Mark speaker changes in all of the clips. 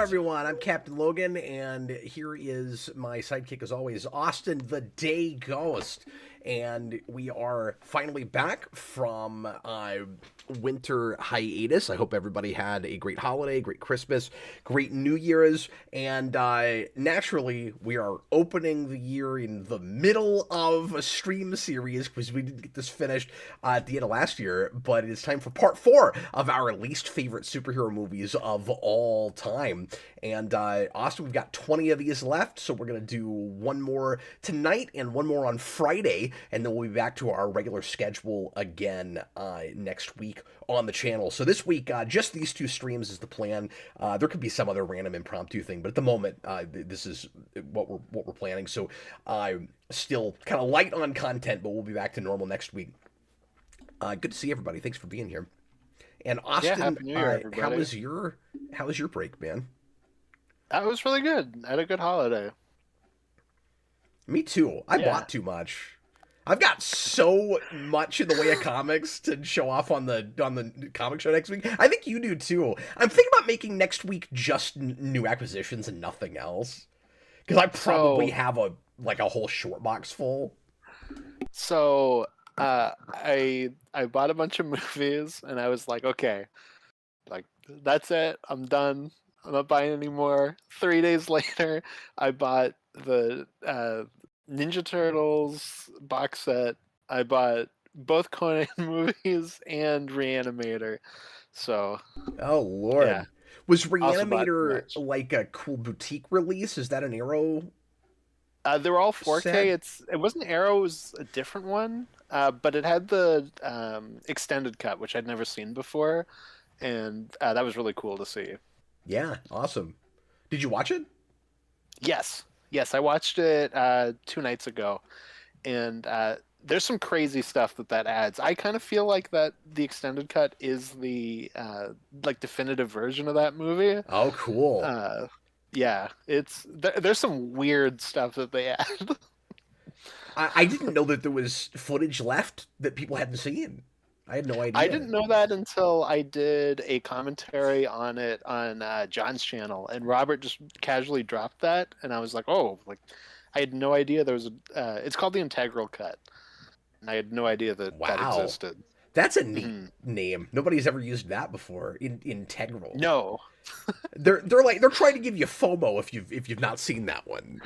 Speaker 1: Everyone, I'm Captain Logan, and here is my sidekick, as always, Austin the Day Ghost. And we are finally back from winter hiatus. I hope everybody had a great holiday, great Christmas, great New Year's, and naturally, we are opening the year in the middle of a stream series because we didn't get this finished at the end of last year, but it is time for part 4 of our least favorite superhero movies of all time. And Austin, we've got 20 of these left, so we're going to do one more tonight and one more on Friday, and then we'll be back to our regular schedule again next week on the channel. So this week, just these 2 streams is the plan. There could be some other random impromptu thing, but at the moment, this is what we're planning. So still kind of light on content, but we'll be back to normal next week. Good to see everybody. Thanks for being here. And Austin,
Speaker 2: Happy New Year, everybody.
Speaker 1: how was your break, man?
Speaker 2: That was really good. I had a good holiday.
Speaker 1: Me too. I bought too much. I've got so much in the way of comics to show off on the comic show next week. I think you do too. I'm thinking about making next week just new acquisitions and nothing else, because I probably have a whole short box full.
Speaker 2: So I bought a bunch of movies, and I was like, okay, like that's it. I'm done. I'm not buying anymore. 3 days later, I bought the Ninja Turtles box set. I bought both Conan movies and Reanimator. So,
Speaker 1: oh Lord,
Speaker 2: yeah.
Speaker 1: Was Reanimator like a cool boutique release? Is that an Arrow?
Speaker 2: They were all 4K.
Speaker 1: set?
Speaker 2: It wasn't Arrow. It was a different one. But it had the extended cut, which I'd never seen before, and that was really cool to see.
Speaker 1: Yeah, awesome. Did you watch it?
Speaker 2: Yes, I watched it 2 nights ago, and there's some crazy stuff that adds. I kind of feel like that the extended cut is the definitive version of that movie.
Speaker 1: Oh, cool.
Speaker 2: Yeah, there's some weird stuff that they add.
Speaker 1: I didn't know that there was footage left that people hadn't seen. I had no idea.
Speaker 2: I didn't know that until I did a commentary on it on John's channel, and Robert just casually dropped that, and I was like, oh, I had no idea there was it's called the Integral Cut, and I had no idea that existed.
Speaker 1: That's a neat name. Nobody's ever used that before. Integral.
Speaker 2: No.
Speaker 1: They're trying to give you FOMO if you've not seen that one.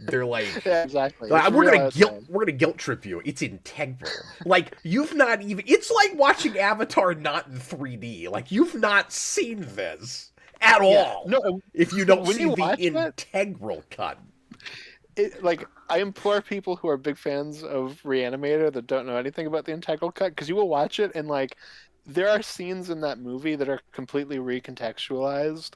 Speaker 1: They're like,
Speaker 2: yeah, exactly.
Speaker 1: We're gonna guilt trip you. It's integral. Like you've not even. It's like watching Avatar not in 3D. Like you've not seen this at all.
Speaker 2: No,
Speaker 1: if you don't see the integral cut.
Speaker 2: I implore people who are big fans of Reanimator that don't know anything about the Integral Cut, because you will watch it and there are scenes in that movie that are completely recontextualized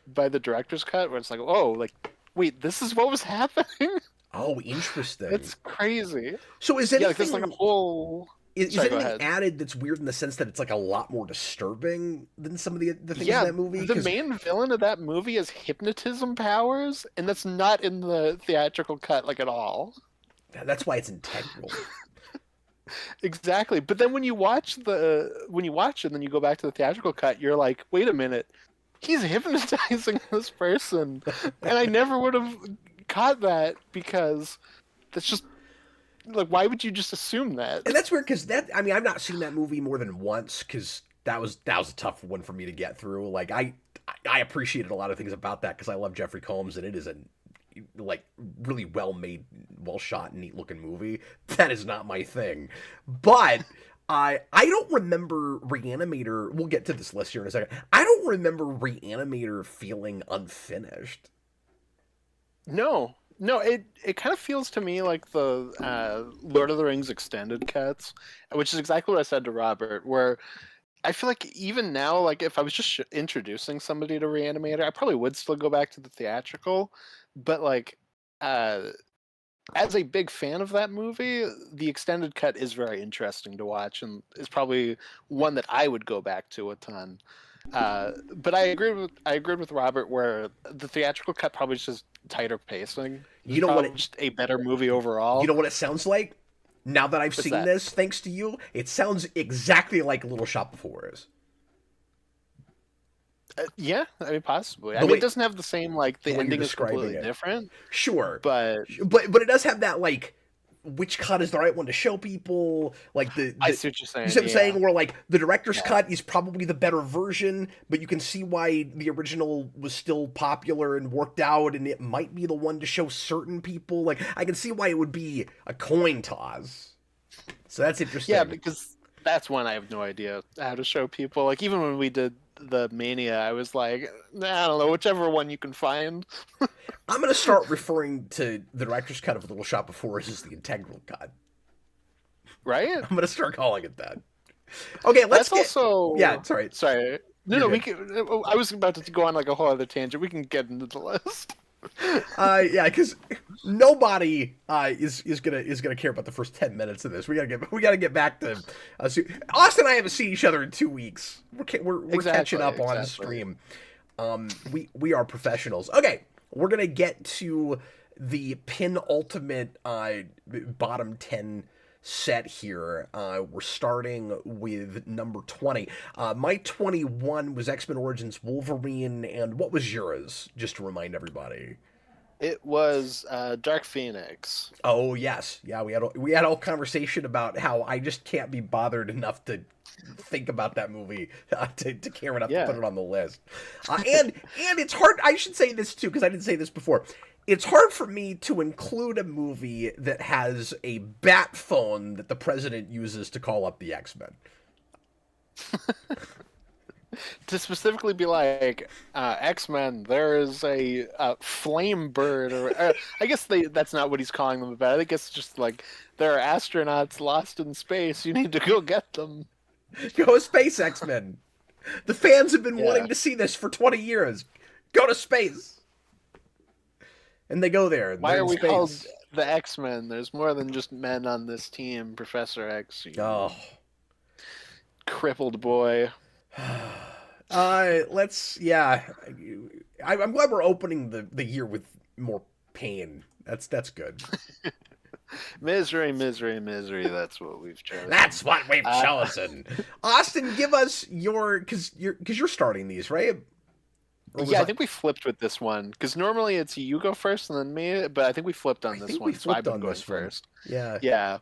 Speaker 2: by the director's cut, where it's like, oh, wait, this is what was happening?
Speaker 1: Oh, interesting.
Speaker 2: It's crazy.
Speaker 1: So is anything...
Speaker 2: there's a whole...
Speaker 1: Is anything added that's weird in the sense that it's a lot more disturbing than some of the things in that movie?
Speaker 2: The main villain of that movie has hypnotism powers, and that's not in the theatrical cut at all.
Speaker 1: That's why it's integral.
Speaker 2: Exactly. But then when you watch it and then you go back to the theatrical cut, you're like, wait a minute, he's hypnotizing this person. And I never would have caught that because that's just like, why would you just assume that?
Speaker 1: And that's weird because I've not seen that movie more than once because that was a tough one for me to get through. Like I appreciated a lot of things about that because I love Jeffrey Combs and it is a like really well made, well shot, neat looking movie. That is not my thing, but. I don't remember Reanimator. We'll get to this list here in a second. I don't remember Reanimator feeling unfinished.
Speaker 2: No, no, it kind of feels to me like the Lord of the Rings extended cuts, which is exactly what I said to Robert. Where I feel like even now, like if I was just introducing somebody to Reanimator, I probably would still go back to the theatrical, but like. As a big fan of that movie, the extended cut is very interesting to watch, and is probably one that I would go back to a ton. But I agreed with Robert where the theatrical cut probably is just tighter pacing.
Speaker 1: You know what?
Speaker 2: Just a better movie overall.
Speaker 1: You know what it sounds like? Now that I've
Speaker 2: What's
Speaker 1: seen
Speaker 2: that?
Speaker 1: this, thanks to you, it sounds exactly like Little Shop of Horrors.
Speaker 2: Yeah, I mean possibly. I
Speaker 1: The
Speaker 2: mean,
Speaker 1: way-
Speaker 2: it doesn't have the same like the
Speaker 1: way you're
Speaker 2: ending is
Speaker 1: describing
Speaker 2: completely
Speaker 1: it.
Speaker 2: different,
Speaker 1: Sure,
Speaker 2: but
Speaker 1: but it does have that like which cut is the right one to show people. Like
Speaker 2: I see what you're saying.
Speaker 1: you see what I'm
Speaker 2: Yeah.
Speaker 1: saying? Where like the director's
Speaker 2: Yeah.
Speaker 1: cut is probably the better version, but you can see why the original was still popular and worked out, and it might be the one to show certain people. Like I can see why it would be a coin toss. So that's interesting.
Speaker 2: Yeah, because that's one I have no idea how to show people. Like even when we did the Mania, I was like, nah, I don't know, whichever one you can find.
Speaker 1: I'm gonna start referring to the director's cut of Little Shop of Horrors as the integral cut.
Speaker 2: Right?
Speaker 1: I'm gonna start calling it that. Okay, let's
Speaker 2: That's
Speaker 1: get.
Speaker 2: also
Speaker 1: Yeah, sorry.
Speaker 2: Sorry. No,
Speaker 1: You're
Speaker 2: no, we
Speaker 1: good.
Speaker 2: can. I was about to go on like a whole other tangent. We can get into the list.
Speaker 1: Yeah, because nobody is gonna care about the first 10 minutes of this. We gotta get back to Austin and I haven't seen each other in 2 weeks. We're
Speaker 2: Exactly,
Speaker 1: catching up on
Speaker 2: exactly.
Speaker 1: stream. We are professionals. Okay, we're gonna get to the penultimate bottom 10 set here. We're starting with number 20. My 21 was X-Men Origins Wolverine, and what was yours? Just to remind everybody.
Speaker 2: It was Dark Phoenix.
Speaker 1: Oh yes, yeah. We had all conversation about how I just can't be bothered enough to think about that movie to care enough to put it on the list. And it's hard. I should say this too because I didn't say this before. It's hard for me to include a movie that has a bat phone that the president uses to call up the X-Men.
Speaker 2: To specifically be like X-Men, there is a flame bird, or I guess that's not what he's calling them about. I think it's just like there are astronauts lost in space. You need to go get them.
Speaker 1: Go space X-Men. The fans have been
Speaker 2: Yeah.
Speaker 1: wanting to see this for 20 years. Go to space. And they go there.
Speaker 2: Why
Speaker 1: They're
Speaker 2: are
Speaker 1: in
Speaker 2: we
Speaker 1: space.
Speaker 2: called the X-Men? There's more than just men on this team. Professor X, you
Speaker 1: Oh.
Speaker 2: crippled boy.
Speaker 1: Let's. Yeah, I'm glad we're opening the year with more pain. That's good.
Speaker 2: Misery, misery, misery. That's what we've chosen.
Speaker 1: That's what we've chosen. Austin, give us your because you're starting these, right? Or was
Speaker 2: Yeah, I think we flipped with this one because normally it's you go first and then me, but I think we flipped on
Speaker 1: I
Speaker 2: this
Speaker 1: think
Speaker 2: one.
Speaker 1: we
Speaker 2: So I've
Speaker 1: flipped
Speaker 2: been
Speaker 1: on
Speaker 2: going
Speaker 1: this one.
Speaker 2: first.
Speaker 1: Yeah.
Speaker 2: Yeah.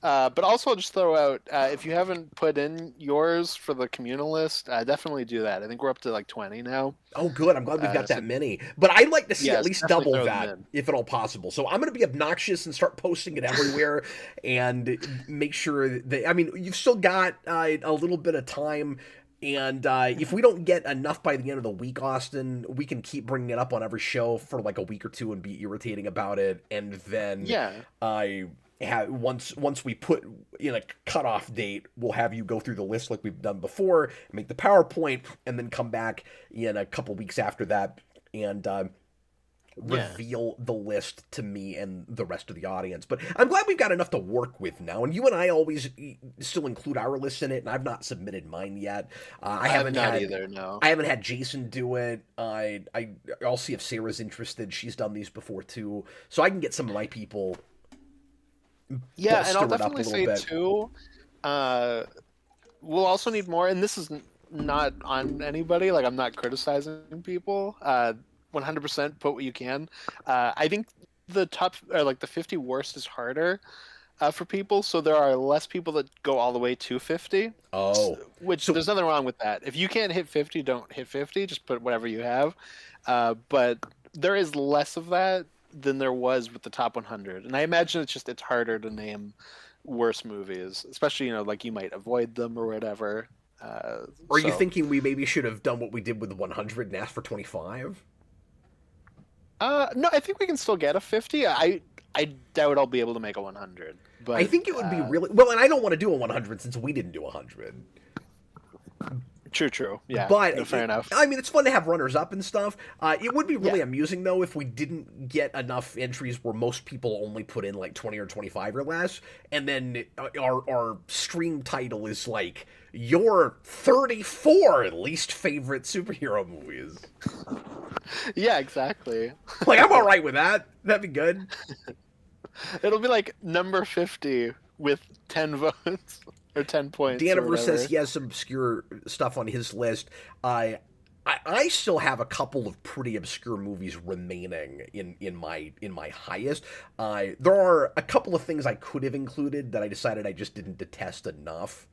Speaker 2: But also I'll just throw out if you haven't put in yours for the communal list, definitely do that. I think we're up to like 20 now.
Speaker 1: Oh, good. I'm glad we've got
Speaker 2: so-
Speaker 1: that many. But I'd like to see
Speaker 2: Yes,
Speaker 1: at least
Speaker 2: definitely
Speaker 1: double
Speaker 2: throw them
Speaker 1: that,
Speaker 2: in.
Speaker 1: if at all possible. So I'm going to be obnoxious and start posting it everywhere and make sure that, I mean, you've still got a little bit of time. And if we don't get enough by the end of the week, Austin, we can keep bringing it up on every show for like a week or two and be irritating about it. And then once we put in a cutoff date, we'll have you go through the list like we've done before, make the PowerPoint, and then come back in a couple weeks after that and reveal the list to me and the rest of the audience. But I'm glad we've got enough to work with now. And you and I always still include our lists in it, and I've not submitted mine yet. I haven't
Speaker 2: not
Speaker 1: had
Speaker 2: either. No.
Speaker 1: I haven't had Jason do it. I'll see if Sarah's interested. She's done these before too, so I can get some of my people
Speaker 2: Yeah, and I'll
Speaker 1: bolster it up a
Speaker 2: definitely
Speaker 1: little
Speaker 2: say
Speaker 1: bit.
Speaker 2: too, uh, we'll also need more, and this is not on anybody. Like, I'm not criticizing people. 100% put what you can. I think the top, or like the 50 worst, is harder for people. So there are less people that go all the way to 50.
Speaker 1: Oh,
Speaker 2: Which,
Speaker 1: so
Speaker 2: there's nothing wrong with that. If you can't hit 50, don't hit 50. Just put whatever you have. But there is less of that than there was with the top 100, and I imagine it's harder to name worse movies, especially like you might avoid them or whatever.
Speaker 1: are you
Speaker 2: So,
Speaker 1: thinking we maybe should have done what we did with the 100 and asked for 25?
Speaker 2: no, I think we can still get a 50. I doubt I'll be able to make a 100,
Speaker 1: I
Speaker 2: but
Speaker 1: think it would be really well, and I don't want to do a 100 since we didn't do a 100.
Speaker 2: true, yeah,
Speaker 1: But
Speaker 2: no, fair enough.
Speaker 1: I mean, it's fun to have runners up and stuff. It would be really
Speaker 2: Yeah.
Speaker 1: amusing though if we didn't get enough entries where most people only put in like 20 or 25 or less, and then our stream title is like your 34 least favorite superhero movies.
Speaker 2: Yeah, exactly.
Speaker 1: Like, I'm all right with that. That'd be good.
Speaker 2: It'll be like number 50 with 10 votes or 10 points. Or
Speaker 1: Daniver
Speaker 2: whatever.
Speaker 1: says he has some obscure stuff on his list. I still have a couple of pretty obscure movies remaining in my highest. There are a couple of things I could have included that I decided I just didn't detest enough,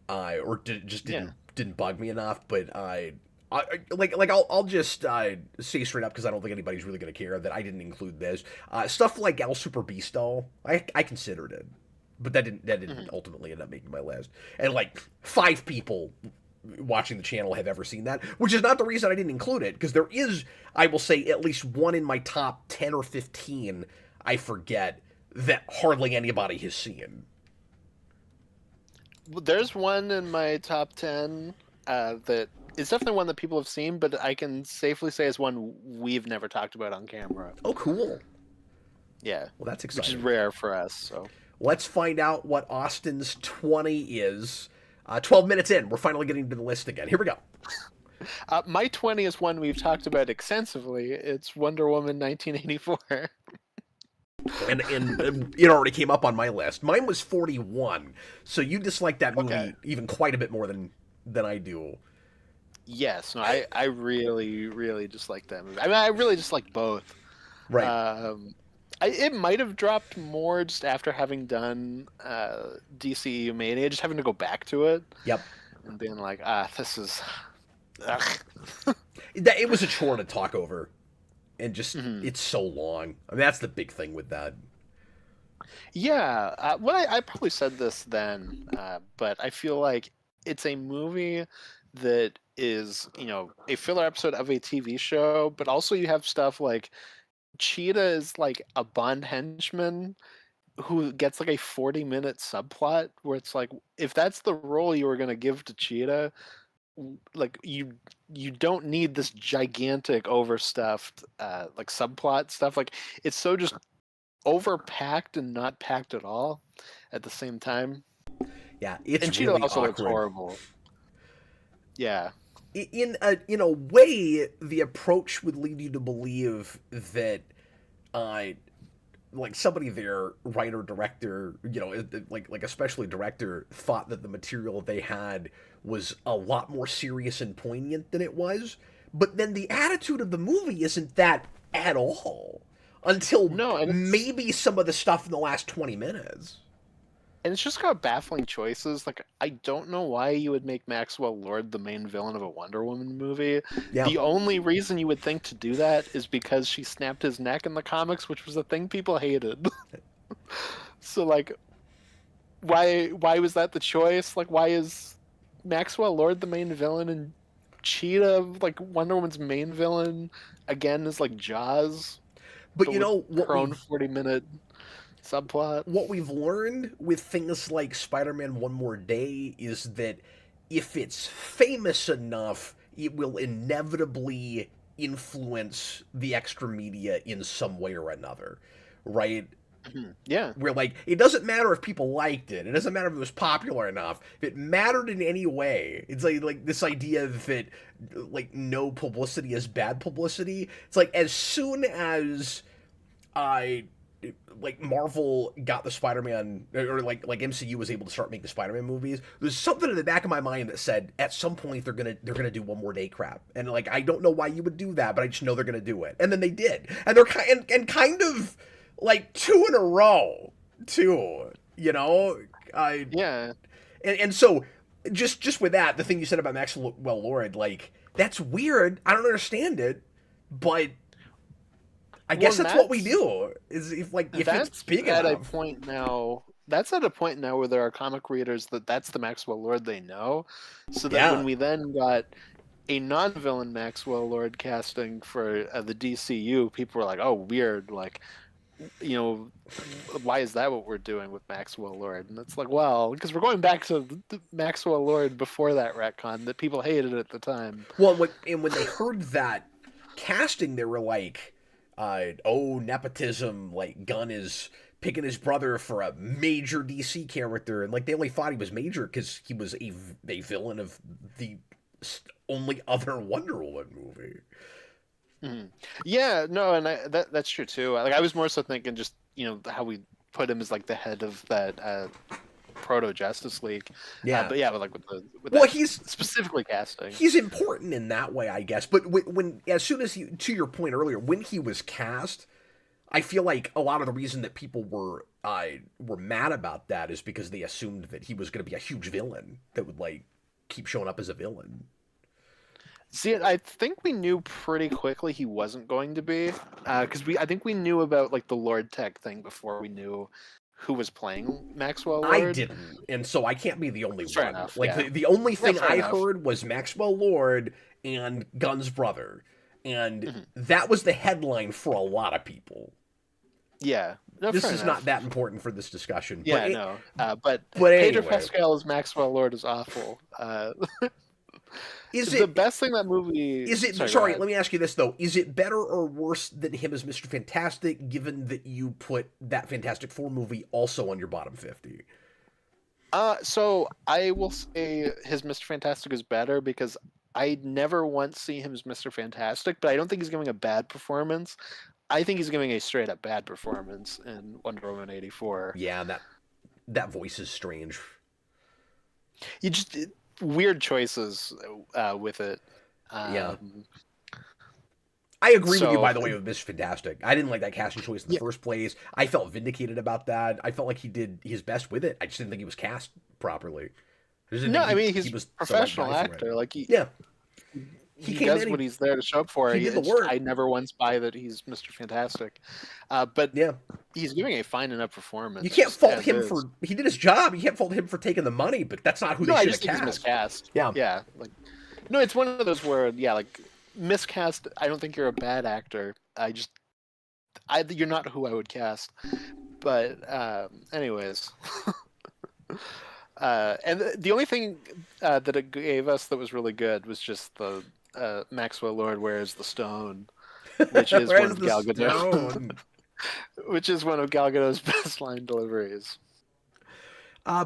Speaker 1: or just didn't bug me enough. But I'll just say straight up, because I don't think anybody's really going to care, that I didn't include this stuff like El Super Beasto. I considered it, but that didn't ultimately end up making my list. And like 5 people watching the channel have ever seen that, which is not the reason I didn't include it, because there is, I will say, at least one in my top 10 or 15 I forget that hardly anybody has seen.
Speaker 2: There's one in my top 10 that it's definitely one that people have seen, but I can safely say is one we've never talked about on camera.
Speaker 1: Oh, cool.
Speaker 2: Yeah.
Speaker 1: Well, that's
Speaker 2: Which
Speaker 1: exciting.
Speaker 2: is rare for us. So
Speaker 1: Let's find out what Austin's 20 is. 12 minutes in, we're finally getting to the list again. Here we go.
Speaker 2: my 20 is one we've talked about extensively. It's Wonder Woman 1984.
Speaker 1: And it already came up on my list. Mine was 41, so you dislike that movie even quite a bit more than I do.
Speaker 2: Yes, no, I really, really just like that movie. I mean, I really just like both.
Speaker 1: Right.
Speaker 2: It might have dropped more just after having done DCU Mania, just having to go back to it.
Speaker 1: Yep.
Speaker 2: And being like, this is...
Speaker 1: It was a chore to talk over. And just, it's so long. I mean, that's the big thing with that.
Speaker 2: Yeah, I probably said this then, but I feel like it's a movie that is, a filler episode of a TV show, but also you have stuff like Cheetah is like a Bond henchman who gets like a 40-minute subplot where it's like, if that's the role you were going to give to Cheetah, like you don't need this gigantic overstuffed like subplot stuff. Like, it's so just overpacked and not packed at all at the same time.
Speaker 1: Yeah, it's
Speaker 2: And Cheetah
Speaker 1: really
Speaker 2: also looks
Speaker 1: awkward.
Speaker 2: horrible. Yeah.
Speaker 1: In a way, the approach would lead you to believe that, like somebody there, writer, director, like especially director, thought that the material they had was a lot more serious and poignant than it was. But then the attitude of the movie isn't that at all until maybe some of the stuff in the last 20 minutes.
Speaker 2: And it's just got baffling choices. Like, I don't know why you would make Maxwell Lord the main villain of a Wonder Woman movie.
Speaker 1: Yeah.
Speaker 2: The only reason you would think to do that is because she snapped his neck in the comics, which was a thing people hated. So, like, why was that the choice? Like, why is Maxwell Lord the main villain and Cheetah, like, Wonder Woman's main villain, again, is like Jaws?
Speaker 1: But
Speaker 2: with her own 40-minute subplot.
Speaker 1: What we've learned with things like Spider-Man One More Day is that if it's famous enough, it will inevitably influence the extra media in some way or another, right?
Speaker 2: Yeah.
Speaker 1: Where, like, it doesn't matter if people liked it. It doesn't matter if it was popular enough. If it mattered in any way, it's like this idea that, like, no publicity is bad publicity. It's like, as soon as like Marvel got the Spider-Man, or like MCU was able to start making Spider-Man movies, there's something in the back of my mind that said at some point they're gonna do One More Day crap, and like I don't know why you would do that, but I just know they're gonna do it, and then they did, and they're kind of like two in a row too, you know, I
Speaker 2: Yeah.
Speaker 1: and so just with that, the thing you said about Maxwell Lord, like that's weird. I don't understand it, but I
Speaker 2: Well,
Speaker 1: guess that's what we do. Is if it's
Speaker 2: that's
Speaker 1: big
Speaker 2: at a
Speaker 1: enough.
Speaker 2: point now. That's at a point now where there are comic readers that's the Maxwell Lord they know, so that when
Speaker 1: Yeah.
Speaker 2: we then got a non-villain Maxwell Lord casting for the DCU, people were like, "Oh, weird! Like, you know, why is that what we're doing with Maxwell Lord?" And it's like, well, because we're going back to the Maxwell Lord before that retcon that people hated at the time.
Speaker 1: Well, when they heard that casting, they were like, "Oh, nepotism! Like Gunn is picking his brother for a major DC character," and like they only thought he was major because he was a villain of the only other Wonder Woman movie.
Speaker 2: Mhm. Yeah, no, and that's true too. Like I was more so thinking just how we put him as like the head of that proto Justice League.
Speaker 1: Yeah.
Speaker 2: But yeah, but like with
Speaker 1: Well,
Speaker 2: that
Speaker 1: he's
Speaker 2: specifically casting.
Speaker 1: he's important in that way, I guess. But when as soon as he, to your point earlier, when he was cast, I feel like a lot of the reason that people were mad about that is because they assumed that he was going to be a huge villain that would like keep showing up as a villain.
Speaker 2: See, I think we knew pretty quickly he wasn't going to be, because I think we knew about like the Lord Tech thing before we knew who was playing Maxwell Lord.
Speaker 1: I didn't, and so I can't be the only
Speaker 2: Fair
Speaker 1: one.
Speaker 2: enough,
Speaker 1: Like
Speaker 2: yeah.
Speaker 1: the only thing
Speaker 2: fair
Speaker 1: I
Speaker 2: enough.
Speaker 1: heard was Maxwell Lord and Gunn's brother, and
Speaker 2: Mhm.
Speaker 1: that was the headline for a lot of people.
Speaker 2: Yeah, no,
Speaker 1: This
Speaker 2: fair
Speaker 1: is
Speaker 2: enough.
Speaker 1: not that important for this discussion.
Speaker 2: Yeah,
Speaker 1: But
Speaker 2: no, but
Speaker 1: but
Speaker 2: Pedro
Speaker 1: anyway,
Speaker 2: Pascal as Maxwell Lord is awful.
Speaker 1: is
Speaker 2: The
Speaker 1: it
Speaker 2: best thing that movie.
Speaker 1: is it
Speaker 2: Sorry, go
Speaker 1: sorry,
Speaker 2: ahead.
Speaker 1: let me ask you this though. Is it better or worse than him as Mr. Fantastic, given that you put that Fantastic Four movie also on your bottom 50?
Speaker 2: So I will say his Mr. Fantastic is better because I never once see him as Mr. Fantastic, but I don't think he's giving a bad performance. I think he's giving a straight up bad performance in Wonder Woman 84.
Speaker 1: Yeah, that voice is strange.
Speaker 2: You just weird choices with it.
Speaker 1: Yeah. I agree with you,
Speaker 2: So
Speaker 1: by the way, with Mr. Fantastic. I didn't like that casting choice in the
Speaker 2: yeah,
Speaker 1: first place. I felt vindicated about that. I felt like he did his best with it. I just didn't think he was cast properly. I just didn't
Speaker 2: no,
Speaker 1: think
Speaker 2: I mean
Speaker 1: he
Speaker 2: he's
Speaker 1: was
Speaker 2: a
Speaker 1: the right
Speaker 2: professional
Speaker 1: guy for it.
Speaker 2: actor. Like
Speaker 1: Yeah, he
Speaker 2: he
Speaker 1: came
Speaker 2: does
Speaker 1: in.
Speaker 2: what he's there to show up for.
Speaker 1: He did the
Speaker 2: It's just,
Speaker 1: work.
Speaker 2: I never once buy that he's Mr. Fantastic, but
Speaker 1: Yeah,
Speaker 2: he's giving a fine enough
Speaker 1: you
Speaker 2: performance.
Speaker 1: can't
Speaker 2: Just
Speaker 1: fault
Speaker 2: as
Speaker 1: him
Speaker 2: is.
Speaker 1: for he did his job. You can't fault him for taking the money, but that's not who
Speaker 2: No,
Speaker 1: they
Speaker 2: I
Speaker 1: should have
Speaker 2: just think he's
Speaker 1: cast.
Speaker 2: miscast.
Speaker 1: Yeah,
Speaker 2: Yeah, like no, it's one of those where like miscast. I don't think you're a bad actor. You're not who I would cast. But anyways, and the only thing that it gave us that was really good was just the Maxwell Lord wears the stone, which is one
Speaker 1: where's
Speaker 2: of
Speaker 1: the
Speaker 2: Gal Gadot,
Speaker 1: stone?
Speaker 2: which is one of Gal Gadot's best line deliveries.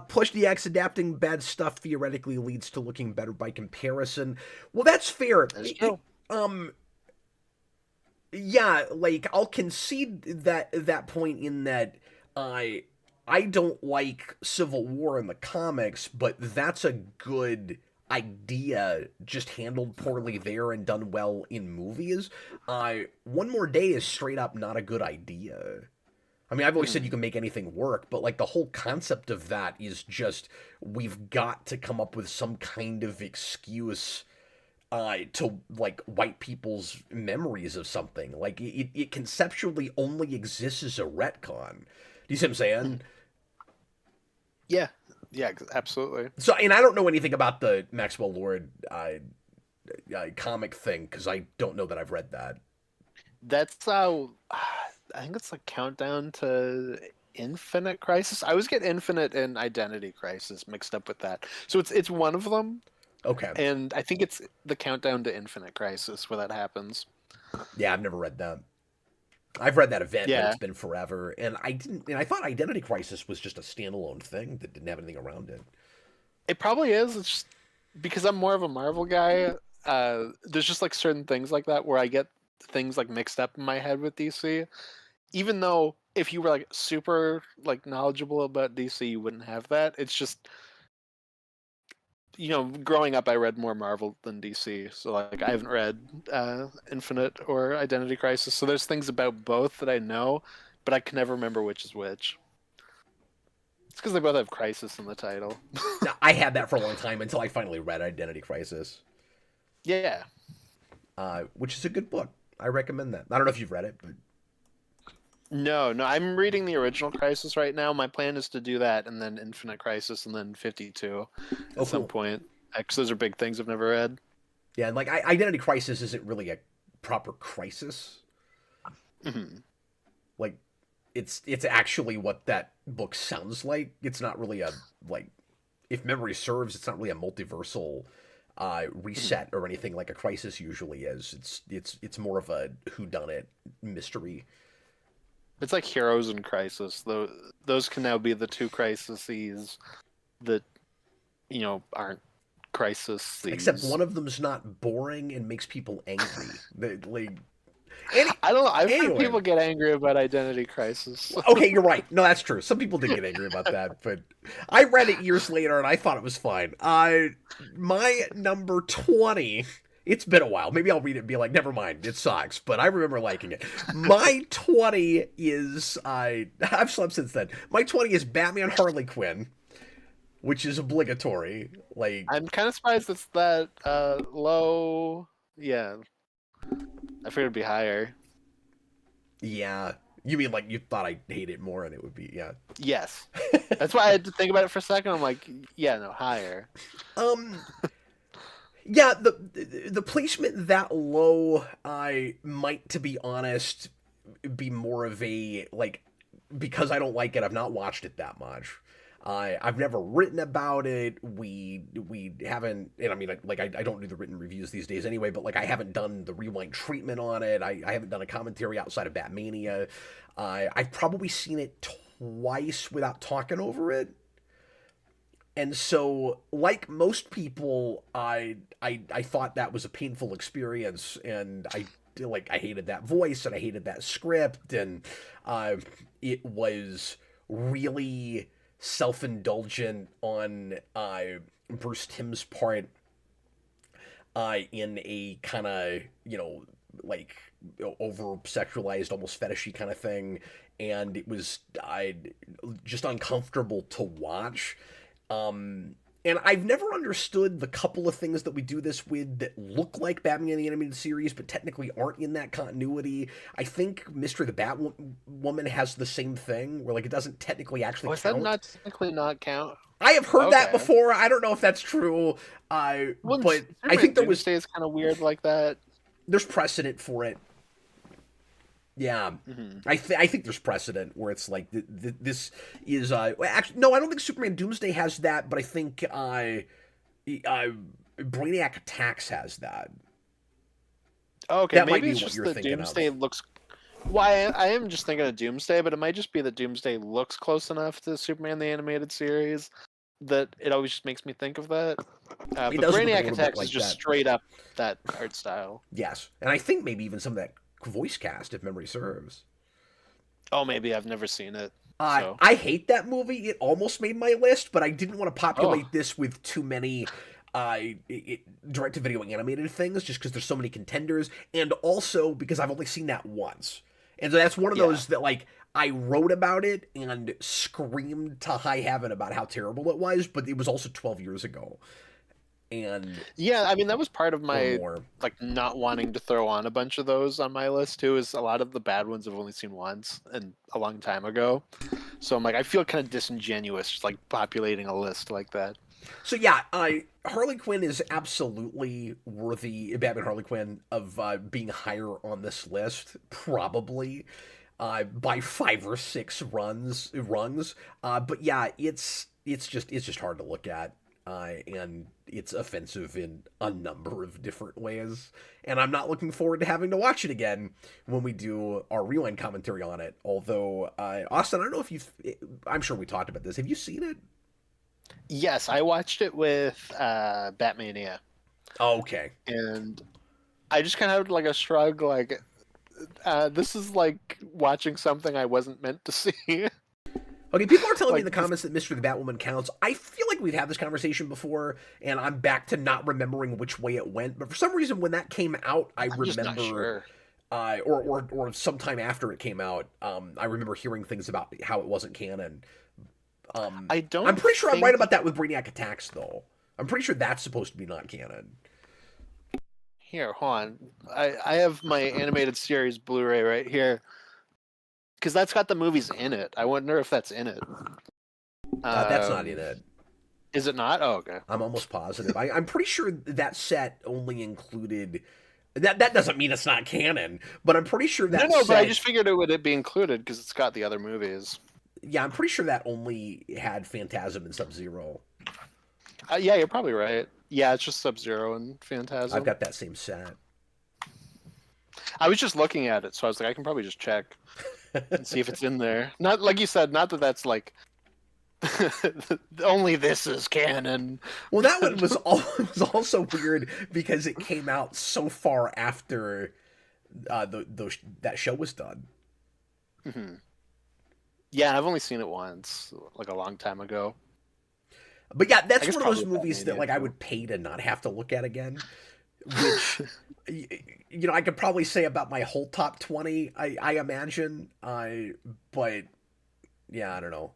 Speaker 1: Push the X adapting bad stuff theoretically leads to looking better by comparison. Well, that's fair.
Speaker 2: That's true.
Speaker 1: Yeah, like I'll concede that point in that I don't like Civil War in the comics, but that's a good idea just handled poorly there and done well in movies. One More Day is straight up not a good idea. I mean, I've always said you can make anything work, but like the whole concept of that is just we've got to come up with some kind of excuse to like white people's memories of something. Like it conceptually only exists as a retcon. Do you see what I'm saying?
Speaker 2: Yeah, yeah, absolutely.
Speaker 1: So, and I don't know anything about the Maxwell Lord comic thing because I don't know that I've read that.
Speaker 2: That's how I think it's like Countdown to Infinite Crisis. I always get Infinite and Identity Crisis mixed up with that. So it's one of them.
Speaker 1: Okay.
Speaker 2: And I think it's the Countdown to Infinite Crisis where that happens.
Speaker 1: Yeah, I've never read that. I've read that event, but
Speaker 2: Yeah.
Speaker 1: it's been forever, and I didn't. And I thought Identity Crisis was just a standalone thing that didn't have anything around it.
Speaker 2: It probably is. It's just because I'm more of a Marvel guy. There's just like certain things like that where I get things like mixed up in my head with DC. even though if you were like super like knowledgeable about DC, you wouldn't have that. It's just, growing up, I read more Marvel than DC, so like I haven't read Infinite or Identity Crisis. So there's things about both that I know, but I can never remember which is which. It's because they both have Crisis in the title.
Speaker 1: Now, I had that for a long time until I finally read Identity Crisis,
Speaker 2: Yeah.
Speaker 1: which is a good book. I recommend that. I don't know if you've read it, but
Speaker 2: No, I'm reading the original Crisis right now. My plan is to do that and then Infinite Crisis and then 52 at some point. Because those are big things I've never read.
Speaker 1: Yeah, and like Identity Crisis isn't really a proper crisis.
Speaker 2: Mm-hmm.
Speaker 1: Like, it's actually what that book sounds like. It's not really a, like, if memory serves, it's not really a multiversal reset or anything like a crisis usually is. It's more of a whodunit mystery.
Speaker 2: It's like Heroes in Crisis. Those can now be the two crises that, aren't crises.
Speaker 1: Except one of them's not boring and makes people angry.
Speaker 2: I don't know. I've
Speaker 1: anyway.
Speaker 2: heard people get angry about Identity Crisis.
Speaker 1: Okay, you're right. No, that's true. Some people did get angry about that, but I read it years later and I thought it was fine. My number 20. It's been a while. Maybe I'll read it and be like, never mind, it sucks. But I remember liking it. My 20 is... I've slept since then. My 20 is Batman Harley Quinn, which is obligatory. Like,
Speaker 2: I'm kind of surprised it's that low. Yeah. I figured it'd be higher.
Speaker 1: Yeah. You mean like you thought I'd hate it more and it would be... Yeah.
Speaker 2: Yes. That's why I had to think about it for a second. I'm like, yeah, no, higher.
Speaker 1: Yeah, the placement that low, I might, to be honest, be more of a, like, because I don't like it, I've not watched it that much. I've never written about it. We haven't, and I mean, like, I don't do the written reviews these days anyway, but like I haven't done the rewind treatment on it. I haven't done a commentary outside of Batmania. I've probably seen it twice without talking over it. And so, like most people, I thought that was a painful experience, and I hated that voice, and I hated that script, and it was really self-indulgent on Bruce Timm's part in a kind of, like, over-sexualized, almost fetishy kind of thing, and it was just uncomfortable to watch. And I've never understood the couple of things that we do this with that look like Batman the Animated Series, but technically aren't in that continuity. I think Mystery of the Batwoman has the same thing, where like it doesn't technically actually count.
Speaker 2: Does that not technically not count?
Speaker 1: I have heard that before. I don't know if that's true, but I think there was...
Speaker 2: Doomsday is kind of weird like that.
Speaker 1: There's precedent for it. Yeah, I think there's precedent where it's like this is actually no, I don't think Superman Doomsday has that, but I think Brainiac Attacks has that.
Speaker 2: Okay,
Speaker 1: that
Speaker 2: maybe
Speaker 1: might be
Speaker 2: it's
Speaker 1: what
Speaker 2: just
Speaker 1: you're
Speaker 2: the
Speaker 1: thinking
Speaker 2: Doomsday
Speaker 1: of.
Speaker 2: looks. Why I am just thinking of Doomsday, but it might just be that Doomsday looks close enough to Superman the Animated Series that it always just makes me think of that. But Brainiac Attacks is just straight up that art style.
Speaker 1: Yes, and I think maybe even some of that voice cast, if memory serves.
Speaker 2: Oh, maybe I've never seen it. So.
Speaker 1: I hate that movie. It almost made my list, but I didn't want to populate this with too many direct-to-video animated things, just because there's so many contenders, and also because I've only seen that once. And so that's one of those that, like, I wrote about it and screamed to high heaven about how terrible it was, but it was also 12 years ago. And
Speaker 2: yeah, I mean, that was part of my like not wanting to throw on a bunch of those on my list too, is a lot of the bad ones I've only seen once and a long time ago. So I'm like, I feel kind of disingenuous just like populating a list like that.
Speaker 1: So yeah, Harley Quinn is absolutely worthy, Batman Harley Quinn, of being higher on this list, probably by 5 or 6 rungs. But yeah, it's just hard to look at. And it's offensive in a number of different ways. And I'm not looking forward to having to watch it again when we do our rewind commentary on it. Although, Austin, I don't know if you've... I'm sure we talked about this. Have you seen it?
Speaker 2: Yes, I watched it with Batmania.
Speaker 1: Oh, okay.
Speaker 2: And I just kind of had like a shrug, like... this is like watching something I wasn't meant to see.
Speaker 1: Okay, people are telling me in
Speaker 2: Like,
Speaker 1: the comments that Mystery of the Batwoman counts. I feel like we've had this conversation before, and I'm back to not remembering which way it went. But for some reason, when that came out, I
Speaker 2: I'm just not
Speaker 1: remember,
Speaker 2: sure.
Speaker 1: or sometime after it came out, I remember hearing things about how it wasn't canon.
Speaker 2: I
Speaker 1: I'm
Speaker 2: don't
Speaker 1: pretty sure I'm right
Speaker 2: think
Speaker 1: about that with Brainiac Attacks, though. I'm pretty sure that's supposed to be not canon.
Speaker 2: here, hold on. I have my animated series Blu-ray right here because that's got the movies in it. I wonder if that's in it.
Speaker 1: That's not in it.
Speaker 2: Is it not? Oh, okay.
Speaker 1: I'm almost positive. I'm pretty sure that set only included. That doesn't mean it's not canon, but I'm pretty sure that
Speaker 2: No,
Speaker 1: set,
Speaker 2: but I just figured it would be included because it's got the other movies.
Speaker 1: yeah, I'm pretty sure that only had Phantasm and Sub-Zero.
Speaker 2: Yeah, you're probably right. Yeah, it's just Sub-Zero and Phantasm.
Speaker 1: I've got that same set.
Speaker 2: I was just looking at it, so I was like, I can probably just check and see if it's in there. Not like you said, not that that's like only this is canon.
Speaker 1: Well, that one was also weird because it came out so far after that show was done.
Speaker 2: Mm-hmm. Yeah, I've only seen it once, like a long time ago.
Speaker 1: But yeah, that's
Speaker 2: guess
Speaker 1: one of those
Speaker 2: probably
Speaker 1: movies that
Speaker 2: Batman,
Speaker 1: like
Speaker 2: yeah,
Speaker 1: I
Speaker 2: too.
Speaker 1: would pay to not have to look at again. Which, I could probably say about my whole top 20. I imagine. But yeah, I don't know.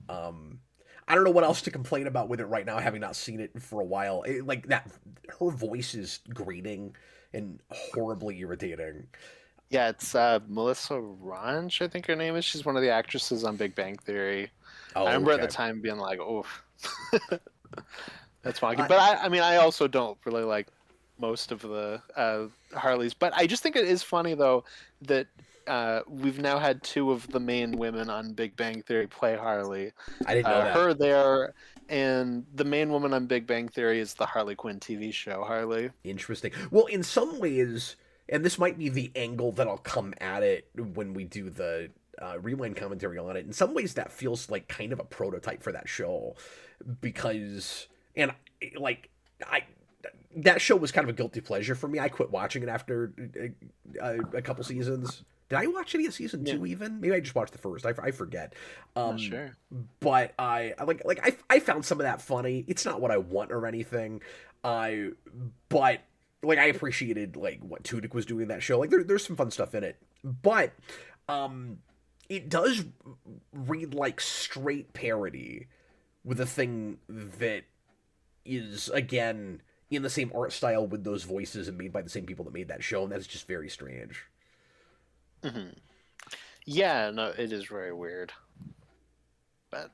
Speaker 1: I don't know what else to complain about with it right now, having not seen it for a while. Like that, her voice is grating and horribly irritating.
Speaker 2: Yeah, it's Melissa Ranch, I think her name is. She's one of the actresses on Big Bang Theory. I
Speaker 1: Oh,
Speaker 2: remember at the
Speaker 1: okay.
Speaker 2: time being like, "Oh, that's wonky."
Speaker 1: I,
Speaker 2: But I mean, I also don't really like most of the Harleys. But I just think it is funny though that we've now had two of the main women on Big Bang Theory play Harley.
Speaker 1: I didn't know that.
Speaker 2: Her there, and the main woman on Big Bang Theory is the Harley Quinn TV show, Harley.
Speaker 1: Interesting. Well, in some ways, and this might be the angle that I'll come at it when we do the rewind commentary on it. In some ways, that feels like kind of a prototype for that show, because and like I that show was kind of a guilty pleasure for me. I quit watching it after a couple seasons. Did I watch any of season
Speaker 2: Yeah,
Speaker 1: two even? Maybe I just watched the first. I forget.
Speaker 2: I'm not sure.
Speaker 1: But I found some of that funny. It's not what I want or anything. I but like I appreciated like what Tudyk was doing in that show. Like there's some fun stuff in it. But it does read like straight parody with a thing that is again in the same art style with those voices and made by the same people that made that show, and that's just very strange.
Speaker 2: Hmm. Yeah, no, it is very weird. But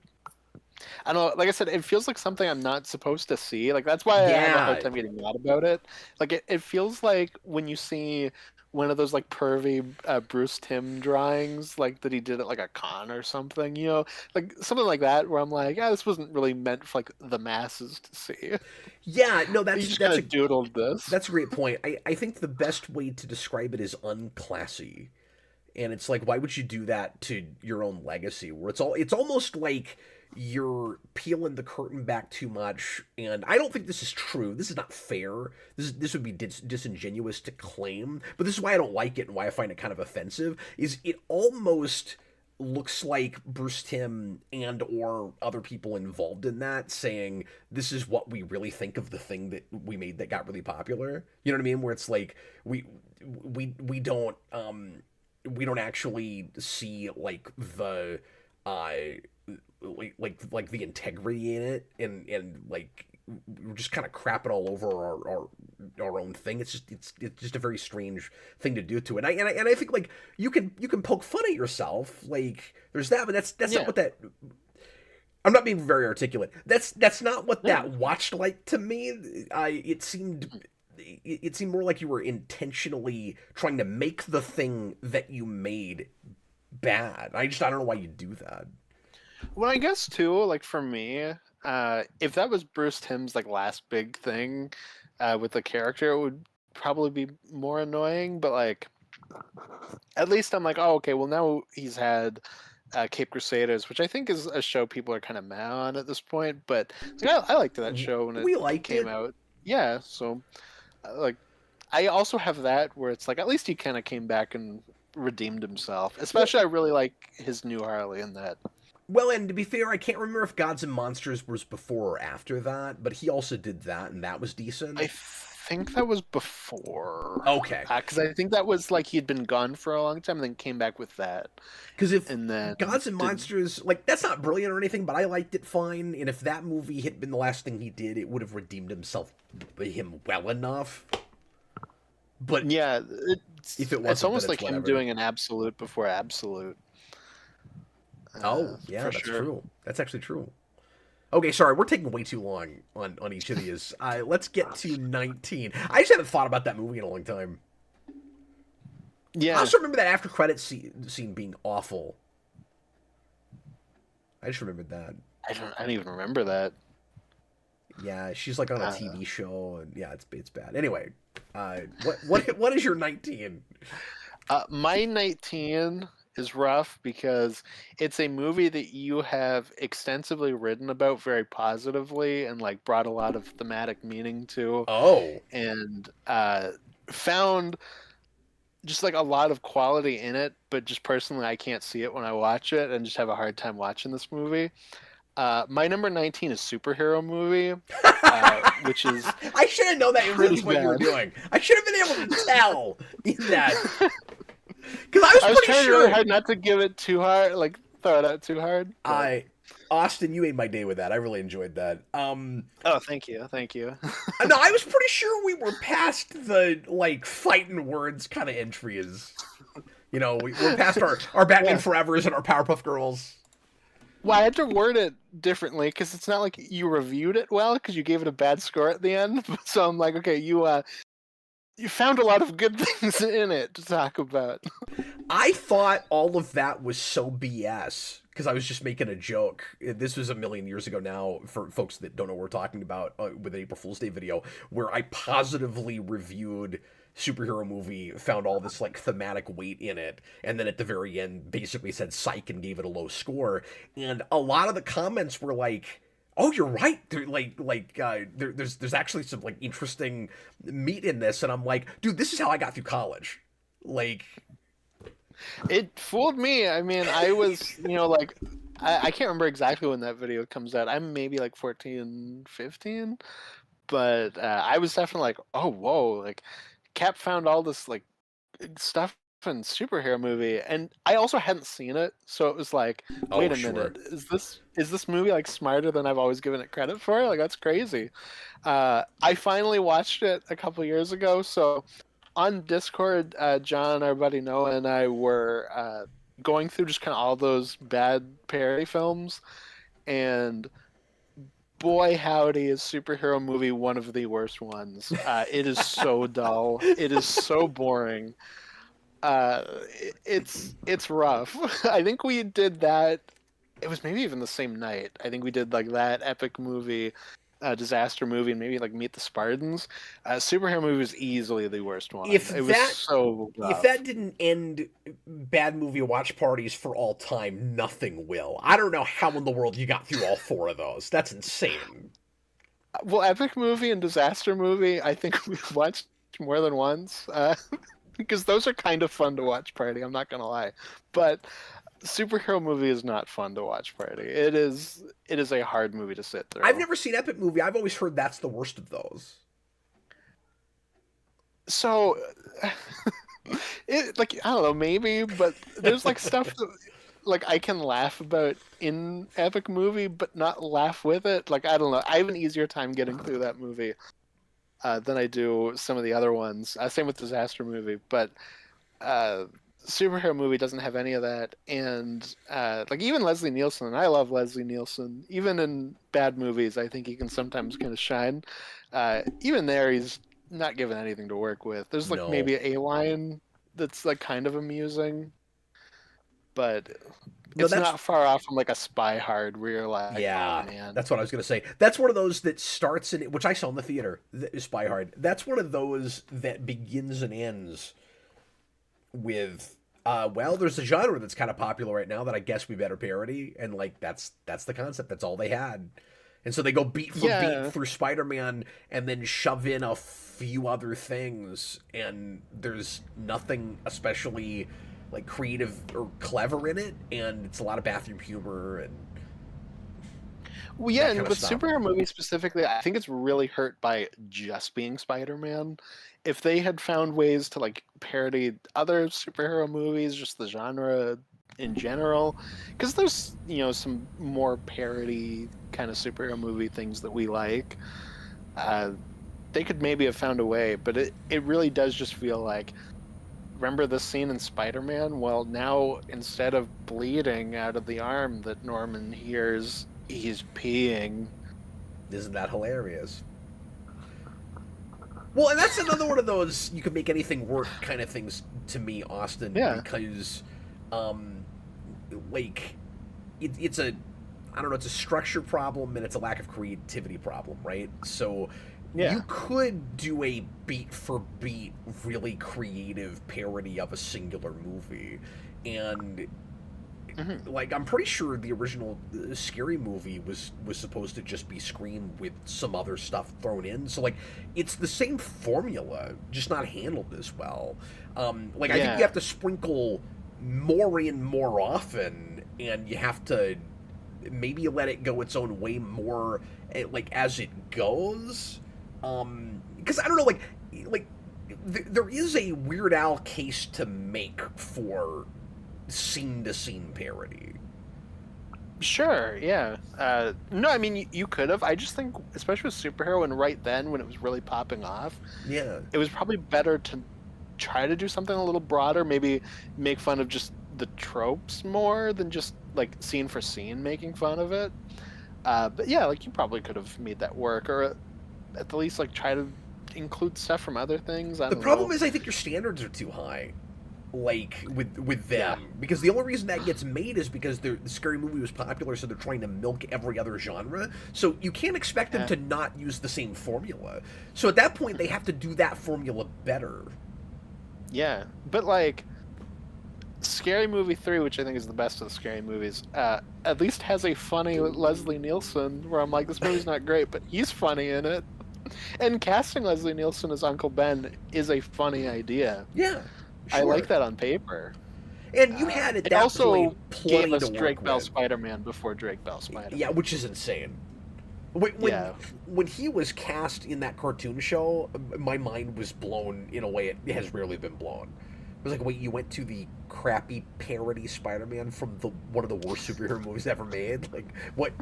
Speaker 2: I don't know. Like I said, it feels like something I'm not supposed to see. Like that's why I have a
Speaker 1: Yeah,
Speaker 2: hard time getting mad about it. Like it feels like when you see one of those like pervy Bruce Timm drawings, like that he did at like a con or something. Like something like that, where I'm like, yeah, this wasn't really meant for like the masses to see.
Speaker 1: yeah. No,
Speaker 2: You just kind of doodled this.
Speaker 1: that's a great point. I think the best way to describe it is unclassy. And it's like, why would you do that to your own legacy? Where it's almost like you're peeling the curtain back too much. And I don't think this is true. This is not fair. This would be disingenuous to claim. But this is why I don't like it and why I find it kind of offensive. Is it almost looks like Bruce Timm and or other people involved in that saying this is what we really think of the thing that we made that got really popular. You know what I mean? Where it's like we don't we don't actually see like the uh like the integrity in it and like we're just kind of crapping all over our own thing. It's just a very strange thing to do to it. And I think like you can poke fun at yourself. Like there's that, but that's not
Speaker 2: Yeah.
Speaker 1: what that. I'm not being very articulate. That's not what
Speaker 2: Yeah.
Speaker 1: that watched like to me. It seemed more like you were intentionally trying to make the thing that you made bad. I don't know why you do that.
Speaker 2: Well, I guess too, like for me, if that was Bruce Timm's like last big thing with the character, it would probably be more annoying. But like, at least I'm like, oh, okay. Well, now he's had Cape Crusaders, which I think is a show people are kind of mad on at this point. But like, I liked that show when it
Speaker 1: We liked
Speaker 2: came
Speaker 1: it.
Speaker 2: out. Yeah, so like I also have that where it's like at least he kind of came back and redeemed himself.
Speaker 1: Well,
Speaker 2: Especially, I really like his new Harley in that.
Speaker 1: well, and to be fair, I can't remember if Gods and Monsters was before or after that, but he also did that, and that was decent.
Speaker 2: I think that was before.
Speaker 1: Okay.
Speaker 2: Because I think that was like he'd been gone for a long time and then came back with that.
Speaker 1: Because if
Speaker 2: And then
Speaker 1: Gods and
Speaker 2: did,
Speaker 1: Monsters, like, that's not brilliant or anything, but I liked it fine, and if that movie had been the last thing he did, it would have redeemed him well enough. But
Speaker 2: yeah,
Speaker 1: if it wasn't,
Speaker 2: it's almost
Speaker 1: then
Speaker 2: like
Speaker 1: it's
Speaker 2: him
Speaker 1: whatever.
Speaker 2: doing an absolute before absolute.
Speaker 1: Oh, yeah,
Speaker 2: For
Speaker 1: that's
Speaker 2: sure.
Speaker 1: true. That's actually true. Okay, sorry, we're taking way too long on each of these. Let's get to 19. I just haven't thought about that movie in a long time. I
Speaker 2: Yeah,
Speaker 1: also remember that after credits scene being awful. I just remembered that.
Speaker 2: I don't even remember that.
Speaker 1: Yeah, she's like on a TV show, and yeah, it's bad. Anyway, what is your 19?
Speaker 2: My 19 is rough because it's a movie that you have extensively written about very positively and like brought a lot of thematic meaning to,
Speaker 1: Oh,
Speaker 2: and found just like a lot of quality in it, but just personally I can't see it when I watch it and just have a hard time watching this movie. My number 19 is superhero movie, which is
Speaker 1: I should have known that
Speaker 2: pretty
Speaker 1: was what you were
Speaker 2: bad.
Speaker 1: doing. I should have been able to tell in that because I was
Speaker 2: I was
Speaker 1: pretty
Speaker 2: trying
Speaker 1: sure.
Speaker 2: really hard not to give it too hard, like throw it out too hard. But...
Speaker 1: Austin, you made my day with that. I really enjoyed that.
Speaker 2: Oh, thank you.
Speaker 1: No, I was pretty sure we were past the like fighting words kind of entries. You know, we're past our Batman
Speaker 2: Yeah.
Speaker 1: Forevers and our Powerpuff Girls.
Speaker 2: Well, I had to word it differently because it's not like you reviewed it well because you gave it a bad score at the end. So I'm like, okay, you found a lot of good things in it to talk about.
Speaker 1: I thought all of that was so BS because I was just making a joke. This was a million years ago now for folks that don't know what we're talking about with an April Fool's Day video where I positively reviewed superhero movie, found all this like thematic weight in it, and then at the very end basically said psych and gave it a low score. And a lot of the comments were like, "Oh, you're right. There's actually some like interesting meat in this," and I'm like, "Dude, this is how I got through college." Like,
Speaker 2: It fooled me. I mean, I was, like, I can't remember exactly when that video comes out. I'm maybe like 14, 15, but I was definitely like, oh, whoa, like, Cap found all this like stuff in superhero movie, and I also hadn't seen it, so it was like,
Speaker 1: oh
Speaker 2: wait a
Speaker 1: sure.
Speaker 2: minute, is this movie like smarter than I've always given it credit for? Like, that's crazy. I finally watched it a couple years ago, so on Discord, John, our buddy Noah, and I were going through just kind of all those bad parody films, and boy howdy is superhero movie one of the worst ones. It is so dull. It is so boring. It's rough. I think we did that. It was maybe even the same night. I think we did like that epic movie, disaster movie, and maybe like Meet the Spartans. Superhero movie was easily the worst one.
Speaker 1: If
Speaker 2: It was
Speaker 1: that
Speaker 2: so rough.
Speaker 1: if that didn't end bad movie watch parties for all time, nothing will. I don't know how in the world you got through all four of those. That's insane.
Speaker 2: Well, epic movie and disaster movie, I think we've watched more than once. Because those are kind of fun to watch party. I'm not gonna lie, but superhero movie is not fun to watch party. It is a hard movie to sit through.
Speaker 1: I've never seen Epic Movie. I've always heard that's the worst of those.
Speaker 2: So, like, I don't know, maybe, but there's like stuff that like I can laugh about in epic movie, but not laugh with it. Like, I don't know. I have an easier time getting through that movie than I do some of the other ones. Same with disaster movie, but superhero movie doesn't have any of that. And like even Leslie Nielsen, and I love Leslie Nielsen. Even in bad movies, I think he can sometimes kind of shine. Even there, he's not given anything to work with. There's like
Speaker 1: No.
Speaker 2: maybe a line that's like kind of amusing, but
Speaker 1: No,
Speaker 2: it's
Speaker 1: that's
Speaker 2: not far off from like a Spy Hard where you're like,
Speaker 1: yeah.
Speaker 2: oh man.
Speaker 1: That's what I was gonna say. That's one of those that starts in which I saw in the theater. Spy Hard. That's one of those that begins and ends with. Well, there's a genre that's kind of popular right now that I guess we better parody, and like that's the concept. That's all they had. And so they go beat for
Speaker 2: Yeah.
Speaker 1: beat through Spider-Man and then shove in a few other things, and there's nothing especially like creative or clever in it, and it's a lot of bathroom humor and
Speaker 2: Well, yeah,
Speaker 1: that
Speaker 2: and
Speaker 1: kind of
Speaker 2: with
Speaker 1: stuff.
Speaker 2: superhero movies specifically, I think it's really hurt by just being Spider-Man. If they had found ways to like parody other superhero movies, just the genre in general, because there's some more parody kind of superhero movie things that we like. Uh, they could maybe have found a way, but it really does just feel like, remember the scene in Spider-Man? Well, now instead of bleeding out of the arm that Norman hears, he's peeing.
Speaker 1: Isn't that hilarious? Well, and that's another one of those you can make anything work kind of things to me, Austin,
Speaker 2: Yeah.
Speaker 1: because, like, it's a, I don't know, it's a structure problem and it's a lack of creativity problem, right? So
Speaker 2: Yeah.
Speaker 1: you could do a beat for beat, really creative parody of a singular movie, and like I'm pretty sure the original Scary Movie was supposed to just be Scream with some other stuff thrown in. So like it's the same formula, just not handled as well. Like I think
Speaker 2: Yeah.
Speaker 1: you have to sprinkle more in more often, and you have to maybe let it go its own way more, like as it goes. Because I don't know, like there is a Weird Al case to make for scene to scene parody.
Speaker 2: Sure, yeah. No, I mean, you could have. I just think, especially with superhero, and right then when it was really popping off,
Speaker 1: Yeah.
Speaker 2: it was probably better to try to do something a little broader, maybe make fun of just the tropes more than just like scene for scene making fun of it. But yeah, like you probably could have made that work, or at the least like try to include stuff from other things. I
Speaker 1: The
Speaker 2: don't
Speaker 1: problem
Speaker 2: know.
Speaker 1: is I think your standards are too high. Like with them,
Speaker 2: Yeah.
Speaker 1: because the only reason that gets made is because the Scary Movie was popular, so they're trying to milk every other genre. So you can't expect them
Speaker 2: Yeah.
Speaker 1: to not use the same formula. So at that point, they have to do that formula better.
Speaker 2: Yeah, but like Scary Movie 3, which I think is the best of the scary movies, at least has a funny Leslie Nielsen where I'm like, this movie's not great, but he's funny in it. And casting Leslie Nielsen as Uncle Ben is a funny idea.
Speaker 1: Yeah,
Speaker 2: I
Speaker 1: sure.
Speaker 2: like that on paper.
Speaker 1: And you had at
Speaker 2: It
Speaker 1: that
Speaker 2: also
Speaker 1: point plenty
Speaker 2: gave us
Speaker 1: to
Speaker 2: Drake
Speaker 1: work
Speaker 2: Bell
Speaker 1: with.
Speaker 2: Spider-Man before Drake Bell Spider-Man.
Speaker 1: Yeah, which is insane. When,
Speaker 2: Yeah.
Speaker 1: when he was cast in that cartoon show, my mind was blown in a way it has rarely been blown. It was like, wait, you went to the crappy parody Spider-Man from one of the worst superhero movies ever made? Like, what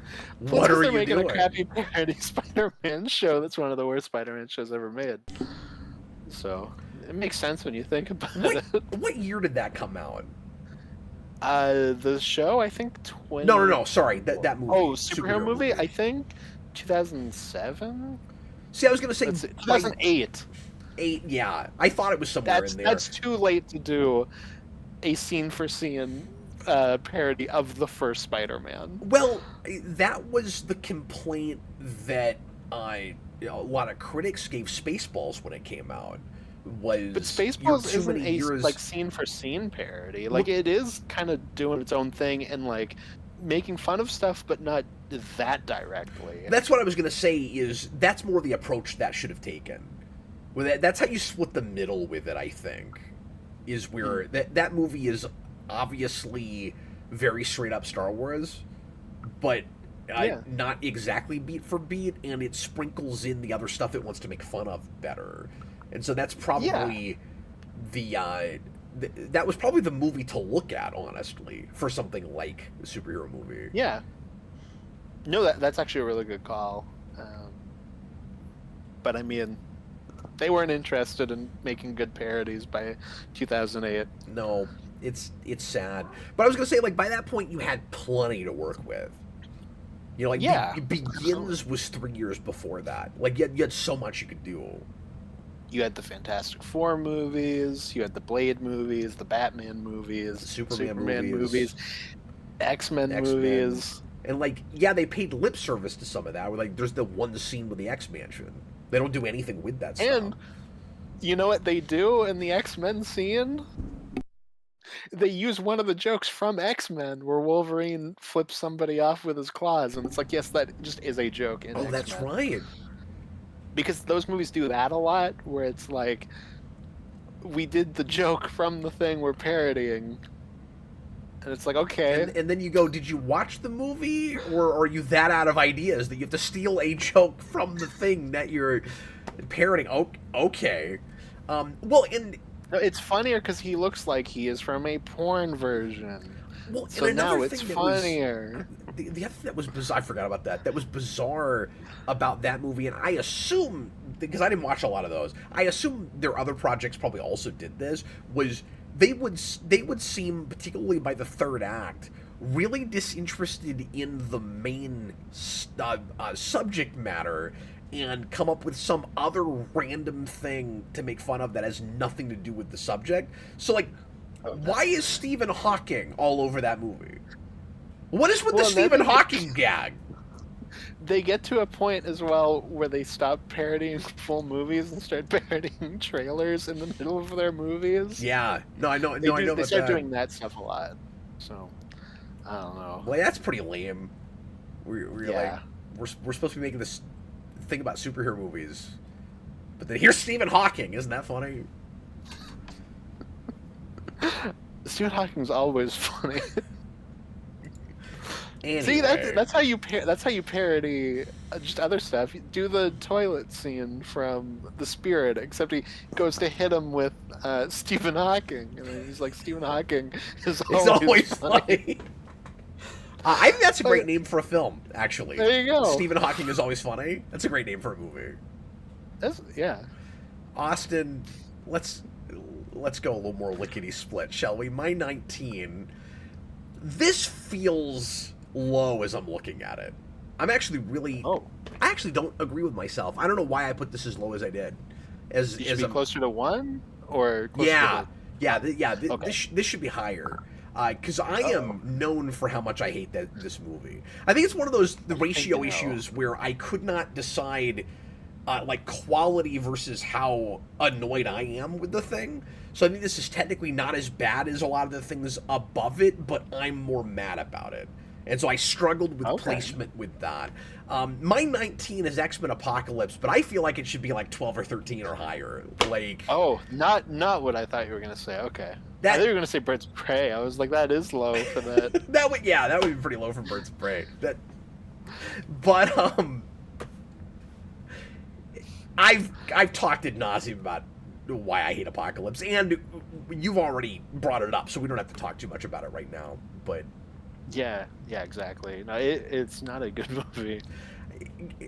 Speaker 1: are
Speaker 2: they're
Speaker 1: you
Speaker 2: making
Speaker 1: doing?
Speaker 2: a crappy parody Spider-Man show that's one of the worst Spider-Man shows ever made. So it makes sense when you think about it.
Speaker 1: What year did that come out?
Speaker 2: The show, I think 20.
Speaker 1: No. Sorry, that movie.
Speaker 2: Oh, superhero movie? I think 2007.
Speaker 1: See, I was gonna say
Speaker 2: 2008.
Speaker 1: 8. Yeah, I thought it was somewhere in there.
Speaker 2: That's too late to do a scene for scene parody of the first Spider-Man.
Speaker 1: Well, that was the complaint that a lot of critics gave Spaceballs when it came out. Was
Speaker 2: But Spaceballs
Speaker 1: too
Speaker 2: isn't
Speaker 1: many
Speaker 2: a
Speaker 1: years.
Speaker 2: like scene for scene parody. Like it is kind of doing its own thing and like making fun of stuff, but not that directly.
Speaker 1: That's what I was gonna say. Is that's more the approach that should have taken. Well, that's how you split the middle with it. I think is where that movie is obviously very straight up Star Wars, but not exactly beat for beat, and it sprinkles in the other stuff it wants to make fun of better. And so that's probably that was probably the movie to look at, honestly, for something like a superhero movie.
Speaker 2: Yeah. No, that's actually a really good call. But I mean, they weren't interested in making good parodies by 2008.
Speaker 1: No, it's sad. But I was gonna say, like, by that point, you had plenty to work with. You know, like, Begins was 3 years before that. Like, you had so much you could do.
Speaker 2: You had the Fantastic Four movies, you had the Blade movies, the Batman movies,
Speaker 1: Superman movies.
Speaker 2: X-Men movies.
Speaker 1: And, like, yeah, they paid lip service to some of that. Like, there's the one scene with the X-Mansion. They don't do anything with that stuff.
Speaker 2: And you know what they do in the X-Men scene? they use one of the jokes from X-Men where Wolverine flips somebody off with his claws, and it's like, yes, that just is a joke in
Speaker 1: Oh,
Speaker 2: X-Men.
Speaker 1: that's right.
Speaker 2: Because those movies do that a lot, where it's like, we did the joke from the thing we're parodying, and it's like, okay.
Speaker 1: And then you go, did you watch the movie, or are you that out of ideas that you have to steal a joke from the thing that you're parodying? Oh, okay. Well, and
Speaker 2: It's funnier because he looks like he is from a porn version.
Speaker 1: well,
Speaker 2: So
Speaker 1: and
Speaker 2: now
Speaker 1: another
Speaker 2: it's
Speaker 1: thing that
Speaker 2: funnier.
Speaker 1: the other thing that was bizarre, I forgot about that. That was bizarre about that movie, and I assume, because I didn't watch a lot of those, I assume their other projects probably also did this, was they would seem, particularly by the third act, really disinterested in the main subject matter, and come up with some other random thing to make fun of that has nothing to do with the subject. So, like, why is Stephen Hawking all over that movie? What is with the Stephen Hawking gag?
Speaker 2: They get to a point as well where they stop parodying full movies and start parodying trailers in the middle of their movies.
Speaker 1: Yeah, no, I know. I know
Speaker 2: They
Speaker 1: about
Speaker 2: start
Speaker 1: that.
Speaker 2: doing that stuff a lot. So, I don't know.
Speaker 1: Well, that's pretty lame. We're
Speaker 2: Yeah.
Speaker 1: like, we're supposed to be making this thing about superhero movies, but then here's Stephen Hawking. Isn't that funny?
Speaker 2: Stephen Hawking's always funny.
Speaker 1: Anyway.
Speaker 2: See, that's how you parody just other stuff. You do the toilet scene from The Spirit, except he goes to hit him with Stephen Hawking, and then he's like, Stephen Hawking is
Speaker 1: It's always funny. I think that's a great name for a film, actually.
Speaker 2: There you go.
Speaker 1: Stephen Hawking is always funny. That's a great name for a movie.
Speaker 2: Yeah.
Speaker 1: Austin, let's go a little more lickety split, shall we? My 19. This feels low as I'm looking at it. I'm actually really.
Speaker 2: Oh.
Speaker 1: I actually don't agree with myself. I don't know why I put this as low as I did.
Speaker 2: You should be closer to 1 or closer to
Speaker 1: okay. This should be higher. Because I am known for how much I hate this movie. I think it's one of those the ratio issues where I could not decide, like, quality versus how annoyed I am with the thing. So I think this is technically not as bad as a lot of the things above it, but I'm more mad about it. And so I struggled with placement with that. My 19 is X-Men Apocalypse, but I feel like it should be like 12 or 13 or higher. Like,
Speaker 2: not what I thought you were gonna say. Okay, I thought you were gonna say Birds of Prey. I was like, that is low for that.
Speaker 1: that would be pretty low for Birds of Prey. But I've talked ad nauseum about why I hate Apocalypse, and you've already brought it up, so we don't have to talk too much about it right now. But
Speaker 2: yeah, exactly. No, it's not a good movie.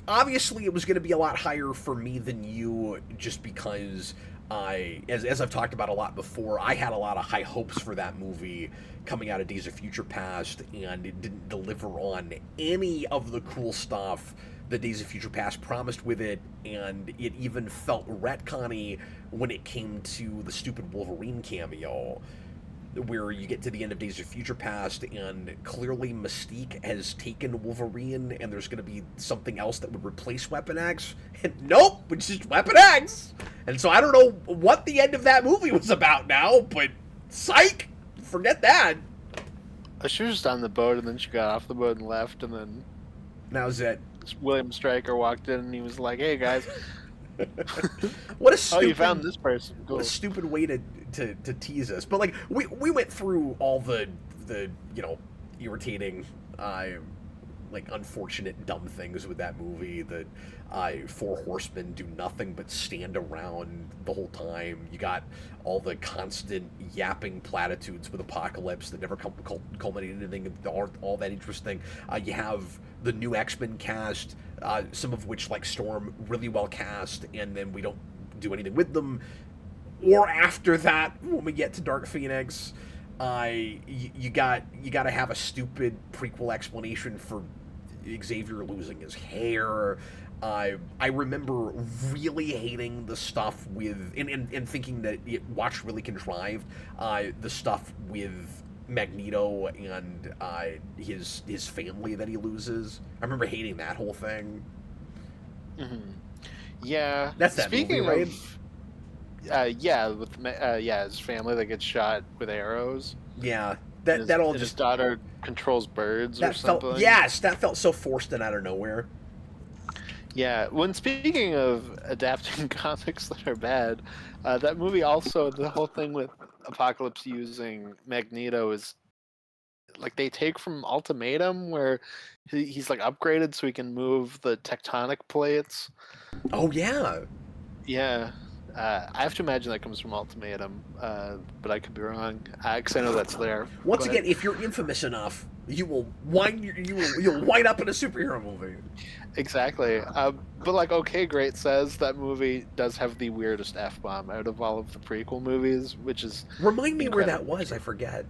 Speaker 1: Obviously, it was going to be a lot higher for me than you, just because as I've talked about a lot before, I had a lot of high hopes for that movie coming out of Days of Future Past, and it didn't deliver on any of the cool stuff that Days of Future Past promised with it, and it even felt retconny when it came to the stupid Wolverine cameo, where you get to the end of Days of Future Past, and clearly Mystique has taken Wolverine, and there's going to be something else that would replace Weapon X. And nope, it's just Weapon X. And so I don't know what the end of that movie was about now, but psych, forget that.
Speaker 2: She was just on the boat, and then she got off the boat and left, and then
Speaker 1: Now's it.
Speaker 2: William Stryker walked in, and he was like, "Hey guys."
Speaker 1: What a stupid,
Speaker 2: you found this person. Cool.
Speaker 1: What a stupid way to tease us. But like we went through all the irritating, like unfortunate dumb things with that movie. That four horsemen do nothing but stand around the whole time. You got all the constant yapping platitudes with Apocalypse that never culminate in anything that aren't all that interesting. You have the new X-Men cast, some of which, like Storm, really well cast, and then we don't do anything with them. Or after that, when we get to Dark Phoenix, you got to have a stupid prequel explanation for Xavier losing his hair. I remember really hating the stuff with and thinking that it watched really contrived. The stuff with Magneto and his family that he loses. I remember hating that whole thing.
Speaker 2: Mm-hmm. Yeah,
Speaker 1: That's that
Speaker 2: speaking
Speaker 1: movie, right?
Speaker 2: his family that gets shot with arrows.
Speaker 1: Yeah,
Speaker 2: And his daughter controls birds or something.
Speaker 1: That felt so forced and out of nowhere.
Speaker 2: Yeah, when speaking of adapting comics that are bad, that movie also, the whole thing with Apocalypse using Magneto is like they take from Ultimatum where he's like upgraded so he can move the tectonic plates.
Speaker 1: Oh yeah.
Speaker 2: Yeah. I have to imagine that comes from Ultimatum, but I could be wrong because I know that's there.
Speaker 1: Once again, if you're infamous enough, you'll wind up in a superhero movie.
Speaker 2: Exactly. But like, okay, great says that movie does have the weirdest F-bomb out of all of the prequel movies, which is
Speaker 1: remind me where that was. I forget.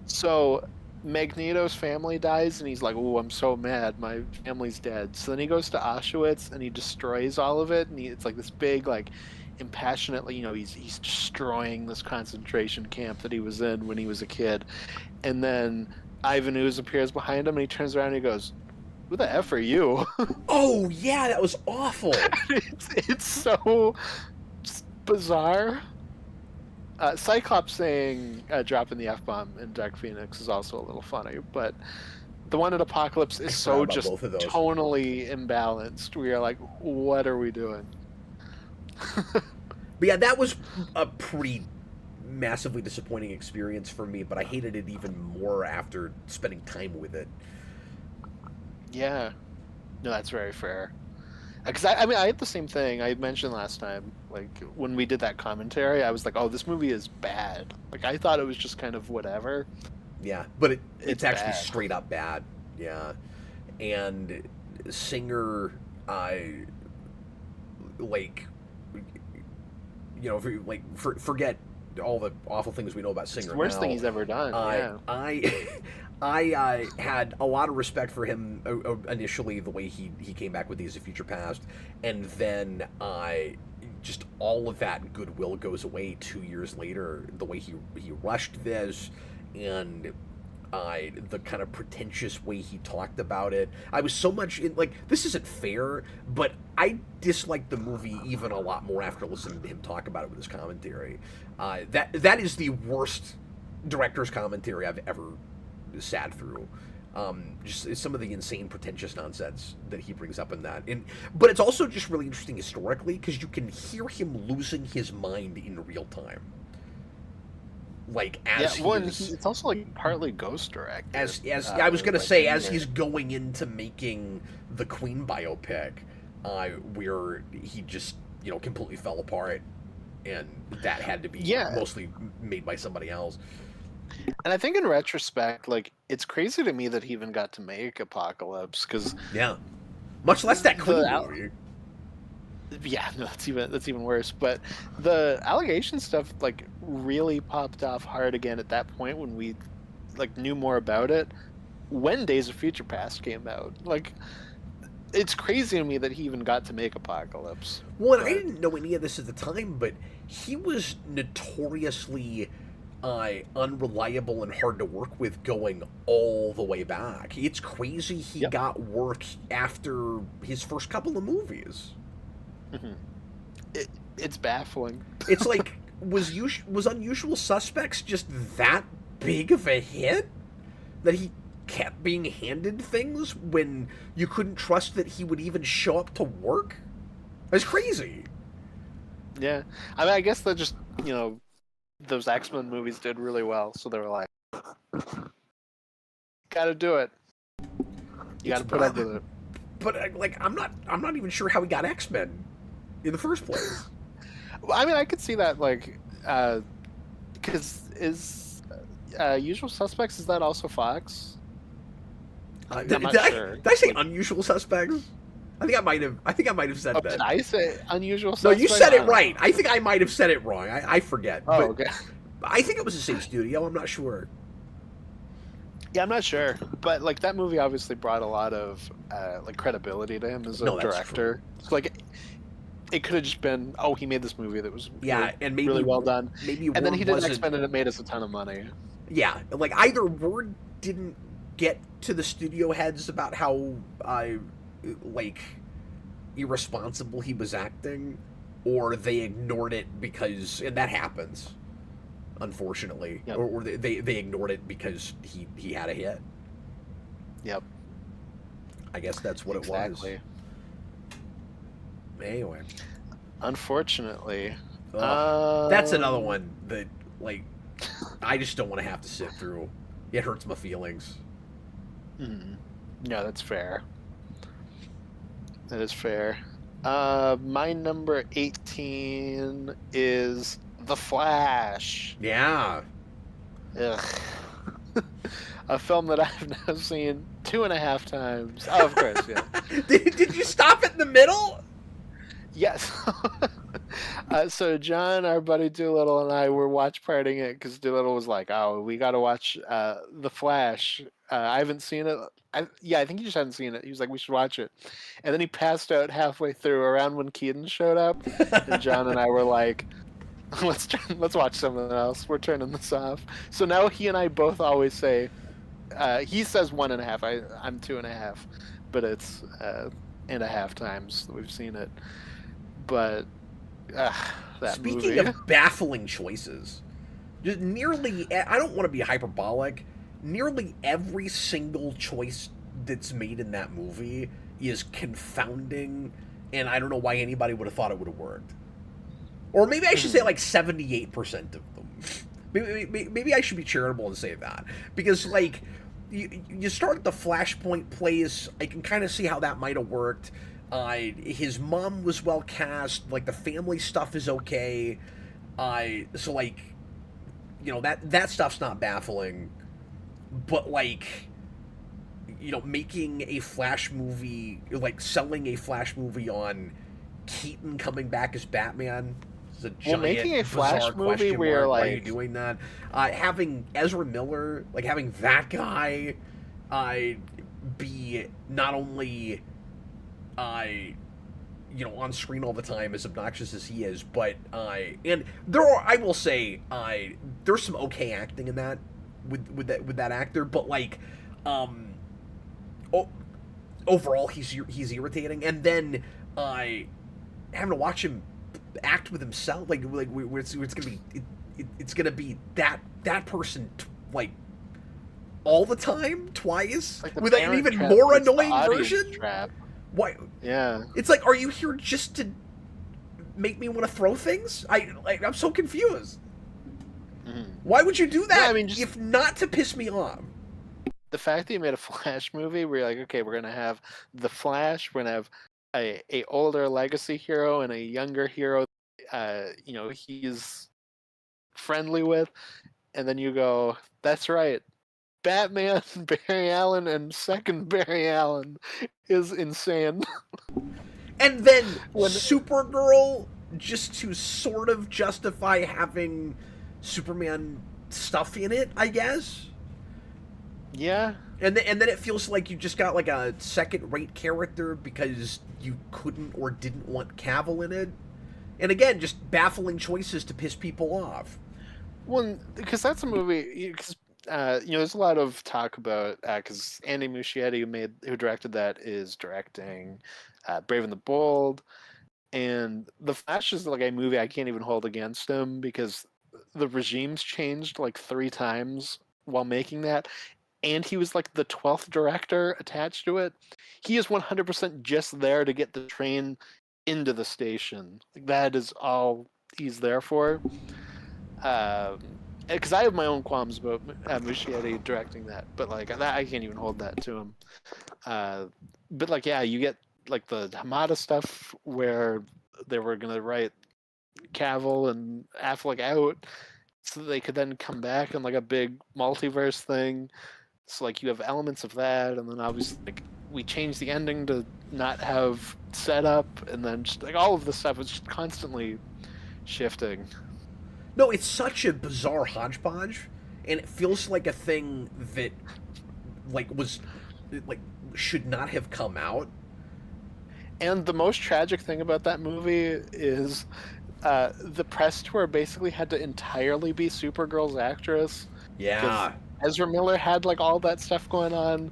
Speaker 2: So Magneto's family dies, and he's like, "Oh, I'm so mad. My family's dead." So then he goes to Auschwitz and he destroys all of it, and it's like this big, like, impassionately, he's destroying this concentration camp that he was in when he was a kid. And then Ivan Ooze appears behind him, and he turns around and he goes, "Who the F are you?"
Speaker 1: Oh yeah, that was awful.
Speaker 2: it's so bizarre. Cyclops saying dropping the F-bomb in Dark Phoenix is also a little funny, but the one at Apocalypse is so just tonally imbalanced. We are like, what are we doing?
Speaker 1: But yeah, that was a pretty massively disappointing experience for me, but I hated it even more after spending time with it.
Speaker 2: Yeah. No, that's very fair. Because I mean, I had the same thing I mentioned last time. Like, when we did that commentary, I was like, oh, this movie is bad. Like, I thought it was just kind of whatever.
Speaker 1: Yeah, but it's actually
Speaker 2: bad.
Speaker 1: straight up bad. Yeah. And Singer, forget all the awful things we know about Singer.
Speaker 2: It's the worst thing he's ever done.
Speaker 1: I had a lot of respect for him initially, the way he came back with Days of Future Past, and then just all of that goodwill goes away 2 years later. The way he rushed this, and the kind of pretentious way he talked about it. I was so much in, like, this isn't fair, but I disliked the movie even a lot more after listening to him talk about it with his commentary. That is the worst director's commentary I've ever sat through. Just some of the insane pretentious nonsense that he brings up in that. But it's also just really interesting historically because you can hear him losing his mind in real time. Like, as
Speaker 2: it's also like partly ghost directed.
Speaker 1: As I was gonna say, as he's going into making the Queen biopic, where he just completely fell apart, and that had to be mostly made by somebody else.
Speaker 2: And I think in retrospect, like, it's crazy to me that he even got to make Apocalypse, because
Speaker 1: much less that Queen movie.
Speaker 2: Yeah, no, that's even worse. But the allegation stuff like really popped off hard again at that point when we like knew more about it. When Days of Future Past came out, like, it's crazy to me that he even got to make Apocalypse.
Speaker 1: Well, I didn't know any of this at the time, but he was notoriously unreliable and hard to work with going all the way back. It's crazy he got work after his first couple of movies.
Speaker 2: Mm-hmm. It's baffling.
Speaker 1: It's like, was Unusual Suspects just that big of a hit that he kept being handed things when you couldn't trust that he would even show up to work? That's crazy.
Speaker 2: Yeah, I mean, I guess that just those X-Men movies did really well, so they were like, "Gotta do it. You gotta put up with it."
Speaker 1: But like, I'm not even sure how he got X-Men in the first place.
Speaker 2: Well, I mean, I could see that, like, because Usual Suspects, is that also Fox?
Speaker 1: Did I say Unusual Suspects? I think I might have said that. Did
Speaker 2: I say Unusual Suspects?
Speaker 1: No, you said it right. I think I might have said it wrong. I forget.
Speaker 2: Oh, okay.
Speaker 1: I think it was the same studio. I'm not sure.
Speaker 2: Yeah, I'm not sure, but like, that movie obviously brought a lot of like credibility to him as a director. Like, it could have just been, oh, he made this movie that was
Speaker 1: and maybe
Speaker 2: really well done.
Speaker 1: Maybe
Speaker 2: and then he did X-Men and it made us a ton of money.
Speaker 1: Yeah, like, either word didn't get to the studio heads about how like irresponsible he was acting, or they ignored it because, and that happens, unfortunately,
Speaker 2: Yep.
Speaker 1: or they ignored it because he had a hit.
Speaker 2: Yep.
Speaker 1: I guess that's what
Speaker 2: Exactly.
Speaker 1: it was. Anyway,
Speaker 2: Unfortunately,
Speaker 1: that's another one that, like, I just don't want to have to sit through. It hurts my feelings.
Speaker 2: No, that's fair. That is fair. My number 18 is The Flash.
Speaker 1: Yeah.
Speaker 2: Ugh. A film that I've now seen 2.5 times. Oh, of course, yeah.
Speaker 1: Did you stop it in the middle?
Speaker 2: Yes. So John, our buddy Doolittle, and I were watch partying it because Doolittle was like, "Oh, we got to watch The Flash." I haven't seen it. I think he just hadn't seen it. He was like, "We should watch it," and then he passed out halfway through, around when Keaton showed up, and John and I were like, "Let's watch something else. We're turning this off." So now he and I both always say, he says 1.5. I'm 2.5, but it's 1.5 times that we've seen it. But that
Speaker 1: Speaking
Speaker 2: movie.
Speaker 1: of baffling choices, just nearly, I don't want to be hyperbolic, nearly every single choice that's made in that movie is confounding, and I don't know why anybody would have thought it would have worked. Or maybe I should say like 78% of them. Maybe I should be charitable and say that. Because, like, you start the Flashpoint plays, I can kind of see how that might have worked. His mom was well cast. Like, the family stuff is okay. So, like, you know, that stuff's not baffling. But, like, you know, making a Flash movie, like, selling a Flash movie on Keaton coming back as Batman is a giant,
Speaker 2: making a Flash movie where you're
Speaker 1: why are you
Speaker 2: like,
Speaker 1: doing that? Having Ezra Miller, like, having that guy be not only you know, on screen all the time, as obnoxious as he is, but and there are, I will say, there's some okay acting in that with that actor, but, like, overall he's irritating, and then having to watch him act with himself, like where it's gonna be it's gonna be that person like all the time, twice,
Speaker 2: like
Speaker 1: with an even more annoying version.
Speaker 2: Trap.
Speaker 1: Why?
Speaker 2: Yeah.
Speaker 1: It's like, are you here just to make me want to throw things? I'm so confused. Why would you do that?
Speaker 2: Yeah, I mean,
Speaker 1: if not to piss me off.
Speaker 2: The fact that you made a Flash movie where you're like, okay, we're gonna have the Flash, we're gonna have a older legacy hero and a younger hero, you know, he's friendly with, and then you go, that's right, Batman, Barry Allen, and second Barry Allen is insane.
Speaker 1: And then Supergirl, just to sort of justify having Superman stuff in it, I guess.
Speaker 2: Yeah.
Speaker 1: And then it feels like you just got like a second-rate character because you couldn't or didn't want Cavill in it. And again, just baffling choices to piss people off.
Speaker 2: Well, because that's a movie. Because you know, there's a lot of talk about because Andy Muschietti, who directed that, is directing Brave and the Bold, and The Flash is like a movie I can't even hold against him because the regimes changed like 3 times while making that, and he was like the 12th director attached to it. He is 100% just there to get the train into the station. Like, that is all he's there for. Because I have my own qualms about Muschietti directing that, but like I can't even hold that to him. But like, yeah, you get like the Hamada stuff where they were gonna write Cavill and Affleck out so they could then come back in like a big multiverse thing. So like you have elements of that, and then obviously like we changed the ending to not have setup, and then just like all of the stuff is just constantly shifting.
Speaker 1: No, it's such a bizarre hodgepodge, and it feels like a thing that like should not have come out.
Speaker 2: And the most tragic thing about that movie is the press tour basically had to entirely be Supergirl's actress.
Speaker 1: Yeah.
Speaker 2: Ezra Miller had like all that stuff going on,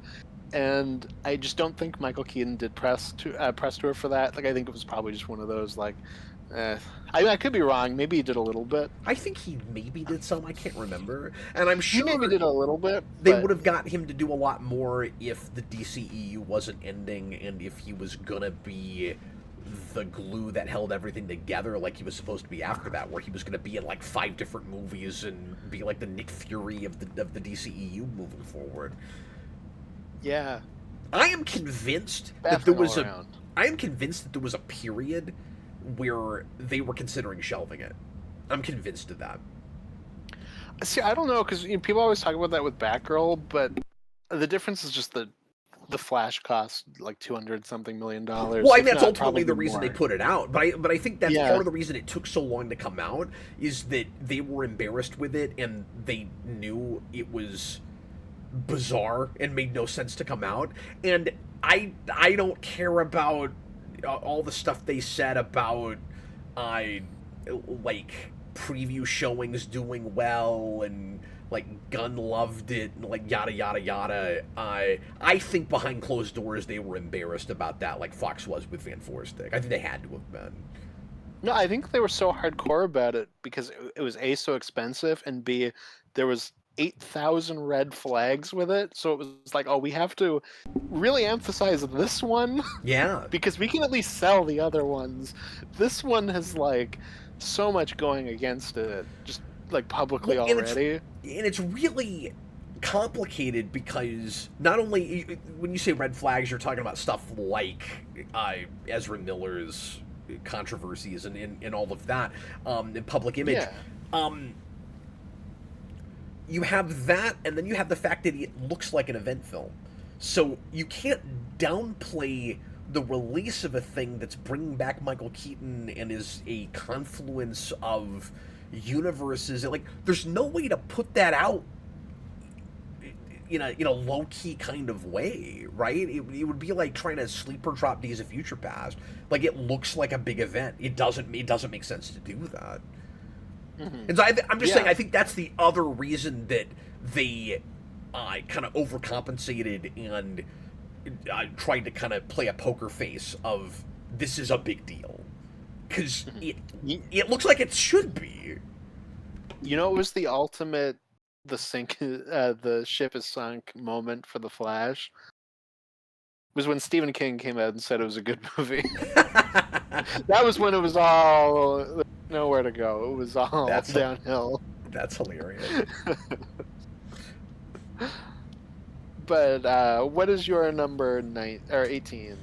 Speaker 2: and I just don't think Michael Keaton did press tour for that. Like, I think it was probably just one of those like, I could be wrong. Maybe he did a little bit.
Speaker 1: I think he maybe did some. I can't remember, and I'm
Speaker 2: He
Speaker 1: sure
Speaker 2: maybe did a little bit.
Speaker 1: they
Speaker 2: But
Speaker 1: would have got him to do a lot more if the DCEU wasn't ending and if he was gonna be the glue that held everything together, like he was supposed to be after that, where he was gonna be in like 5 different movies and be like the Nick Fury of the DCEU moving forward.
Speaker 2: yeah,
Speaker 1: I am convinced that
Speaker 2: baffling
Speaker 1: there was
Speaker 2: all
Speaker 1: a
Speaker 2: around.
Speaker 1: I am convinced that there was a period where they were considering shelving it. I'm convinced of that.
Speaker 2: See, I don't know, because people always talk about that with Batgirl, but the difference is just the Flash cost like $200-something million.
Speaker 1: Well, I mean,
Speaker 2: if
Speaker 1: that's
Speaker 2: not
Speaker 1: ultimately the
Speaker 2: probably
Speaker 1: reason they
Speaker 2: more.
Speaker 1: put it out. But I think that's
Speaker 2: Yeah.
Speaker 1: part of the reason it took so long to come out is that they were embarrassed with it and they knew it was bizarre and made no sense to come out. And I don't care about all the stuff they said about like preview showings doing well and like Gunn loved it and like yada yada yada. I think behind closed doors they were embarrassed about that, like Fox was with Van Forstic. I think they had to have been.
Speaker 2: No, I think they were so hardcore about it because it was A, so expensive, and B, there was 8,000 red flags with it. So it was like, oh, we have to really emphasize this one
Speaker 1: Yeah.
Speaker 2: because we can at least sell the other ones. This one has like so much going against it, just like publicly
Speaker 1: Well, and
Speaker 2: already.
Speaker 1: it's really complicated because not only when you say red flags, you're talking about stuff like Ezra Miller's controversies and all of that in public image.
Speaker 2: Yeah.
Speaker 1: You have that, and then you have the fact that it looks like an event film. So you can't downplay the release of a thing that's bringing back Michael Keaton and is a confluence of universes. Like, there's no way to put that out in a low key kind of way, right? It would be like trying to sleeper drop Days of Future Past. Like, it looks like a big event. It doesn't make sense to do that.
Speaker 2: Mm-hmm.
Speaker 1: And so I'm just saying, I think that's the other reason that they kind of overcompensated and tried to kind of play a poker face of this is a big deal. Because it looks like it should be.
Speaker 2: You know, it was the ultimate the ship is sunk moment for the Flash. Was when Stephen King came out and said it was a good movie. That was when it was all nowhere to go. It was all downhill.
Speaker 1: That's hilarious.
Speaker 2: But what is your number 18?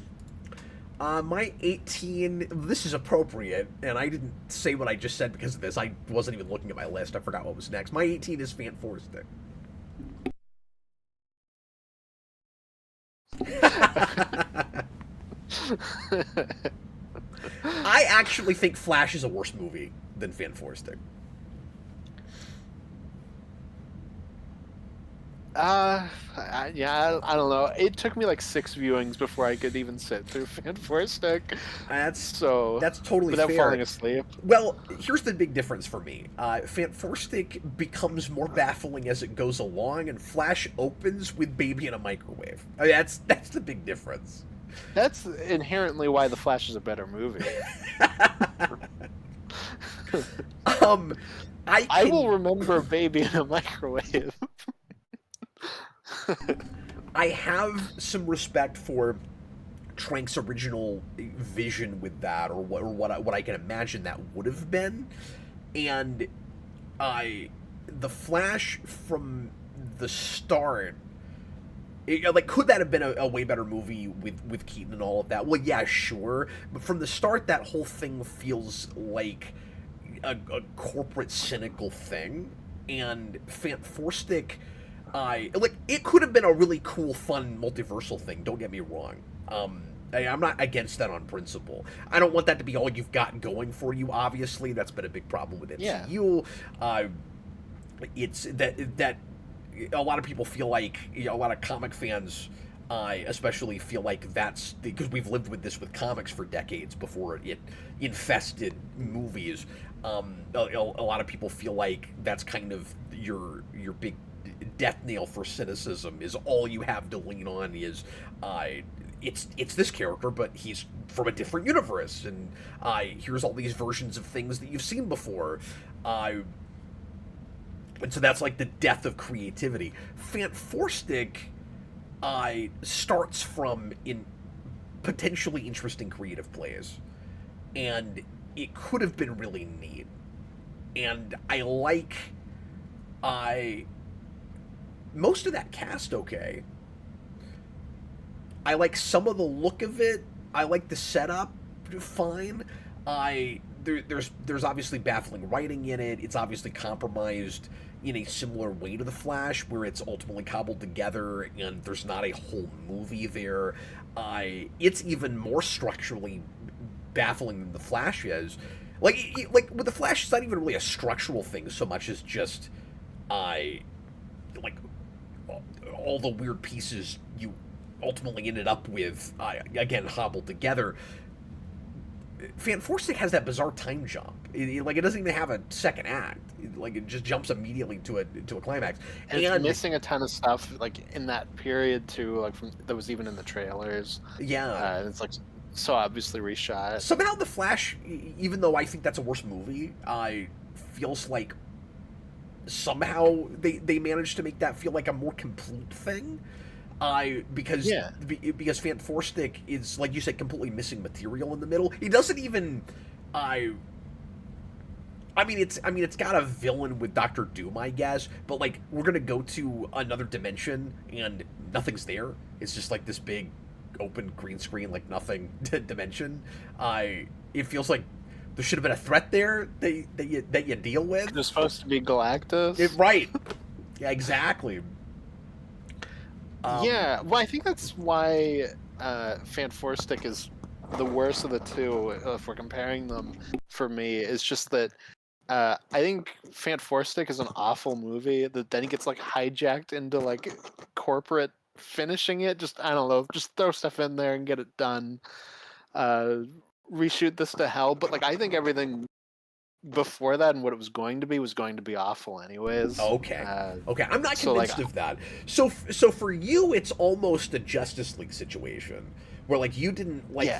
Speaker 1: My 18. This is appropriate, and I didn't say what I just said because of this. I wasn't even looking at my list. I forgot what was next. My 18 is Fan Forstic. I actually think Flash is a worse movie than Fan Forstic.
Speaker 2: Yeah, I don't know. It took me like 6 viewings before I could even sit through Fan Forstic.
Speaker 1: That's totally
Speaker 2: without
Speaker 1: fair.
Speaker 2: falling asleep.
Speaker 1: Well, here's the big difference for me. Fan Forstic becomes more baffling as it goes along, and Flash opens with Baby in a Microwave. I mean, that's the big difference.
Speaker 2: That's inherently why The Flash is a better movie. I will remember Baby in a Microwave.
Speaker 1: I have some respect for Trank's original vision with that, or what I can imagine that would have been, and the Flash from the start. Could that have been a way better movie with Keaton and all of that? Well, yeah, sure. But from the start, that whole thing feels like a corporate, cynical thing. And Fan Forstic, it could have been a really cool, fun, multiversal thing. Don't get me wrong. I'm not against that on principle. I don't want that to be all you've got going for you, obviously. That's been a big problem with MCU.
Speaker 2: Yeah.
Speaker 1: It's that a lot of people feel like, a lot of comic fans especially feel like that's because we've lived with this with comics for decades before it infested movies. A lot of people feel like that's kind of your big death knell for cynicism is all you have to lean on is it's this character, but he's from a different universe, and here's all these versions of things that you've seen before. And so that's like the death of creativity. Fantastic starts from in potentially interesting creative plays, and it could have been really neat. And I most of that cast okay. I like some of the look of it. I like the setup fine. There's obviously baffling writing in it. It's obviously compromised in a similar way to The Flash, where it's ultimately cobbled together and there's not a whole movie there. It's even more structurally baffling than The Flash is. Like with The Flash, it's not even really a structural thing so much as just like all the weird pieces you ultimately ended up with again hobbled together. Fantastic has that bizarre time jump. It doesn't even have a second act. It just jumps immediately to a climax.
Speaker 2: And it's missing a ton of stuff like in that period too, like that was even in the trailers.
Speaker 1: Yeah,
Speaker 2: and it's like so obviously reshot.
Speaker 1: Somehow The Flash, even though I think that's a worse movie, feels like somehow they managed to make that feel like a more complete thing. Because Fantastic is, like you said, completely missing material in the middle. He doesn't even it's got a villain with Doctor Doom, I guess, but like we're gonna go to another dimension and nothing's there. It's just like this big open green screen, like nothing dimension. It feels like there should have been a threat there that you deal with.
Speaker 2: They're supposed to be Galactus,
Speaker 1: right? Yeah, exactly.
Speaker 2: Yeah, well, I think that's why Fantastic is the worst of the two, if we're comparing them, for me. Is just that I think Fantastic is an awful movie that then gets like hijacked into like corporate finishing it. Just, I don't know, just throw stuff in there and get it done. Reshoot this to hell. But like, I think everything before that and what it was going to be awful anyways.
Speaker 1: Okay. I'm not convinced of that. So for you, it's almost a Justice League situation where like you didn't like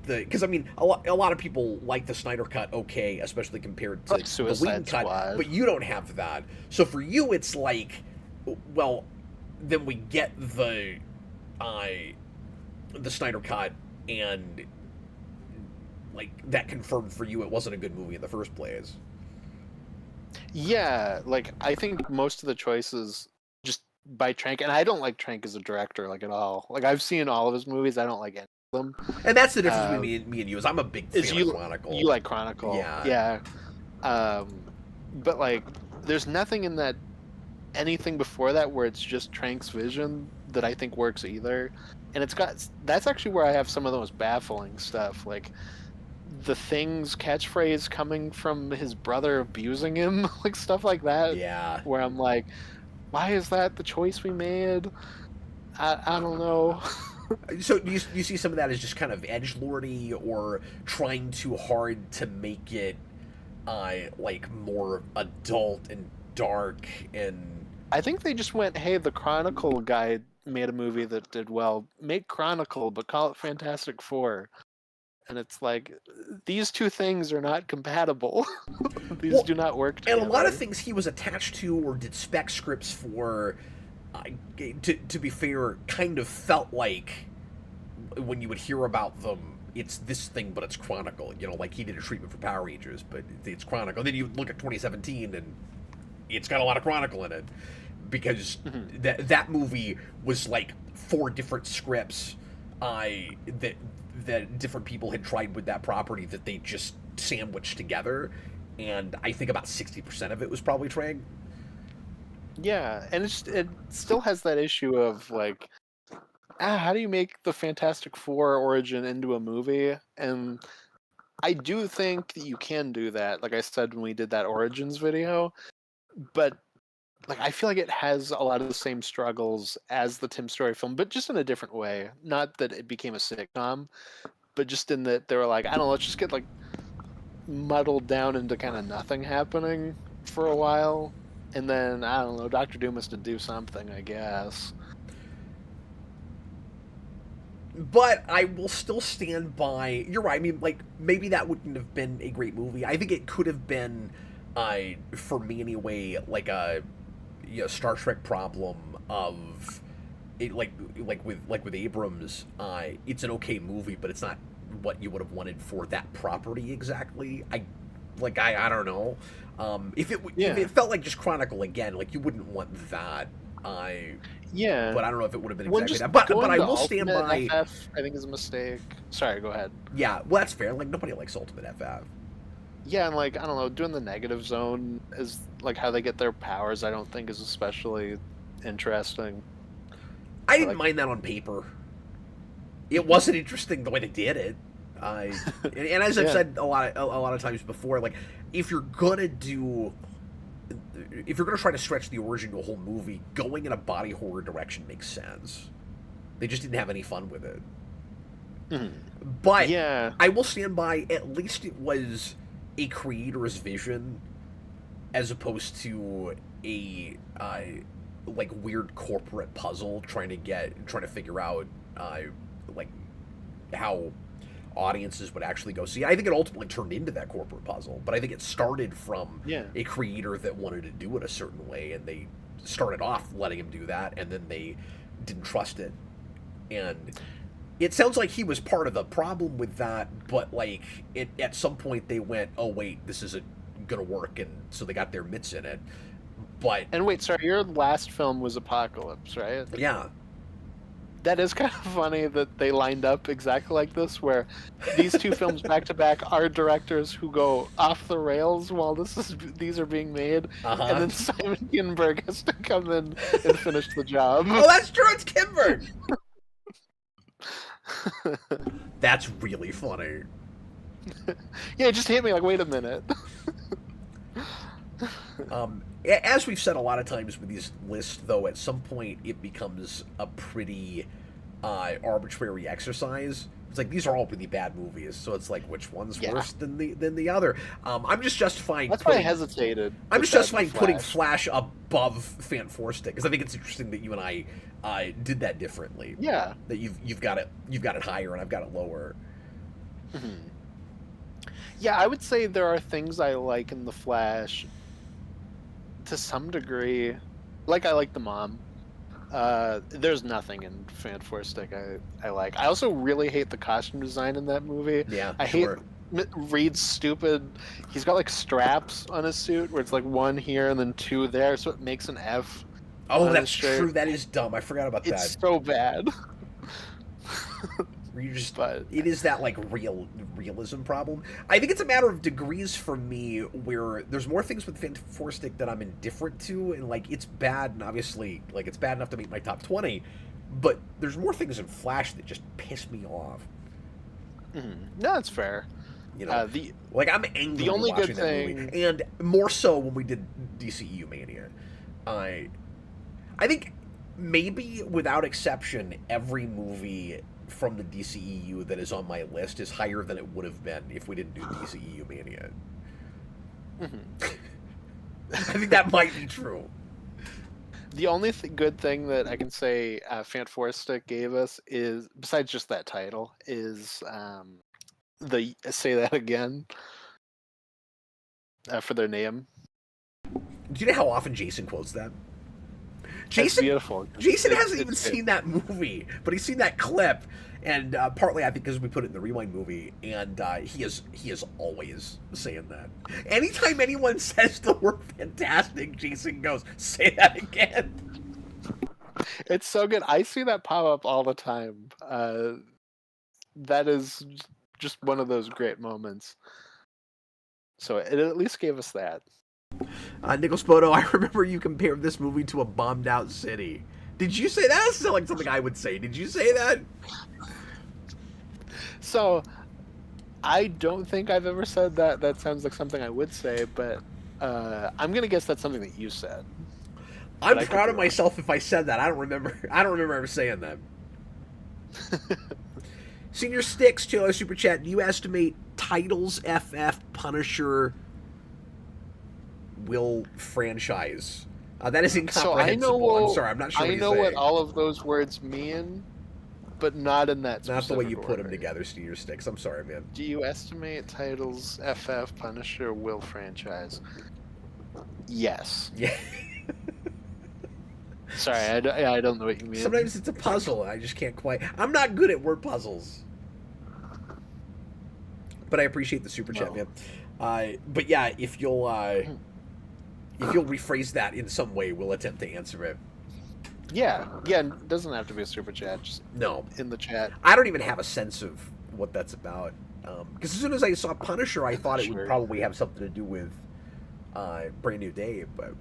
Speaker 1: because I mean a lot of people like the Snyder cut, okay, especially compared to the Whedon cut, but you don't have that. So for you, it's like, well, then we get the Snyder cut, and like that confirmed for you it wasn't a good movie in the first place.
Speaker 2: Yeah, like I think most of the choices just by Trank, and I don't like Trank as a director like at all. Like I've seen all of his movies, I don't like any of them.
Speaker 1: And that's the difference between me and you. Is I'm a big fan of Chronicle.
Speaker 2: You like Chronicle, yeah. But like, there's nothing in that anything before that where it's just Trank's vision that I think works either. And that's actually where I have some of the most baffling stuff, like the Thing's catchphrase coming from his brother abusing him, like stuff like that.
Speaker 1: Yeah.
Speaker 2: Where I'm like, why is that the choice we made? I don't know.
Speaker 1: So do you see some of that as just kind of edgelordy or trying too hard to make it like more adult and dark? And
Speaker 2: I think they just went, hey, the Chronicle guy made a movie that did well. Make Chronicle, but call it Fantastic Four. And it's like, these two things are not compatible. These do not work together.
Speaker 1: And a lot of things he was attached to or did spec scripts for, to be fair, kind of felt like, when you would hear about them, it's this thing, but it's Chronicle. You know, like he did a treatment for Power Rangers, but it's Chronicle. Then you look at 2017, and it's got a lot of Chronicle in it. Because that movie was like 4 different scripts that different people had tried with that property that they just sandwiched together, and I think about 60% of it was probably Trank.
Speaker 2: Yeah, and it still has that issue of like, how do you make the Fantastic Four origin into a movie? And I do think that you can do that, like I said when we did that Origins video, but like I feel like it has a lot of the same struggles as the Tim Story film, but just in a different way. Not that it became a sitcom, but just in that they were like, I don't know, let's just get like muddled down into kind of nothing happening for a while. And then, I don't know, Dr. Doom has to do something, I guess.
Speaker 1: But I will still stand by. You're right. I mean, like, maybe that wouldn't have been a great movie. I think it could have been, for me anyway, like a Star Trek problem of it, like with Abrams. It's an okay movie, but it's not what you would have wanted for that property exactly. I don't know. If it felt like just Chronicle again, like you wouldn't want that.
Speaker 2: Yeah,
Speaker 1: but I don't know if it would have been
Speaker 2: well,
Speaker 1: exactly
Speaker 2: just
Speaker 1: that. But
Speaker 2: going
Speaker 1: I
Speaker 2: to
Speaker 1: will stand
Speaker 2: Ultimate
Speaker 1: by.
Speaker 2: FF, I think is a mistake. Sorry, go ahead.
Speaker 1: Yeah, well, that's fair. Like nobody likes Ultimate FF.
Speaker 2: Yeah, and like I don't know, doing the negative zone is like how they get their powers. I don't think is especially interesting.
Speaker 1: I didn't mind that on paper. It wasn't interesting the way they did it. And as I've said a lot of times before, like if you're gonna try to stretch the origin to a whole movie, going in a body horror direction makes sense. They just didn't have any fun with it. But
Speaker 2: yeah,
Speaker 1: I will stand by. At least it was a creator's vision, as opposed to a like weird corporate puzzle trying to figure out like how audiences would actually go see. I think it ultimately turned into that corporate puzzle, but I think it started from a creator that wanted to do it a certain way, and they started off letting him do that, and then they didn't trust it. And it sounds like he was part of the problem with that, but like at some point they went, oh wait, this isn't gonna work, and so they got their mitts in it. But
Speaker 2: and wait, sorry, your last film was Apocalypse, right?
Speaker 1: Yeah.
Speaker 2: That is kind of funny that they lined up exactly like this, where these two films back to back are directors who go off the rails while these are being made, and then Simon Kinberg has to come in and finish the job.
Speaker 1: Oh, that's true. It's Kinberg. That's really funny.
Speaker 2: Yeah, it just hit me like, wait a minute.
Speaker 1: As we've said a lot of times with these lists, though, at some point it becomes a pretty arbitrary exercise. It's like these are all really bad movies, so it's like which one's worse than the other. I'm just justifying.
Speaker 2: That's why I hesitated.
Speaker 1: I'm just justifying putting Flash above Fan Four Stick because I think it's interesting that you and I did that differently.
Speaker 2: Yeah,
Speaker 1: that you've got it higher and I've got it lower.
Speaker 2: Yeah, I would say there are things I like in the Flash. To some degree, like I like the mom. There's nothing in Fan Four Stick I like. I also really hate the costume design in that movie.
Speaker 1: Yeah,
Speaker 2: I hate Reed's stupid. He's got like straps on his suit where it's like one here and then two there, so it makes an F.
Speaker 1: Oh, that's true. That is dumb. I forgot about that.
Speaker 2: It's so bad.
Speaker 1: It is that like realism problem. I think it's a matter of degrees for me, where there's more things with Fan Four Stick that I'm indifferent to, and like it's bad, and obviously like it's bad enough to make my top 20, but there's more things in Flash that just piss me off.
Speaker 2: No, that's fair.
Speaker 1: You know, I'm angry.
Speaker 2: The only
Speaker 1: watching
Speaker 2: good
Speaker 1: that
Speaker 2: thing,
Speaker 1: movie, and more so when we did DCEU Mania. I think maybe without exception, every movie from the DCEU that is on my list is higher than it would have been if we didn't do DCEU Mania. I think that might be true.
Speaker 2: The only good thing that I can say Fan Four Stick gave us is, besides just that title, is the say that again for their name.
Speaker 1: Do you know how often Jason quotes that?
Speaker 2: That's beautiful.
Speaker 1: Jason hasn't even seen that movie, but he's seen that clip, and partly I think because we put it in the Rewind movie, and he is always saying that. Anytime anyone says the word fantastic, Jason goes, "Say that again."
Speaker 2: It's so good. I see that pop up all the time. That is just one of those great moments. So it at least gave us that.
Speaker 1: Nicholas Bodo, I remember you compared this movie to a bombed out city. Did you say that? That sounds like something I would say. Did you say that?
Speaker 2: So, I don't think I've ever said that. That sounds like something I would say, but I'm gonna guess that's something that you said.
Speaker 1: I'm proud of myself if I said that. I don't remember ever saying that. Senior Sticks, $2 super chat. Do you estimate Titles, FF, Punisher Will franchise. That is
Speaker 2: So
Speaker 1: incomprehensible. I'm sorry, I'm not sure what
Speaker 2: I
Speaker 1: he's
Speaker 2: know what
Speaker 1: saying.
Speaker 2: all of those words mean, but not in that specific
Speaker 1: Not the way you put
Speaker 2: order.
Speaker 1: them together, Steer Sticks. I'm sorry, man.
Speaker 2: Do you estimate titles FF, Punisher, Will franchise? Yes.
Speaker 1: Yeah.
Speaker 2: Sorry, I don't know what you mean.
Speaker 1: Sometimes it's a puzzle. I just can't quite. I'm not good at word puzzles. But I appreciate the super chat, man. But yeah, if you'll rephrase that in some way, we'll attempt to answer it.
Speaker 2: Yeah, it doesn't have to be a super chat. Just
Speaker 1: No,
Speaker 2: in the chat.
Speaker 1: I don't even have a sense of what that's about. Because as soon as I saw Punisher, I thought it would probably have something to do with Brand New Day. But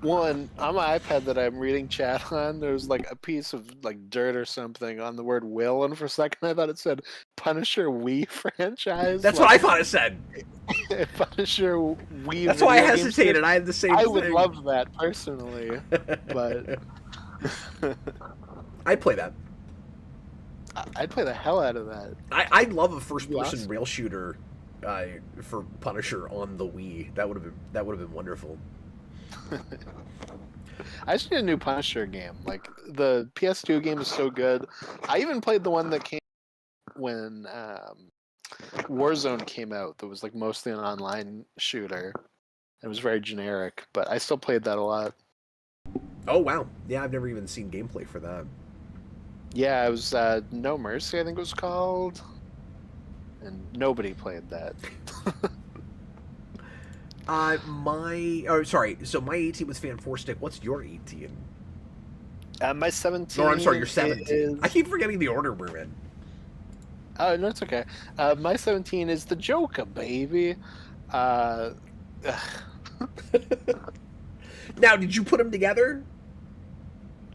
Speaker 2: on my iPad that I'm reading chat on, there's like a piece of like dirt or something on the word Will, and for a second I thought it said Punisher Wii franchise.
Speaker 1: That's what I thought it said.
Speaker 2: Punisher Wii.
Speaker 1: That's why I hesitated. I had the same thing.
Speaker 2: I would love that personally, but
Speaker 1: I'd play that.
Speaker 2: I'd play the hell out of that.
Speaker 1: I'd love a first-person rail shooter for Punisher on the Wii. That would have been wonderful.
Speaker 2: I just need a new Punisher game. Like the PS2 game is so good. I even played the one that came when Warzone came out. That was like mostly an online shooter. It was very generic, but I still played that a lot.
Speaker 1: Oh wow! Yeah, I've never even seen gameplay for that.
Speaker 2: Yeah, it was No Mercy, I think it was called, and nobody played that.
Speaker 1: So my 18 was Fan 4 Stick. What's your 18?
Speaker 2: My 17.
Speaker 1: No, I'm sorry, you're 17.
Speaker 2: Is...
Speaker 1: I keep forgetting the order we're in.
Speaker 2: Oh, no, it's okay. My 17 is the Joker, baby.
Speaker 1: Now, did you put them together?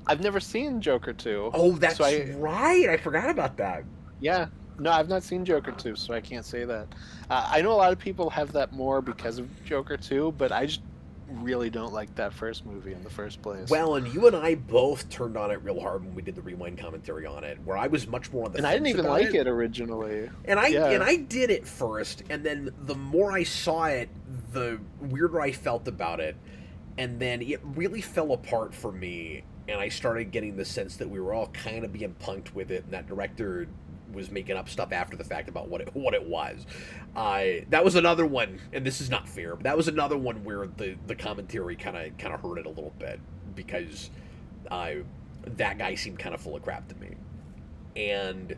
Speaker 2: I've never seen Joker 2.
Speaker 1: Oh, that's right. I forgot about that.
Speaker 2: Yeah. No, I've not seen Joker 2, so I can't say that. I know a lot of people have that more because of Joker 2, but I just really don't like that first movie in the first place.
Speaker 1: Well, and you and I both turned on it real hard when we did the rewind commentary on it, where I was much more on the fence.
Speaker 2: And I didn't even like it originally.
Speaker 1: And I did it first, and then the more I saw it, the weirder I felt about it, and then it really fell apart for me, and I started getting the sense that we were all kind of being punked with it, and that director was making up stuff after the fact about what it was. That was another one, and this is not fair, but that was another one where the commentary kind of hurt it a little bit, because that guy seemed kind of full of crap to me. And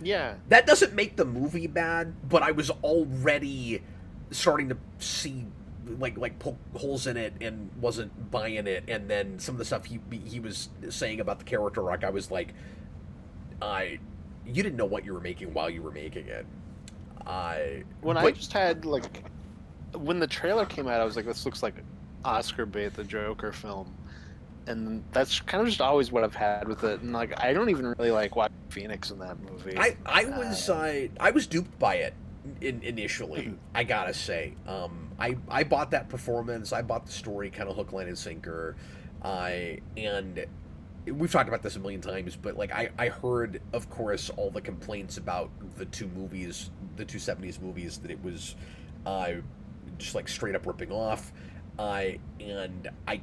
Speaker 2: yeah,
Speaker 1: that doesn't make the movie bad, but I was already starting to see like poke holes in it and wasn't buying it. And then some of the stuff he was saying about the character arc, I was like, you didn't know what you were making while you were making it.
Speaker 2: I just had like, when the trailer came out, I was like, this looks like Oscar bait, the Joker film, and that's kind of just always what I've had with it. And like, I don't even really like watching Phoenix in that movie.
Speaker 1: I was duped by it initially. I gotta say, I bought that performance. I bought the story, kind of hook, line, and sinker. And we've talked about this a million times, but like I heard, of course, all the complaints about the two 70s movies, that it was just like straight up ripping off. And I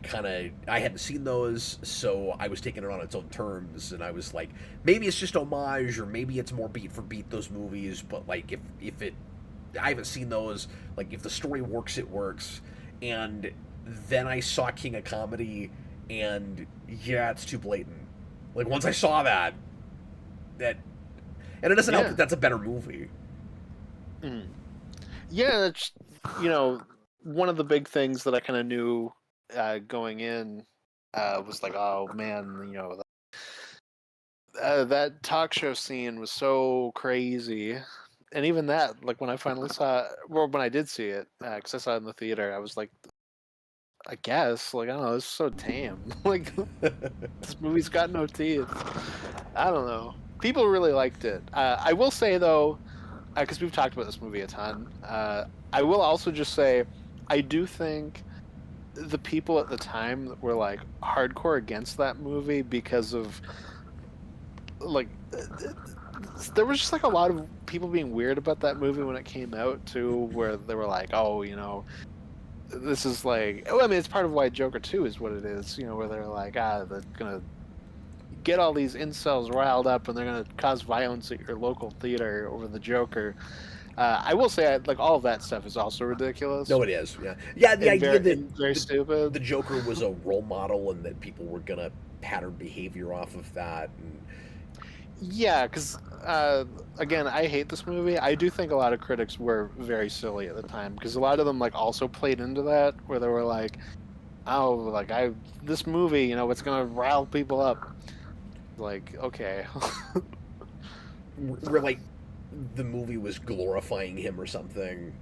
Speaker 1: hadn't seen those, so I was taking it on its own terms, and I was like, maybe it's just homage, or maybe it's more beat for beat those movies, but like if I haven't seen those, like if the story works, it works. And then I saw King of Comedy, and yeah, it's too blatant. Like once I saw that, and it doesn't help that that's a better movie.
Speaker 2: Mm. Yeah, that's, one of the big things that I kind of knew going in was like, oh man, that talk show scene was so crazy. And even that, like when I finally when I did see it, because I saw it in the theater, I was like, I guess, like, I don't know, it's so tame. Like, this movie's got no teeth. I don't know. People really liked it. I will say, though, because we've talked about this movie a ton, I will also just say, I do think the people at the time that were, like, hardcore against that movie because of, like, there was just like a lot of people being weird about that movie when it came out too, where they were like, "Oh, this is like." Oh, I mean, it's part of why Joker 2 is what it is. Where they're like, they're gonna get all these incels riled up and they're gonna cause violence at your local theater over the Joker. I will say, like, all of that stuff is also ridiculous.
Speaker 1: No, it is. Yeah. The idea that
Speaker 2: very stupid.
Speaker 1: the Joker was a role model and that people were gonna pattern behavior off of that. And...
Speaker 2: Yeah, because again, I hate this movie. I do think a lot of critics were very silly at the time because a lot of them like also played into that, where they were like, "Oh, like this movie, it's gonna rile people up." Like, okay.
Speaker 1: We're like, the movie was glorifying him or something.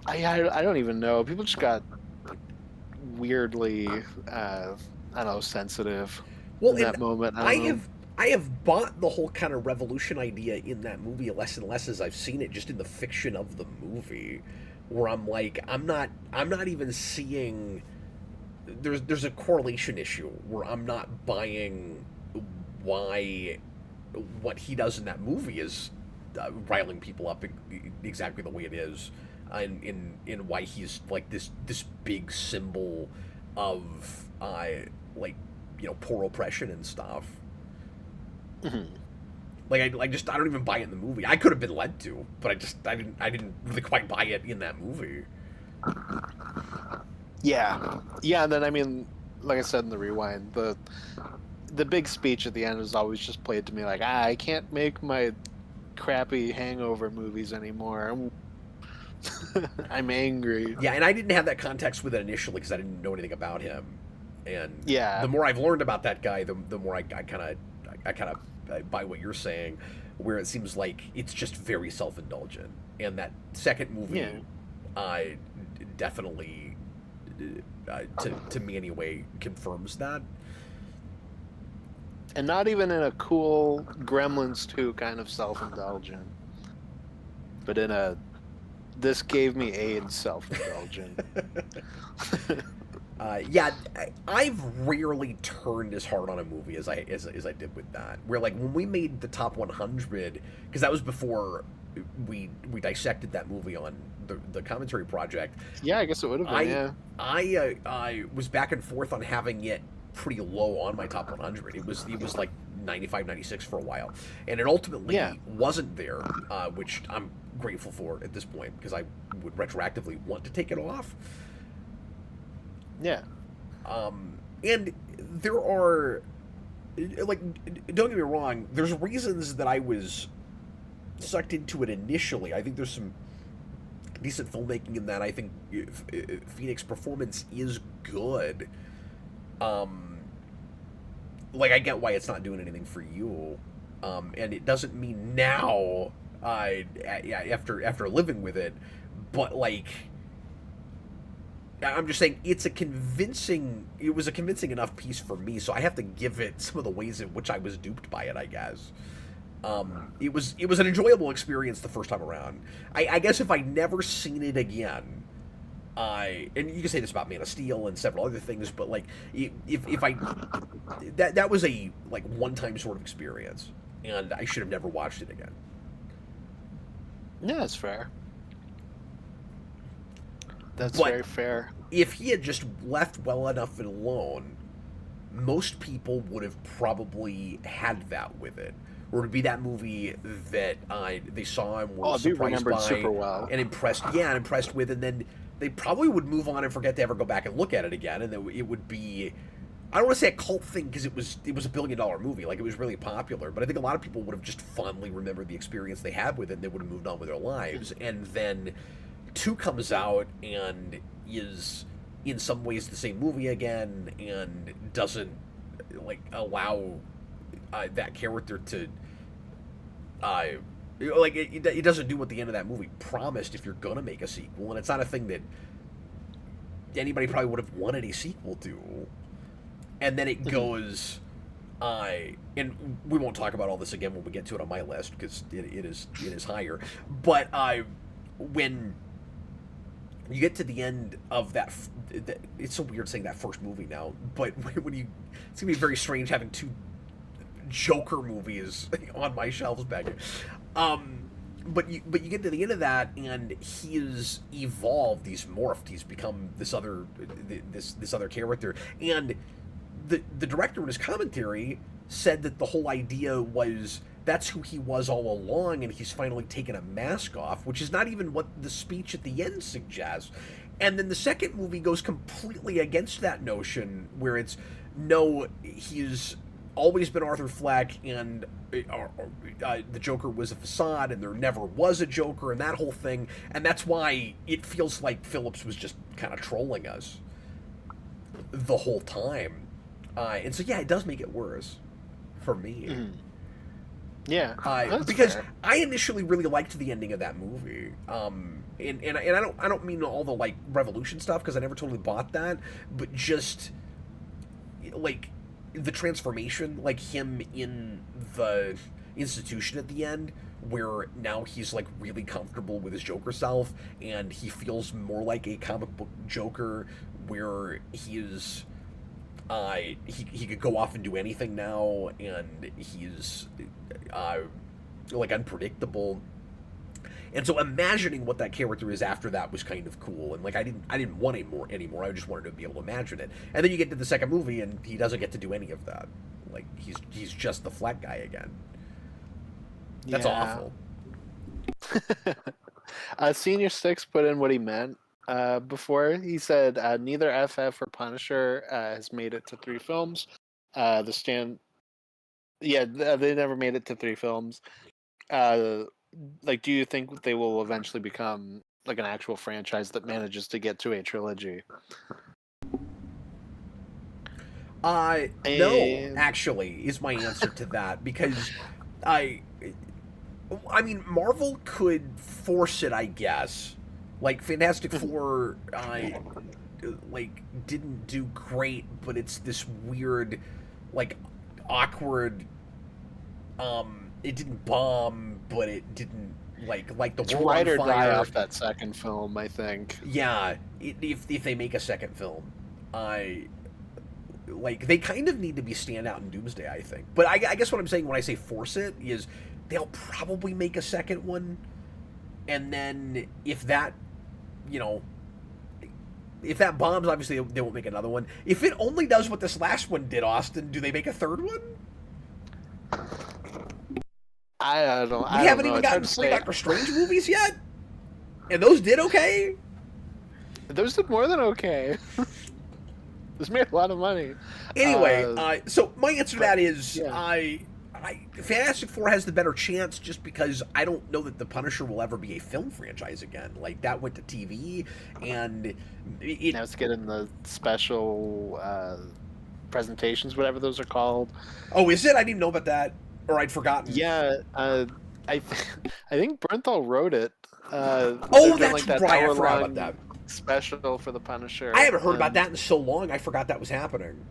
Speaker 2: I don't even know. People just got like, weirdly, I don't know, sensitive in that moment.
Speaker 1: I have bought the whole kind of revolution idea in that movie less and less as I've seen it just in the fiction of the movie, where I'm like, I'm not even seeing. There's a correlation issue where I'm not buying why what he does in that movie is riling people up exactly the way it is, in why he's like this big symbol of poor oppression and stuff.
Speaker 2: Mm-hmm.
Speaker 1: Like I don't even buy it in the movie. I could have been led to, but I didn't really quite buy it in that movie.
Speaker 2: Yeah, and then I mean, like I said in the rewind, the big speech at the end was always just played to me like, I can't make my crappy hangover movies anymore. I'm angry.
Speaker 1: Yeah, and I didn't have that context with it initially because I didn't know anything about him. And
Speaker 2: yeah,
Speaker 1: the more I've learned about that guy, the more I kind of buy what you're saying, where it seems like it's just very self-indulgent. And that second movie, definitely, to me anyway, confirms that.
Speaker 2: And not even in a cool Gremlins 2 kind of self-indulgent, but in a this gave me AIDS self-indulgent.
Speaker 1: Yeah, I've rarely turned as hard on a movie as I did with that. Where like when we made the top 100, because that was before we dissected that movie on the commentary project.
Speaker 2: Yeah, I guess it would have been.
Speaker 1: I was back and forth on having it pretty low on my top 100. It was like 95, 96 for a while, and it ultimately wasn't there, which I'm grateful for at this point because I would retroactively want to take it off.
Speaker 2: Yeah.
Speaker 1: And there are, like, don't get me wrong, there's reasons that I was sucked into it initially. I think there's some decent filmmaking in that. I think Phoenix's performance is good. Like, I get why it's not doing anything for you. And it doesn't mean now, after living with it, but, like, I'm just saying it was a convincing enough piece for me, so I have to give it some of the ways in which I was duped by it, I guess. It was an enjoyable experience the first time around. I guess if I'd never seen it again, and you can say this about Man of Steel and several other things, but like if I that was a like one-time sort of experience, and I should have never watched it again.
Speaker 2: Yeah, that's fair. That's very fair.
Speaker 1: If he had just left well enough alone, most people would have probably had that with it. Or it would be that movie that they saw and were surprised by
Speaker 2: super well.
Speaker 1: and impressed with, and then they probably would move on and forget to ever go back and look at it again, and it would be, I don't want to say a cult thing because it was a $1 billion movie, like it was really popular, but I think a lot of people would have just fondly remembered the experience they had with it, and they would have moved on with their lives, and then 2 comes out and is in some ways the same movie again and doesn't like allow that character to like it doesn't do what the end of that movie promised if you're gonna make a sequel, and it's not a thing that anybody probably would have wanted a sequel to. And then it goes and we won't talk about all this again when we get to it on my list because it is higher, but when you get to the end of that, it's so weird saying that first movie now, but when you, it's gonna be very strange having 2 Joker movies on my shelves back here. But you get to the end of that, and he is evolved. He's morphed. He's become this other character. And the director in his commentary said that the whole idea was that's who he was all along, and he's finally taken a mask off, which is not even what the speech at the end suggests. And then the second movie goes completely against that notion, where it's no, he's always been Arthur Fleck, and the Joker was a facade, and there never was a Joker, and that whole thing. And that's why it feels like Phillips was just kind of trolling us the whole time. And so, yeah, it does make it worse for me.
Speaker 2: Mm. Yeah,
Speaker 1: because
Speaker 2: fair.
Speaker 1: I initially really liked the ending of that movie. And I don't mean all the like Revolution stuff, because I never totally bought that, but just like the transformation, like him in the institution at the end, where now he's like really comfortable with his Joker self, and he feels more like a comic book Joker, where he is he could go off and do anything now, and he's like unpredictable. And so imagining what that character is after that was kind of cool, and like I didn't want it anymore. I just wanted to be able to imagine it. And then you get to the second movie, and he doesn't get to do any of that. Like he's just the Fleck guy again. That's awful.
Speaker 2: Senior Six put in what he meant before. He said neither FF or Punisher has made it to 3 films. The Stand, yeah, they never made it to 3 films. Like, do you think they will eventually become like an actual franchise that manages to get to a trilogy?
Speaker 1: No, actually, is my answer to that, because I mean, Marvel could force it, I guess. Like, Fantastic Four, like, didn't do great, but it's this weird, like, awkward, it didn't bomb, but it didn't, like the
Speaker 2: It's
Speaker 1: World
Speaker 2: ride
Speaker 1: on
Speaker 2: or die
Speaker 1: Fire.
Speaker 2: off that second film, I think.
Speaker 1: Yeah, if they make a second film, like, they kind of need to be standout in Doomsday, I think. But I guess what I'm saying when I say force it is they'll probably make a second one, and then if that, if that bombs, obviously they won't make another one. If it only does what this last one did, Austin, do they make a third one?
Speaker 2: I don't know.
Speaker 1: We haven't even gotten 3 Doctor Strange movies yet, and those did okay.
Speaker 2: Those did more than okay. Those made a lot of money.
Speaker 1: Anyway, so my answer to that is
Speaker 2: yeah.
Speaker 1: Fantastic Four has the better chance, just because I don't know that the Punisher will ever be a film franchise again. Like, that went to TV, and
Speaker 2: now it's getting the special presentations, whatever those are called.
Speaker 1: Oh, is it? I didn't know about that, or I'd forgotten.
Speaker 2: Yeah, I think Bernthal wrote it.
Speaker 1: That's right. I forgot about that.
Speaker 2: Special for the Punisher.
Speaker 1: I haven't heard about that in so long. I forgot that was happening.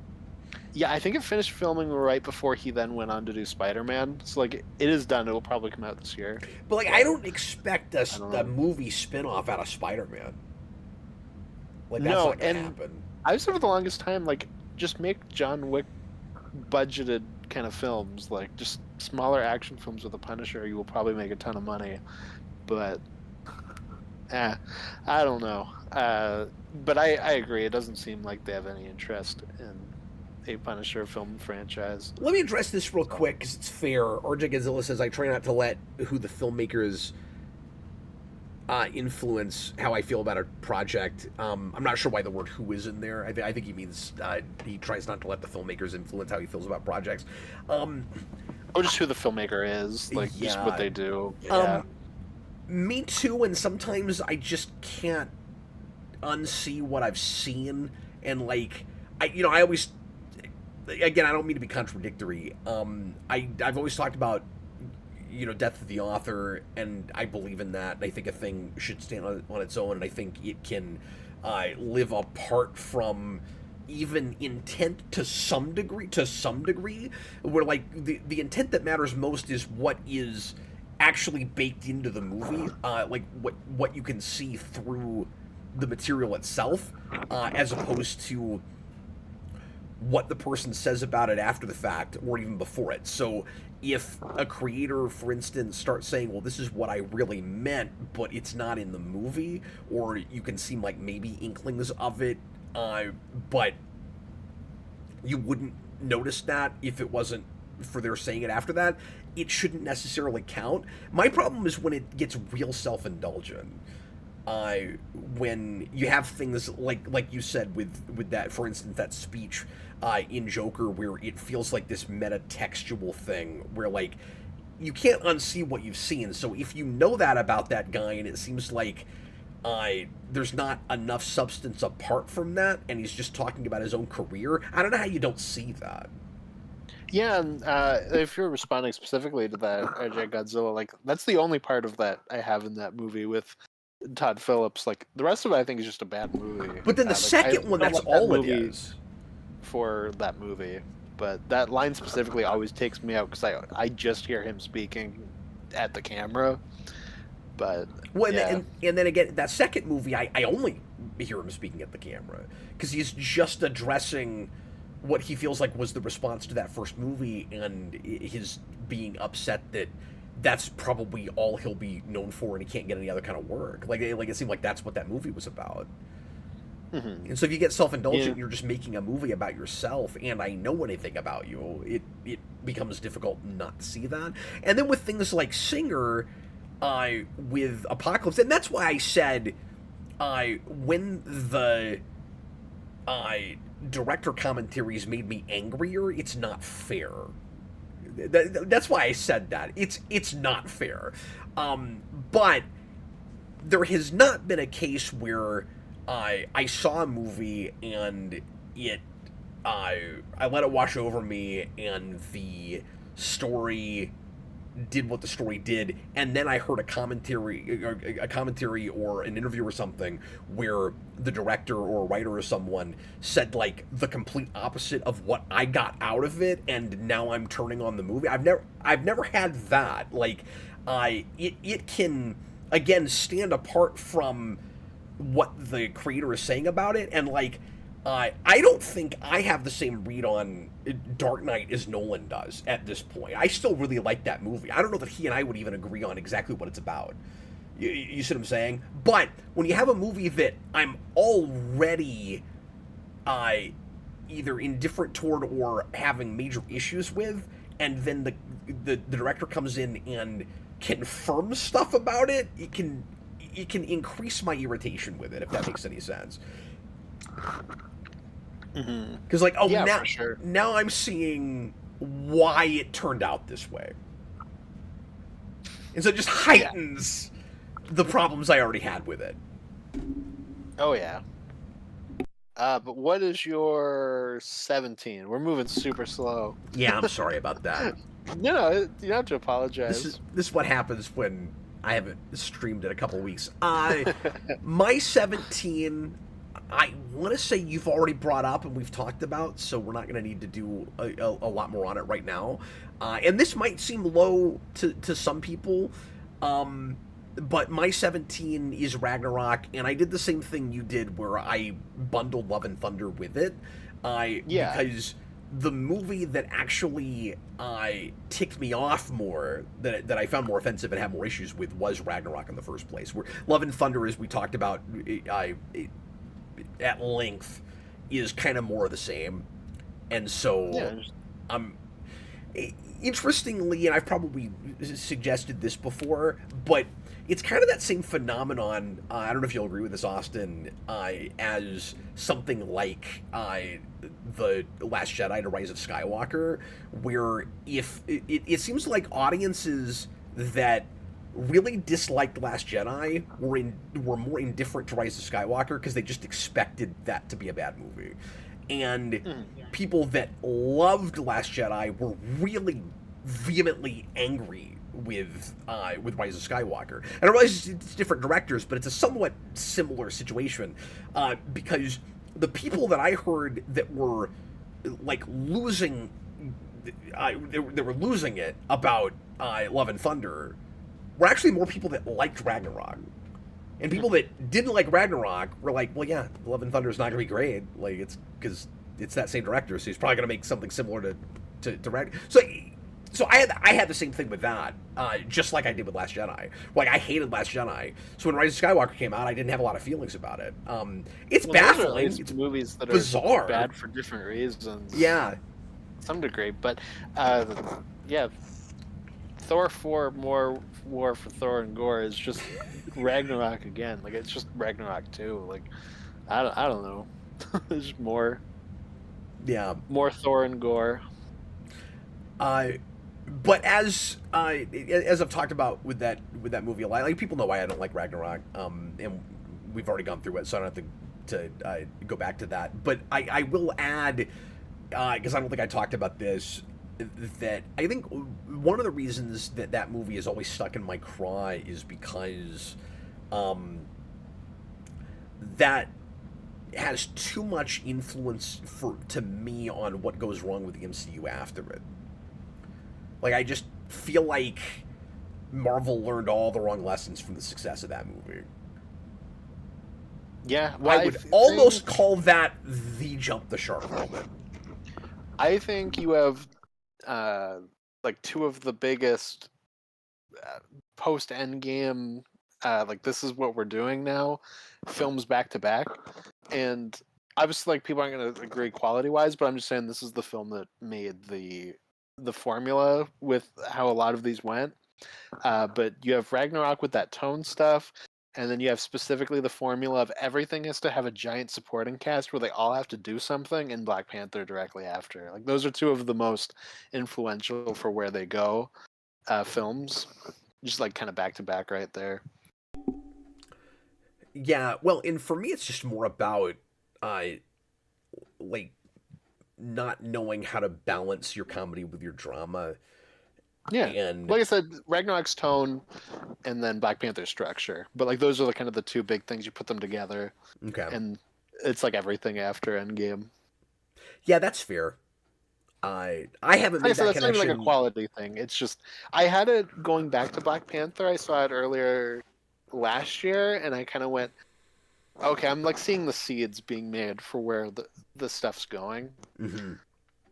Speaker 2: Yeah, I think it finished filming right before he then went on to do Spider-Man. So, like, it is done. It will probably come out this year.
Speaker 1: But, like, I don't expect a movie spin-off out of Spider-Man. Like, that's not going to happen.
Speaker 2: I've said for the longest time, like, just make John Wick budgeted kind of films. Like, just smaller action films with a Punisher. You will probably make a ton of money. But, I don't know. But I agree. It doesn't seem like they have any interest in a Punisher film franchise.
Speaker 1: Let me address this real quick, because it's fair. RJ Godzilla says, I try not to let who the filmmakers influence how I feel about a project. I'm not sure why the word who is in there. I think he means he tries not to let the filmmakers influence how he feels about projects.
Speaker 2: Or just who the filmmaker is, like, just what they do. Yeah.
Speaker 1: Me too, and sometimes I just can't unsee what I've seen, and, like, I always, again, I don't mean to be contradictory. I've always talked about, death of the author, and I believe in that, and I think a thing should stand on its own, and I think it can live apart from even intent to some degree, where, like, the intent that matters most is what is actually baked into the movie, like what you can see through the material itself, as opposed to what the person says about it after the fact or even before it. So if a creator, for instance, starts saying, well, this is what I really meant, but it's not in the movie, or you can seem like maybe inklings of it, but you wouldn't notice that if it wasn't for their saying it after that, it shouldn't necessarily count. My problem is when it gets real self-indulgent. When you have things like you said with that, for instance, that speech in Joker, where it feels like this meta-textual thing, where like you can't unsee what you've seen. So if you know that about that guy, and it seems like there's not enough substance apart from that, and he's just talking about his own career, I don't know how you don't see that.
Speaker 2: Yeah, and if you're responding specifically to that RJ Godzilla, like that's the only part of that I have in that movie with Todd Phillips. Like the rest of it, I think is just a bad movie.
Speaker 1: But then the second one, that's all it is
Speaker 2: for that movie. But that line specifically always takes me out because I just hear him speaking at the camera. But
Speaker 1: well,
Speaker 2: yeah.
Speaker 1: and then again, that second movie, I only hear him speaking at the camera because he's just addressing what he feels like was the response to that first movie, and his being upset that that's probably all he'll be known for, and he can't get any other kind of work. Like it seemed like that's what that movie was about.
Speaker 2: Mm-hmm.
Speaker 1: And so if you get self-indulgent, you're just making a movie about yourself, and I know anything about you, it becomes difficult not to see that. And then with things like Singer, with Apocalypse, and that's why I said, when the director commentaries made me angrier, it's not fair. That's why I said that. It's not fair. But there has not been a case where I saw a movie and I let it wash over me, and the story did what the story did, and then I heard a commentary or an interview or something where the director or a writer or someone said like the complete opposite of what I got out of it, and now I'm turning on the movie. I've never had that. Like it can again stand apart from what the creator is saying about it, and like I don't think I have the same read on Dark Knight as Nolan does at this point. I still really like that movie. I don't know that he and I would even agree on exactly what it's about. You see what I'm saying? But when you have a movie that I'm already either indifferent toward or having major issues with, and then the director comes in and confirms stuff about it, it can increase my irritation with it, if that makes any sense. Because like,
Speaker 2: Yeah, for sure.
Speaker 1: now I'm seeing why it turned out this way, and so it just heightens the problems I already had with it.
Speaker 2: Oh yeah. But what is your 17? We're moving super slow.
Speaker 1: Yeah, I'm sorry about that.
Speaker 2: No, you don't have to apologize.
Speaker 1: This is what happens when I haven't streamed in a couple weeks. My 17, I want to say you've already brought up and we've talked about, so we're not going to need to do a lot more on it right now. And this might seem low to some people, but my 17 is Ragnarok, and I did the same thing you did where I bundled Love and Thunder with it. Because the movie that actually ticked me off more, that I found more offensive and had more issues with, was Ragnarok in the first place. Where Love and Thunder, as we talked about at length, is kind of more of the same. And so interestingly, and I've probably suggested this before, but it's kind of that same phenomenon, I don't know if you'll agree with this, Austin, as something like The Last Jedi to Rise of Skywalker, where if it seems like audiences that really disliked Last Jedi were more indifferent to Rise of Skywalker because they just expected that to be a bad movie. And people that loved Last Jedi were really vehemently angry with Rise of Skywalker. And I realize it's different directors, but it's a somewhat similar situation, because the people that I heard that were like losing, they were losing it about Love and Thunder were actually more people that liked Ragnarok. And people that didn't like Ragnarok were like, well, yeah, Love and Thunder is not going to be great. Like, it's because it's that same director, so he's probably going to make something similar to Ragnarok. So I had the same thing with that, just like I did with Last Jedi. Like, I hated Last Jedi, so when Rise of Skywalker came out, I didn't have a lot of feelings about it. It's baffling. It's
Speaker 2: movies that
Speaker 1: bizarre.
Speaker 2: are bad for different reasons.
Speaker 1: Yeah,
Speaker 2: to some degree, but yeah, Thor 4 more War for Thor and Gore is just Ragnarok again. Like, it's just Ragnarok 2. Like, I don't know. There's more Thor and Gore.
Speaker 1: But as I've talked about with that movie a lot, like, people know why I don't like Ragnarok, and we've already gone through it, so I don't have to go back to that. But I will add, because I don't think I talked about this, that I think one of the reasons that movie is always stuck in my craw is because that has too much influence to me on what goes wrong with the MCU after it. Like, I just feel like Marvel learned all the wrong lessons from the success of that movie.
Speaker 2: Yeah, well,
Speaker 1: I would almost call that the jump the shark moment.
Speaker 2: I think you have like two of the biggest post Endgame, like, this is what we're doing now, films back to back, and obviously, like, people aren't going to agree quality wise, but I'm just saying this is the film that made the formula with how a lot of these went. But you have Ragnarok with that tone stuff, and then you have specifically the formula of everything has to have a giant supporting cast where they all have to do something, and Black Panther directly after. Like, those are two of the most influential for where they go films. Just, like, kind of back to back right there.
Speaker 1: Yeah, well, and for me, it's just more about like, not knowing how to balance your comedy with your drama.
Speaker 2: Yeah,
Speaker 1: and
Speaker 2: like I said, Ragnarok's tone, and then Black Panther's structure. But, like, those are kind of the two big things. You put them together,
Speaker 1: okay,
Speaker 2: and it's like everything after Endgame.
Speaker 1: Yeah, that's fair. I haven't made that
Speaker 2: that's
Speaker 1: connection.
Speaker 2: not even like a quality thing. It's just I had it going back to Black Panther. I saw it earlier last year, and I kind of went, okay, I'm, like, seeing the seeds being made for where the stuff's going.
Speaker 1: Mm-hmm.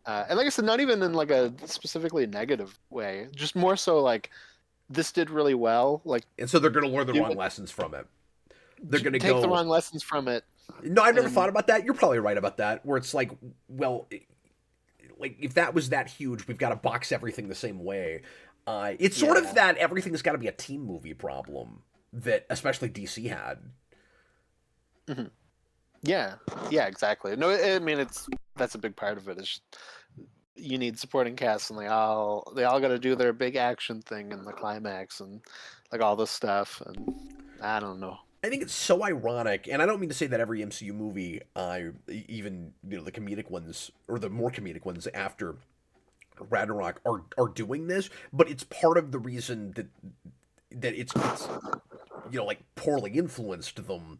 Speaker 2: And like I said, not even in, like, a specifically negative way, just more so like, this did really well. Like,
Speaker 1: And so they're going to learn the wrong lessons from it. They're going to
Speaker 2: take the wrong lessons from it.
Speaker 1: No, I've never thought about that. You're probably right about that. Where it's like, well, like, if that was that huge, we've got to box everything the same way. It's sort of that everything's got to be a team movie problem that especially DC had.
Speaker 2: Mm-hmm. Yeah, exactly. No, I mean, that's a big part of it. Is just, you need supporting cast, and they all got to do their big action thing in the climax, and, like, all this stuff. And I don't know.
Speaker 1: I think it's so ironic, and I don't mean to say that every MCU movie, even, the comedic ones or the more comedic ones after Ragnarok are doing this, but it's part of the reason that it's like, poorly influenced them.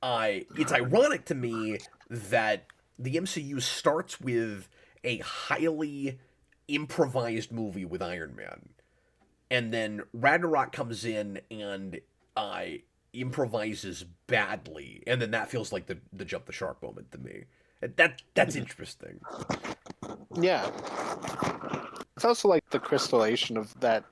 Speaker 1: It's ironic to me that the MCU starts with a highly improvised movie with Iron Man, and then Ragnarok comes in and improvises badly, and then that feels like the jump the shark moment to me. That's interesting.
Speaker 2: Yeah, it's also like the crystallization of that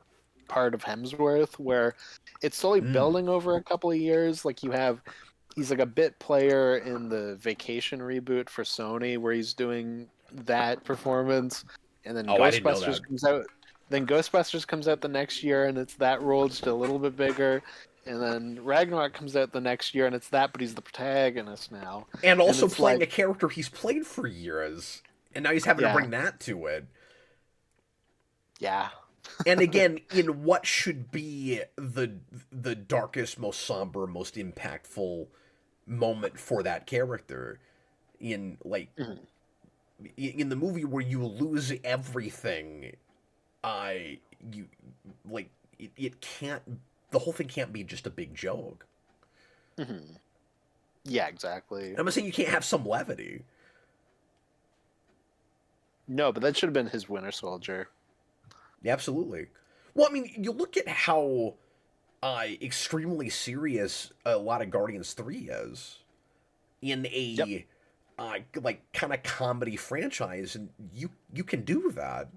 Speaker 2: part of Hemsworth, where it's slowly building over a couple of years. Like, he's like a bit player in the Vacation reboot for Sony, where he's doing that performance, and then Ghostbusters comes out. Then Ghostbusters comes out the next year, and it's that role just a little bit bigger. And then Ragnarok comes out the next year, and it's that, but he's the protagonist now.
Speaker 1: And also playing a character he's played for years, and now he's having to bring that to it.
Speaker 2: Yeah.
Speaker 1: And again, in what should be the darkest, most somber, most impactful moment for that character, in, like, in the movie where you lose everything, you, like, it can't, the whole thing can't be just a big joke.
Speaker 2: Mm-hmm. Yeah, exactly.
Speaker 1: I'm not saying you can't have some levity.
Speaker 2: No, but that should have been his Winter Soldier.
Speaker 1: Yeah, absolutely. Well, I mean, you look at how extremely serious a lot of Guardians 3 is. In a like kind of comedy franchise, and you can do that.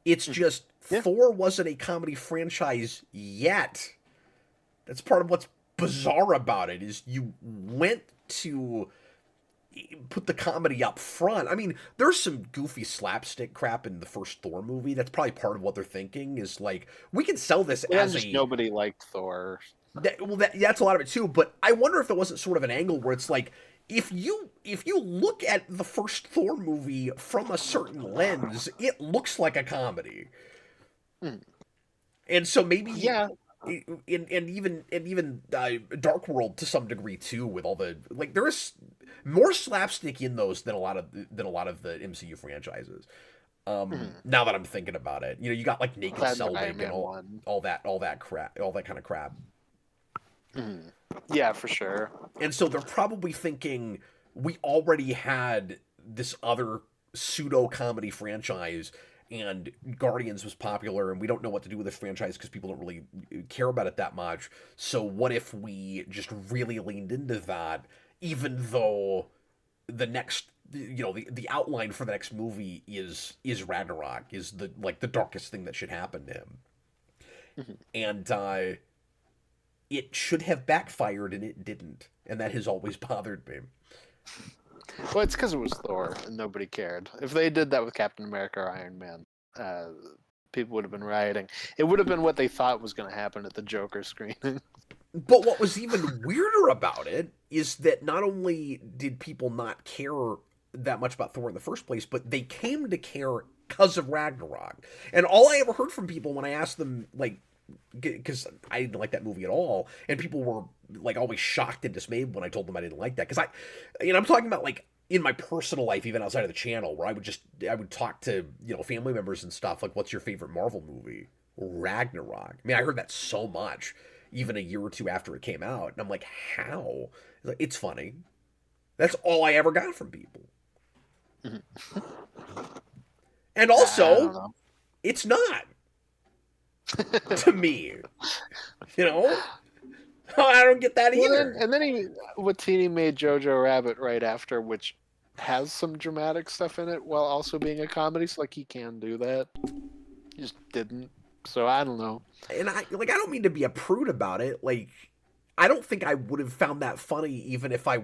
Speaker 1: It's just
Speaker 2: Yeah.
Speaker 1: Thor wasn't a comedy franchise yet. That's part of what's bizarre about it is you went to put the comedy up front. I mean, there's some goofy slapstick crap in the first Thor movie. That's probably part of what they're thinking is like we can sell this
Speaker 2: Yeah,
Speaker 1: as
Speaker 2: just
Speaker 1: a
Speaker 2: nobody liked Thor.
Speaker 1: that's a lot of it too. But I wonder if there wasn't sort of an angle where it's like if you look at the first Thor movie from a certain lens, it looks like a comedy, and so maybe
Speaker 2: Yeah.
Speaker 1: and even Dark World to some degree too, with all the like there is more slapstick in those than a lot of the MCU franchises. Now that I'm thinking about it, you got like Naked
Speaker 2: That
Speaker 1: Selvig
Speaker 2: Iron
Speaker 1: and
Speaker 2: Man one.
Speaker 1: all that crap, all that kind of crap.
Speaker 2: Yeah, for sure.
Speaker 1: And so they're probably thinking we already had this other pseudo comedy franchise and Guardians was popular and we don't know what to do with this franchise because people don't really care about it that much. So what if we just really leaned into that even though the next the outline for the next movie is Ragnarok is the darkest thing that should happen to him. And it should have backfired and it didn't, and that has always bothered me.
Speaker 2: Well, it's because it was Thor and nobody cared. If they did that with Captain America or Iron Man, people would have been rioting. It would have been what they thought was going to happen at the Joker screening.
Speaker 1: But what was even weirder about it is that not only did people not care that much about Thor in the first place, but they came to care because of Ragnarok. And all I ever heard from people when I asked them, like, because I didn't like that movie at all, and people were like always shocked and dismayed when I told them I didn't like that. Because I'm talking about like in my personal life, even outside of the channel, where I would talk to family members and stuff like, "What's your favorite Marvel movie?" Ragnarok. I mean, I heard that so much, even a year or two after it came out, and I'm like, how? It's funny. That's all I ever got from people. And also, it's not. To me, I don't get that either.
Speaker 2: And then Watini made Jojo Rabbit right after, which has some dramatic stuff in it while also being a comedy. So like he can do that. He just didn't. So I don't know.
Speaker 1: And I don't mean to be a prude about it. Like, I don't think I would have found that funny even if I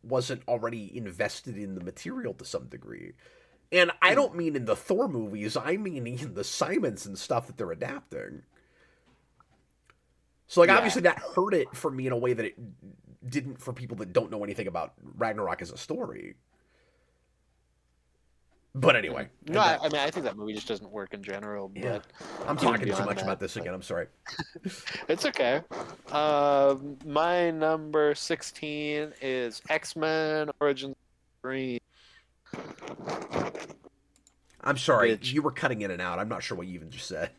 Speaker 1: wasn't already invested in the material to some degree. And I don't mean in the Thor movies, I mean in the Simons and stuff that they're adapting. So, like, obviously that hurt it for me in a way that it didn't for people that don't know anything about Ragnarok as a story. But anyway.
Speaker 2: No, I mean, I think that movie just doesn't work in general. But
Speaker 1: yeah. I'm talking too much about this again. I'm sorry.
Speaker 2: It's okay. My number 16 is X-Men Origins Wolverine.
Speaker 1: I'm sorry, you were cutting in and out. I'm not sure what you even just said.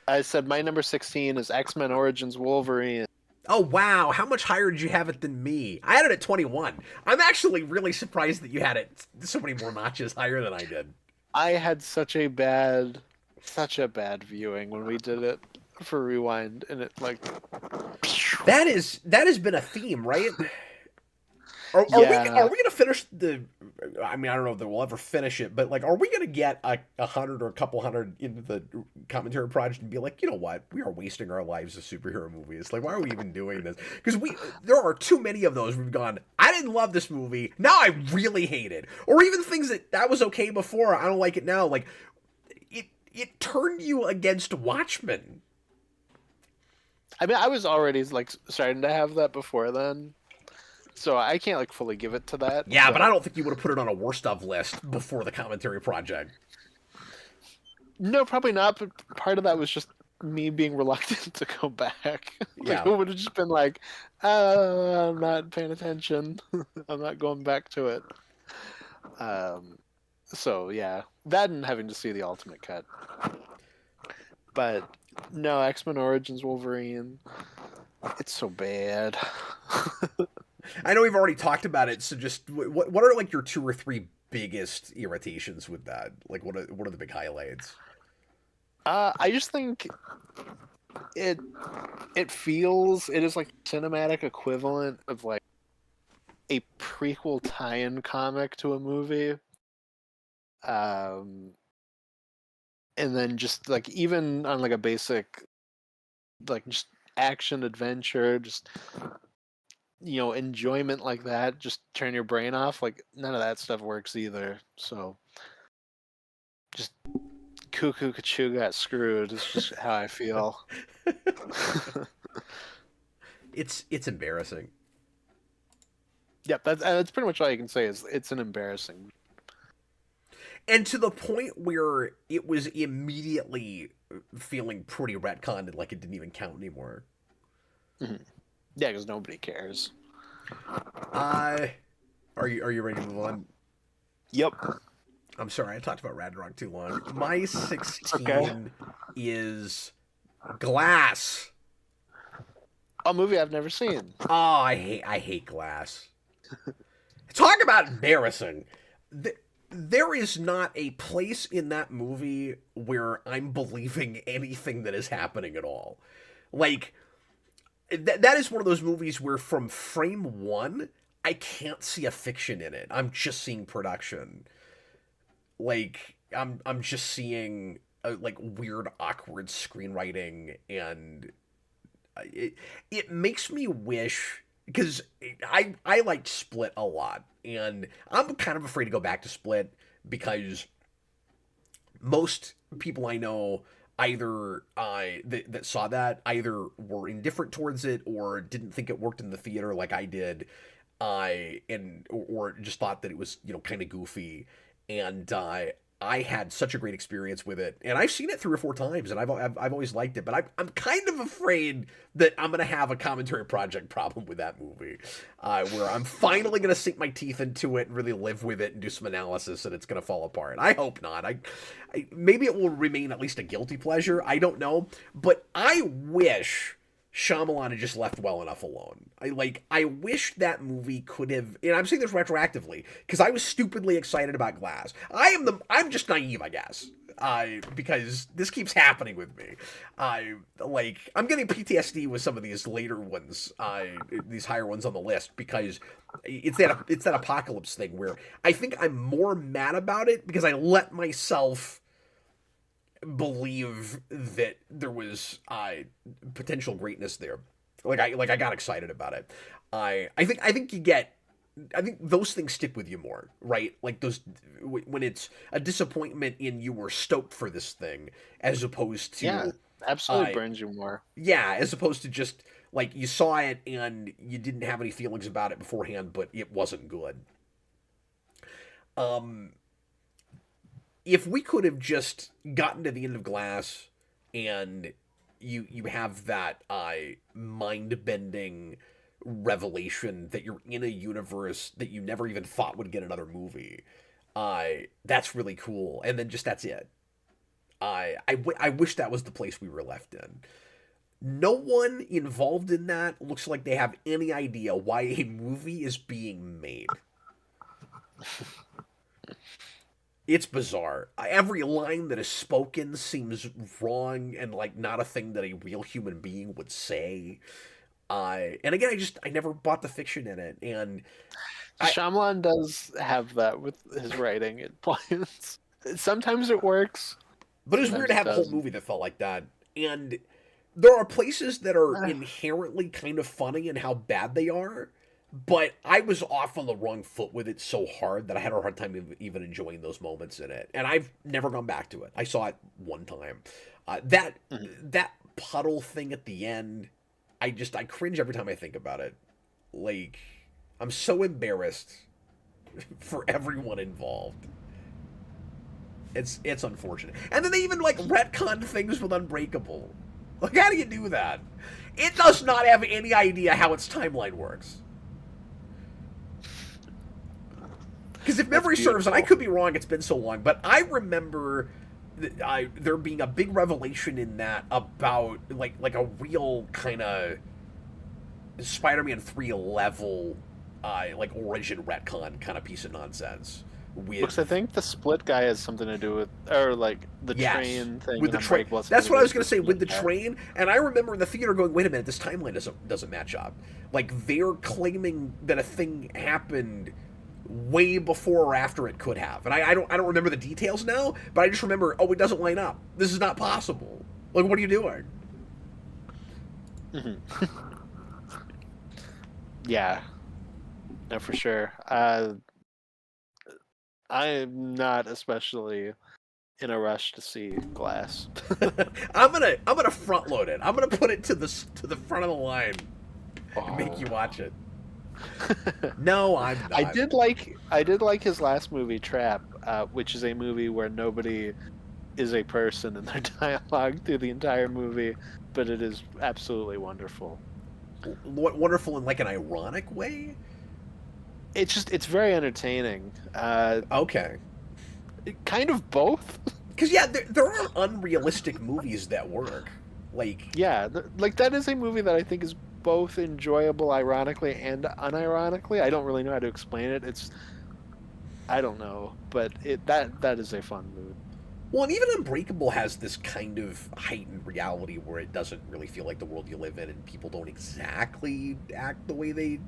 Speaker 2: I said my number 16 is X-Men Origins Wolverine.
Speaker 1: Oh, wow. How much higher did you have it than me? I had it at 21. I'm actually really surprised that you had it so many more notches higher than I did.
Speaker 2: I had such a bad viewing when we did it for Rewind, and it like...
Speaker 1: That has been a theme, right? Are we going to finish the... I mean, I don't know if we'll ever finish it, but, like, are we going to get 100 or a couple hundred into the commentary project and be like, you know what? We are wasting our lives as superhero movies. Like, why are we even doing this? Because there are too many of those we've gone, I didn't love this movie. Now I really hate it. Or even things that was okay before, I don't like it now. Like, it turned you against Watchmen.
Speaker 2: I mean, I was already, like, starting to have that before then. So I can't like fully give it to that.
Speaker 1: Yeah, but I don't think you would have put it on a worst of list before the commentary project.
Speaker 2: No, probably not. But part of that was just me being reluctant to go back.
Speaker 1: Yeah,
Speaker 2: it would have just been like, I'm not paying attention. I'm not going back to it. So yeah, that and having to see the ultimate cut. But no, X-Men Origins Wolverine. It's so bad.
Speaker 1: I know we've already talked about it, so just what are like your 2 or 3 biggest irritations with that? Like what are the big highlights?
Speaker 2: I just think it is like cinematic equivalent of like a prequel tie-in comic to a movie. And then just like even on like a basic like just action adventure, just enjoyment like that, just turn your brain off, like none of that stuff works either. So just Cuckoo Kachu got screwed is just how I feel.
Speaker 1: It's embarrassing.
Speaker 2: Yep, that's pretty much all you can say is it's an embarrassing.
Speaker 1: And to the point where it was immediately feeling pretty retconned and like it didn't even count anymore.
Speaker 2: Mm-hmm. Yeah, because nobody cares.
Speaker 1: Are you ready to move on?
Speaker 2: Yep.
Speaker 1: I'm sorry, I talked about Ragnarok too long. My 16
Speaker 2: Okay.
Speaker 1: is Glass.
Speaker 2: A movie I've never seen.
Speaker 1: Oh, I hate Glass. Talk about embarrassing. There is not a place in that movie where I'm believing anything that is happening at all. Like, that is one of those movies where from frame one, I can't see a fiction in it. I'm just seeing production. Like, I'm just seeing like weird, awkward screenwriting, and it makes me wish, because I liked Split a lot, and I'm kind of afraid to go back to Split because most people I know either that saw that either were indifferent towards it or didn't think it worked in the theater like I did, or just thought that it was kind of goofy, and I had such a great experience with it, and I've seen it 3 or 4 times, and I've always liked it. But I'm kind of afraid that I'm gonna have a commentary project problem with that movie, where I'm finally gonna sink my teeth into it and really live with it and do some analysis, and it's gonna fall apart. I hope not. Maybe it will remain at least a guilty pleasure. I don't know, but I wish Shyamalan had just left well enough alone. I wish that movie could have, and I'm saying this retroactively because I was stupidly excited about Glass. I'm just naive, I guess, because this keeps happening with me. I'm getting PTSD with some of these later ones, these higher ones on the list, because it's that apocalypse thing where I think I'm more mad about it because I let myself believe that there was potential greatness there. I got excited about it. I think those things stick with you more, right? Like those when it's a disappointment in you were stoked for this thing, as opposed to
Speaker 2: absolutely burns you more.
Speaker 1: Yeah, as opposed to just like you saw it and you didn't have any feelings about it beforehand, but it wasn't good. If we could have just gotten to the end of Glass and you have that mind-bending revelation that you're in a universe that you never even thought would get another movie, that's really cool. And then just that's it. I wish that was the place we were left in. No one involved in that looks like they have any idea why a movie is being made. It's bizarre. Every line that is spoken seems wrong and like not a thing that a real human being would say. And again, I never bought the fiction in it. And
Speaker 2: Shyamalan does have that with his writing at points. Sometimes it works,
Speaker 1: but it was weird to have a whole movie that felt like that. And there are places that are inherently kind of funny in how bad they are. But I was off on the wrong foot with it so hard that I had a hard time even enjoying those moments in it. And I've never gone back to it. I saw it one time. That puddle thing at the end, I cringe every time I think about it. Like, I'm so embarrassed for everyone involved. It's unfortunate. And then they even like retcon things with Unbreakable. Like, how do you do that? It does not have any idea how its timeline works. Because if memory serves, and I could be wrong, it's been so long, but I remember there being a big revelation in that about like a real kind of Spider-Man 3 level like origin retcon kind of piece of nonsense with.
Speaker 2: Because I think the split guy has something to do with, or like the
Speaker 1: Yes,
Speaker 2: train thing.
Speaker 1: with the
Speaker 2: and
Speaker 1: train.
Speaker 2: Unbreakable has
Speaker 1: That's
Speaker 2: something
Speaker 1: what I was
Speaker 2: do
Speaker 1: going to say with the
Speaker 2: Split Guy.
Speaker 1: train. And I remember in the theater going, "Wait a minute, this timeline doesn't match up." Like they're claiming that a thing happened way before or after it could have. And I don't remember the details now, but I just remember, oh, it doesn't line up. This is not possible. Like, what are you doing?
Speaker 2: Mm-hmm. Yeah, no, for sure. I'm not especially in a rush to see Glass.
Speaker 1: I'm gonna front load it. I'm gonna put it to the front of the line and make you watch it. No, I'm not.
Speaker 2: I did like his last movie, Trap, which is a movie where nobody is a person in their dialogue through the entire movie, but it is absolutely wonderful.
Speaker 1: Wonderful in like an ironic way.
Speaker 2: It's very entertaining.
Speaker 1: Okay.
Speaker 2: Kind of both.
Speaker 1: Because yeah, there are unrealistic movies that work. Like
Speaker 2: Yeah, like that is a movie that I think is both enjoyable ironically and unironically. I don't really know how to explain it. I don't know, but that is a fun movie.
Speaker 1: well, and even Unbreakable has this kind of heightened reality where it doesn't really feel like the world you live in, and people don't exactly act the way they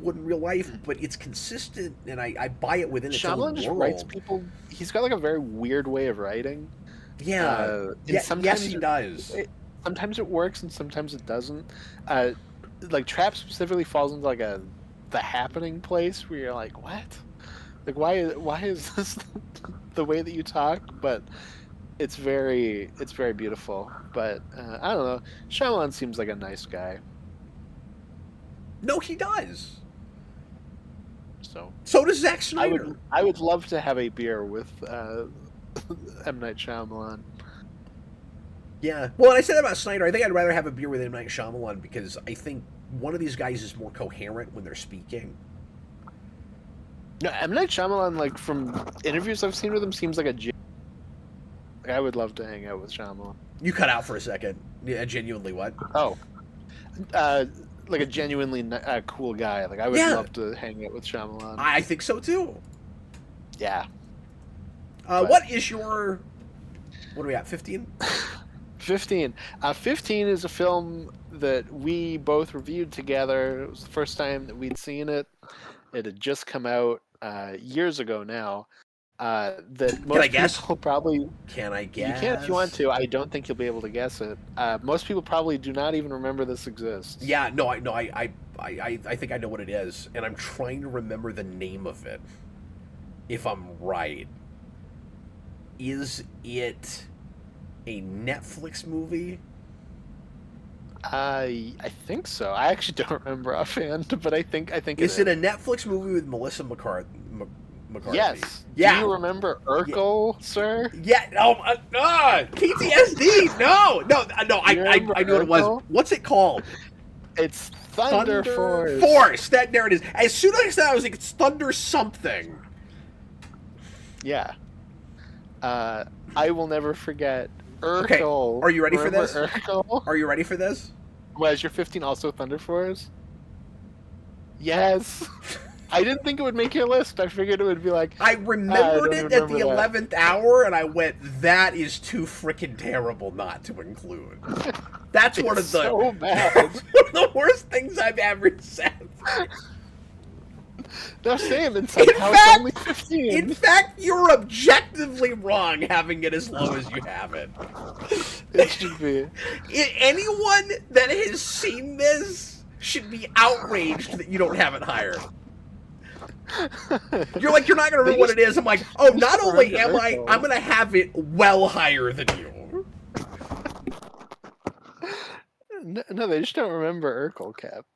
Speaker 1: would in real life, but it's consistent, and I buy it within its
Speaker 2: Shyamalan
Speaker 1: own
Speaker 2: just
Speaker 1: world.
Speaker 2: writes people. He's got like a very weird way of writing.
Speaker 1: Yeah,
Speaker 2: And
Speaker 1: yes,
Speaker 2: sometimes
Speaker 1: he does.
Speaker 2: Sometimes it works and sometimes it doesn't. Like Trap specifically falls into like the happening place where you're like, what? Like why is this the way that you talk? But it's very beautiful. But I don't know. Shyamalan seems like a nice guy.
Speaker 1: No, he does.
Speaker 2: So
Speaker 1: does Zack Snyder.
Speaker 2: I would love to have a beer with M. Night Shyamalan.
Speaker 1: Yeah. Well, and I said that about Snyder. I think I'd rather have a beer with M. Night Shyamalan because I think one of these guys is more coherent when they're speaking.
Speaker 2: No, M. Night Shyamalan, like from interviews I've seen with him, seems like like, I would love to hang out with Shyamalan.
Speaker 1: You cut out for a second. Yeah, genuinely what?
Speaker 2: Oh, like a genuinely cool guy. Like I would love to hang out with Shyamalan.
Speaker 1: I think so too.
Speaker 2: Yeah.
Speaker 1: What is your? What are we at? 15.
Speaker 2: 15. 15 is a film that we both reviewed together. It was the first time that we'd seen it. It had just come out years ago now. That most people probably.
Speaker 1: Can I guess?
Speaker 2: You can if you want to. I don't think you'll be able to guess it. Most people probably do not even remember this exists.
Speaker 1: Yeah, no, I think I know what it is, and I'm trying to remember the name of it. If I'm right, is it a Netflix movie?
Speaker 2: I think so. I actually don't remember offhand, but I think
Speaker 1: is it a Netflix movie with Melissa McCarthy?
Speaker 2: Yes.
Speaker 1: Yeah.
Speaker 2: Do you remember Urkel, sir?
Speaker 1: Yeah. Oh, PTSD. No. I knew what it was. What's it called?
Speaker 2: It's Thunder Force.
Speaker 1: Force. There it is. As soon as I said, I was like, it's Thunder something.
Speaker 2: Yeah. I will never forget Urkel.
Speaker 1: Okay. Are you ready for this?
Speaker 2: Urkel?
Speaker 1: Are you ready for this?
Speaker 2: Was your 15 also Thunder Force? Yes. I didn't think it would make your list. I figured it would be like...
Speaker 1: I remembered it at the 11th hour, and I went, that is too freaking terrible not to include. That's one of the...
Speaker 2: so bad.
Speaker 1: One of the worst things I've ever said.
Speaker 2: No, same. And somehow it's only 15.
Speaker 1: In fact, you're objectively wrong having it as low as you have it.
Speaker 2: It should be.
Speaker 1: Anyone that has seen this should be outraged that you don't have it higher. You're like, you're not going to remember what it is. I'm like, oh, not only am I'm going to have it well higher than you.
Speaker 2: No, they just don't remember Urkel, Cap.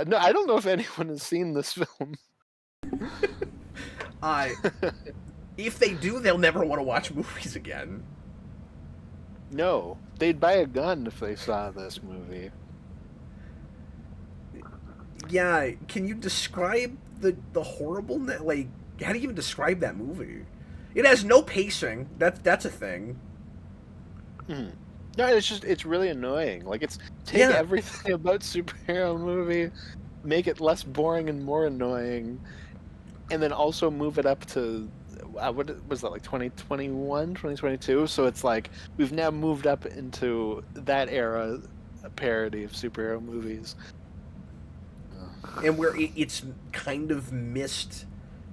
Speaker 2: No, I don't know if anyone has seen this film.
Speaker 1: If they do, they'll never want to watch movies again.
Speaker 2: No, they'd buy a gun if they saw this movie.
Speaker 1: Yeah, can you describe the horribleness? Like, how do you even describe that movie? It has no pacing. That's a thing.
Speaker 2: Mm. No, it's really annoying. Like, take everything about superhero movie, make it less boring and more annoying. and then also move it up to what was that, like 2021, 2022? So it's like we've now moved up into that era, a parody of superhero movies,
Speaker 1: and where it's kind of missed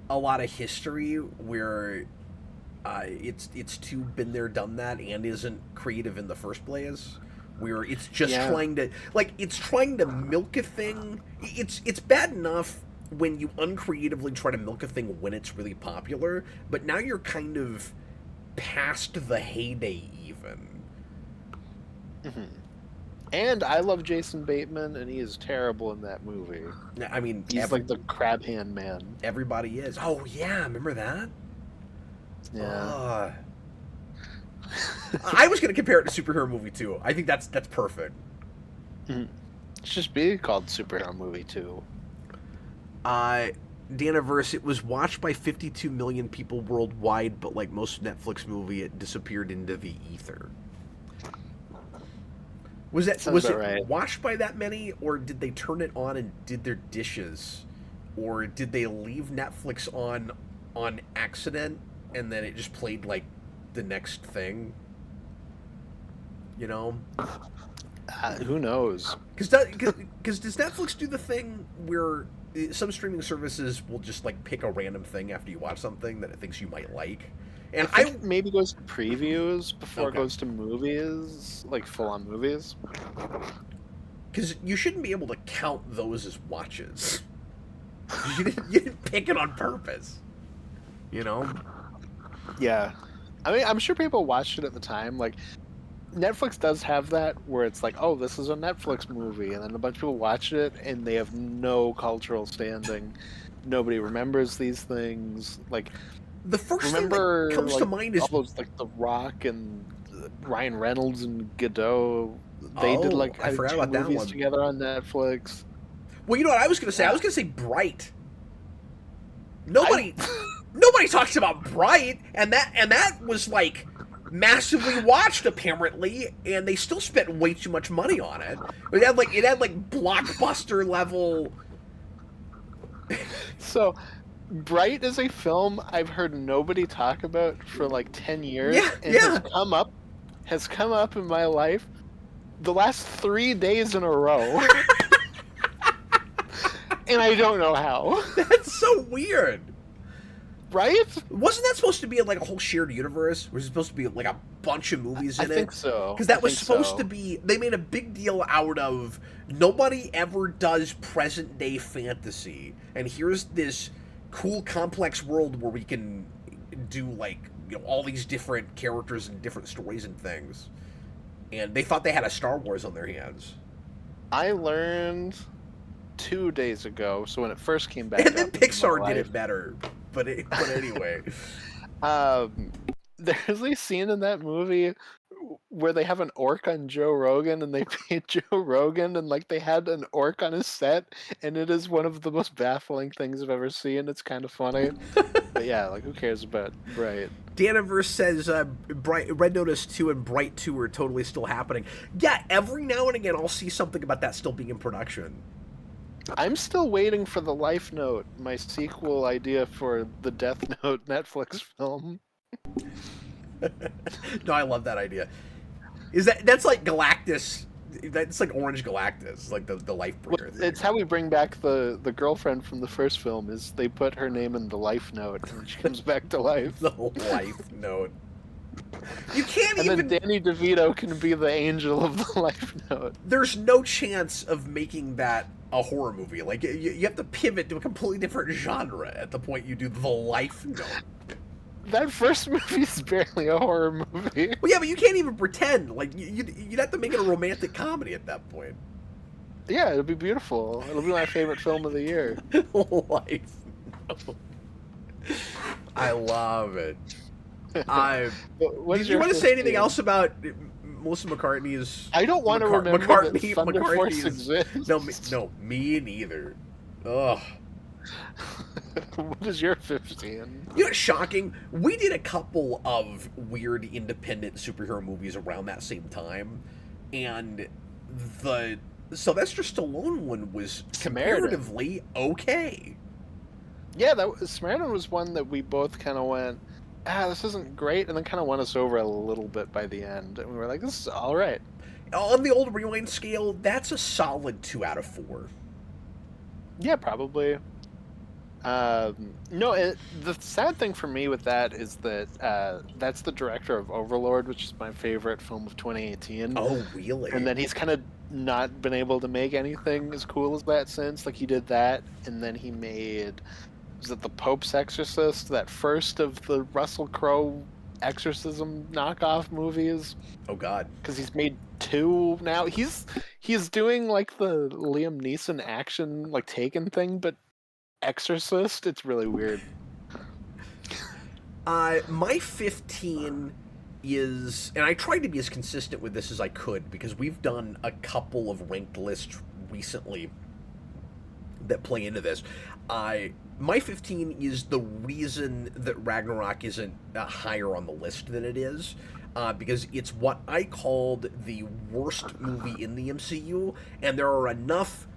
Speaker 1: a lot of history, where it's too been there, done that, and isn't creative in the first place. Where it's just trying to milk a thing. It's bad enough when you uncreatively try to milk a thing when it's really popular, but now you're kind of past the heyday even.
Speaker 2: Mm-hmm. And I love Jason Bateman, and he is terrible in that movie.
Speaker 1: I mean,
Speaker 2: he's like the crab hand man.
Speaker 1: Everybody is. Oh yeah, remember that?
Speaker 2: Yeah.
Speaker 1: I was going to compare it to superhero movie too. I think that's perfect.
Speaker 2: Mm-hmm. It should just be called superhero movie too.
Speaker 1: Danaverse, it was watched by 52 million people worldwide, but like most Netflix movie, it disappeared into the ether. Was it right? Watched by that many, or did they turn it on and did their dishes, or did they leave Netflix on accident and then it just played like the next thing? You know,
Speaker 2: who knows?
Speaker 1: Because does Netflix do the thing where some streaming services will just like pick a random thing after you watch something that it thinks you might like? And
Speaker 2: I think it maybe goes to previews before it goes to movies, like full-on movies.
Speaker 1: Because you shouldn't be able to count those as watches. You didn't pick it on purpose. You know?
Speaker 2: Yeah. I mean, I'm sure people watched it at the time. Like, Netflix does have that where it's like, oh, this is a Netflix movie, and then a bunch of people watch it, and they have no cultural standing. Nobody remembers these things. Like,
Speaker 1: the first thing that comes to mind is
Speaker 2: all those, like, The Rock and Ryan Reynolds and Godot. They did like
Speaker 1: I forgot about
Speaker 2: movies
Speaker 1: that one
Speaker 2: together on Netflix.
Speaker 1: Well, you know what I was going to say? I was going to say Bright. Nobody talks about Bright, and that was like massively watched apparently, and they still spent way too much money on it. It had like blockbuster level.
Speaker 2: So, Bright is a film I've heard nobody talk about for like 10 years, has come up in my life the last 3 days in a row. And I don't know how.
Speaker 1: That's so weird.
Speaker 2: Right?
Speaker 1: Wasn't that supposed to be like a whole shared universe? Was it supposed to be like a bunch of movies in it?
Speaker 2: I think so.
Speaker 1: Because that was supposed to be... They made a big deal out of nobody ever does present-day fantasy. And here's this cool, complex world where we can do, like, you know, all these different characters and different stories and things. And they thought they had a Star Wars on their hands.
Speaker 2: I learned 2 days ago, so when it first came back,
Speaker 1: and then Pixar did it better. But anyway,
Speaker 2: there's a scene in that movie where they have an orc on Joe Rogan, and they paid Joe Rogan, and like they had an orc on his set, and it is one of the most baffling things I've ever seen. It's kind of funny, but yeah, like who cares about Bright?
Speaker 1: Danaverse says Red Notice 2 and Bright 2 are totally still happening. Yeah, every now and again I'll see something about that still being in production.
Speaker 2: I'm still waiting for the Life Note, my sequel idea for the Death Note Netflix film.
Speaker 1: No, I love that idea. That's like Galactus? That's like Orange Galactus, like the life bringer thing.
Speaker 2: It's how we bring back the girlfriend from the first film. Is they put her name in the Life Note, and she comes back to life.
Speaker 1: The Life Note. You can't
Speaker 2: and
Speaker 1: even.
Speaker 2: And then Danny DeVito can be the angel of the Life Note.
Speaker 1: There's no chance of making that a horror movie. Like you have to pivot to a completely different genre at the point you do the Life Note.
Speaker 2: That first movie is barely a horror movie.
Speaker 1: Well, yeah, but you can't even pretend. Like you'd have to make it a romantic comedy at that point.
Speaker 2: Yeah, it'll be beautiful. It'll be my favorite film of the year.
Speaker 1: Life Note. I love it. Do you want to say anything else about Melissa McCartney's?
Speaker 2: I don't want to remember that Thunder Force exists.
Speaker 1: No, me neither. Ugh.
Speaker 2: What is your 15?
Speaker 1: You know what's shocking? We did a couple of weird independent superhero movies around that same time, and the Sylvester Stallone one was comparatively okay.
Speaker 2: Yeah, Samaritan was one that we both kind of went, this isn't great, and then kind of won us over a little bit by the end, and we were like, this is all right.
Speaker 1: On the old Rewind scale, that's a solid 2 out of 4.
Speaker 2: Yeah, probably. No, the sad thing for me with that is that that's the director of Overlord, which is my favorite film of 2018.
Speaker 1: Oh, really?
Speaker 2: And then he's kind of not been able to make anything as cool as that since. Like, he did that, and then he made, was it The Pope's Exorcist, that first of the Russell Crowe exorcism knockoff movies?
Speaker 1: Oh, God.
Speaker 2: Because he's made 2 now. He's doing like the Liam Neeson action, like, Taken thing, but Exorcist. It's really weird.
Speaker 1: My 15 is, and I tried to be as consistent with this as I could because we've done a couple of ranked lists recently that play into this. My 15 is the reason that Ragnarok isn't higher on the list than it is. Because it's what I called the worst movie in the MCU, and there are enough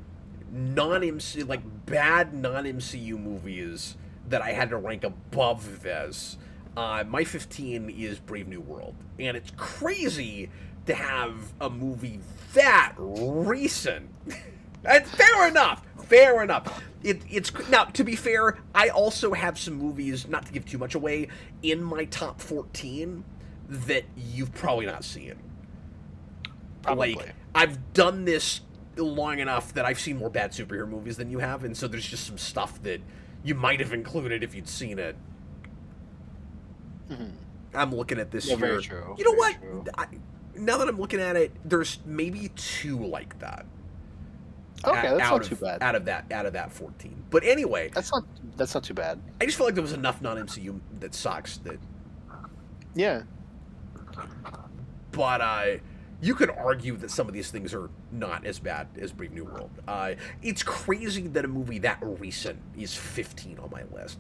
Speaker 1: non-MCU, like bad non-MCU movies that I had to rank above this. My 15 is Brave New World, and it's crazy to have a movie that recent. Fair enough. It's now, to be fair, I also have some movies, not to give too much away, in my top 14 that you've probably not seen.
Speaker 2: Probably.
Speaker 1: Like, I've done this long enough that I've seen more bad superhero movies than you have, and so there's just some stuff that you might have included if you'd seen it.
Speaker 2: Mm-hmm.
Speaker 1: I'm looking at this here.
Speaker 2: Very true.
Speaker 1: You know
Speaker 2: Very
Speaker 1: what? Now that I'm looking at it, there's maybe 2 like that.
Speaker 2: Okay, that's not too bad.
Speaker 1: Out of that 14. But anyway,
Speaker 2: that's not too bad.
Speaker 1: I just feel like there was enough non-MCU that sucks that.
Speaker 2: Yeah.
Speaker 1: But you could argue that some of these things are not as bad as Brave New World. It's crazy that a movie that recent is 15 on my list.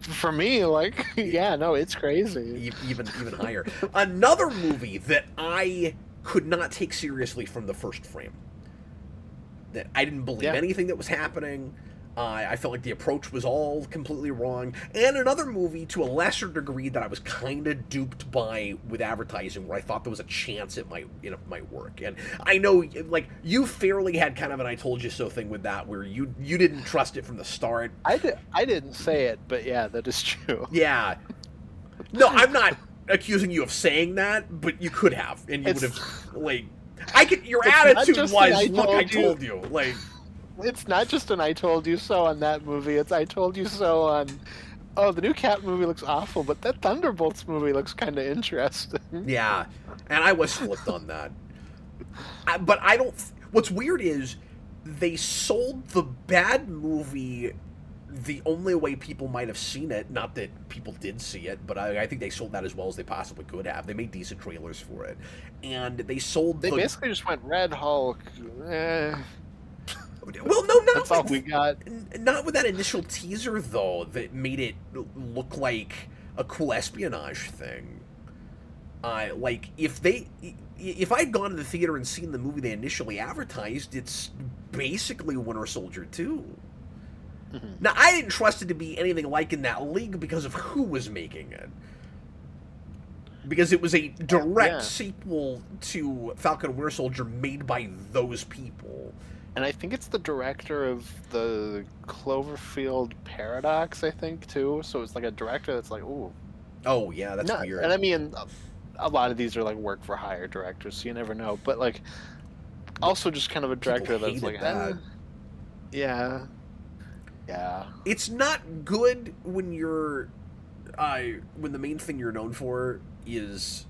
Speaker 2: For me, like, yeah, no, it's crazy.
Speaker 1: Even higher. Another movie that I could not take seriously from the first frame. That I didn't believe anything that was happening. I felt like the approach was all completely wrong. And another movie, to a lesser degree, that I was kind of duped by with advertising, where I thought there was a chance it might work. And I know, like, you fairly had kind of an "I told you so" thing with that, where you didn't trust it from the start.
Speaker 2: I didn't say it, but yeah, that is true.
Speaker 1: Yeah. No, I'm not accusing you of saying that, but you could have, and you would have, like, your attitude was, "Look, I told you." Like,
Speaker 2: it's not just an "I told you so" on that movie. It's "I told you so" on, oh, the new Cap movie looks awful, but that Thunderbolts movie looks kind of interesting.
Speaker 1: Yeah, and I was flipped on that. But I don't. What's weird is they sold the bad movie the only way people might have seen it. Not that people did see it, but I think they sold that as well as they possibly could have. They made decent trailers for it, and they sold.
Speaker 2: They basically just went Red Hulk.
Speaker 1: Well, no,
Speaker 2: that's all we got.
Speaker 1: Not with that initial teaser, though, that made it look like a cool espionage thing. Like, if I'd gone to the theater and seen the movie they initially advertised, it's basically Winter Soldier 2. Mm-hmm. Now, I didn't trust it to be anything like in that league because of who was making it. Because it was a direct sequel to Falcon and Winter Soldier made by those people.
Speaker 2: And I think it's the director of the Cloverfield Paradox, I think, too. So it's like a director that's like, ooh.
Speaker 1: Oh, yeah, that's weird.
Speaker 2: And I mean, a lot of these are like work for hire directors, so you never know. But like, also just kind of a director that's like, yeah.
Speaker 1: It's not good when you're, when the main thing you're known for is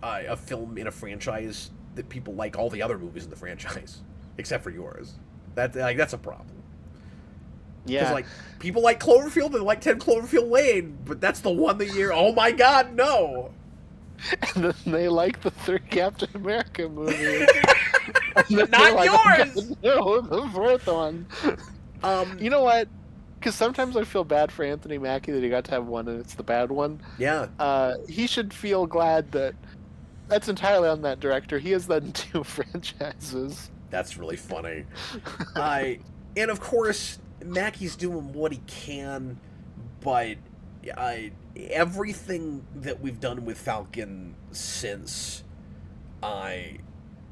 Speaker 1: a film in a franchise that people like all the other movies in the franchise. Except for yours. That's a problem.
Speaker 2: Yeah.
Speaker 1: Because, like, people like Cloverfield, they like 10 Cloverfield Lane, but that's the one that you're, oh my god, no!
Speaker 2: And then they like the 3rd Captain America movie.
Speaker 1: Not yours!
Speaker 2: No, the 4th one. You know what? Because sometimes I feel bad for Anthony Mackie that he got to have one and it's the bad one.
Speaker 1: Yeah.
Speaker 2: He should feel glad that that's entirely on that director. He has done 2 franchises.
Speaker 1: That's really funny. I and of course Mackey's doing what he can, but I everything that we've done with Falcon since I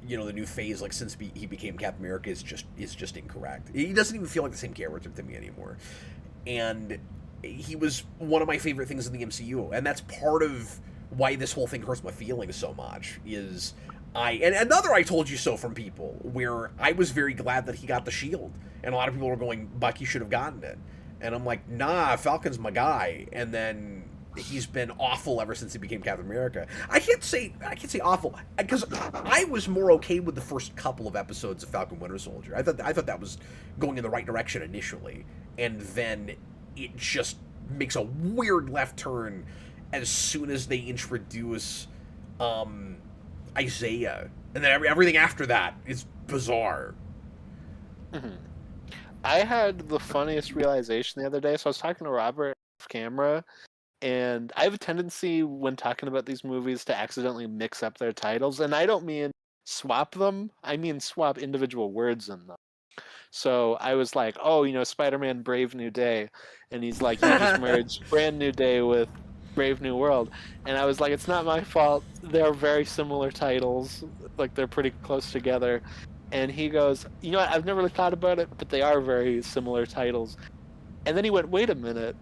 Speaker 1: the new phase, like since he became Captain America, is just incorrect. He doesn't even feel like the same character to me anymore, and he was one of my favorite things in the MCU, and that's part of why this whole thing hurts my feelings so much. Is and another I told you so from people where I was very glad that he got the shield, and a lot of people were going, Bucky should have gotten it, and I'm like, nah, Falcon's my guy, and then he's been awful ever since he became Captain America. I can't say awful because I was more okay with the first couple of episodes of Falcon Winter Soldier. I thought that was going in the right direction initially, and then it just makes a weird left turn as soon as they introduce Isaiah, and then everything after that is bizarre.
Speaker 2: Mm-hmm. I had the funniest realization the other day. So I was talking to Robert off camera, and I have a tendency when talking about these movies to accidentally mix up their titles, and I don't mean swap them. I mean swap individual words in them. So I was like, oh, Spider-Man Brave New Day, and he's like, you just merged Brand New Day with Brave New World, and I was like, it's not my fault. They're very similar titles, like they're pretty close together. And he goes, what? I've never really thought about it, but they are very similar titles. And then he went, wait a minute.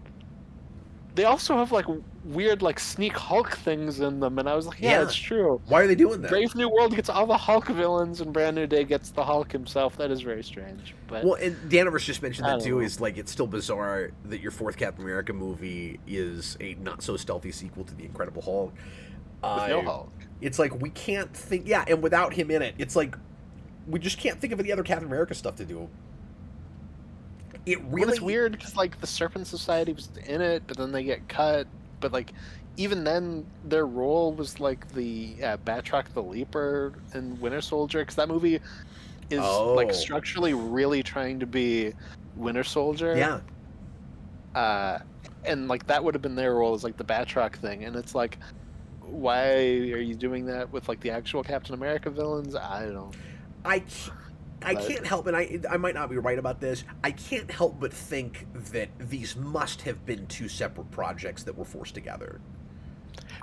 Speaker 2: They also have like weird like sneak Hulk things in them, and I was like, yeah, that's true.
Speaker 1: Why are they doing that?
Speaker 2: Brave New World gets all the Hulk villains, and Brand New Day gets the Hulk himself. That is very strange. But
Speaker 1: well, and Daniverse just mentioned that too. Is like it's still bizarre that your fourth Captain America movie is a not so stealthy sequel to the Incredible Hulk.
Speaker 2: With no Hulk.
Speaker 1: It's like we can't think. Yeah, and without him in it, it's like we just can't think of any other Captain America stuff to do. It really
Speaker 2: it's weird because like the Serpent Society was in it, but then they get cut. But like even then, their role was like the Batroc the Leaper and Winter Soldier, because that movie is like structurally really trying to be Winter Soldier.
Speaker 1: Yeah.
Speaker 2: And like that would have been their role as like the Batroc thing, and it's like, why are you doing that with like the actual Captain America villains? I don't.
Speaker 1: I can't help, and I might not be right about this, I can't help but think that these must have been two separate projects that were forced together.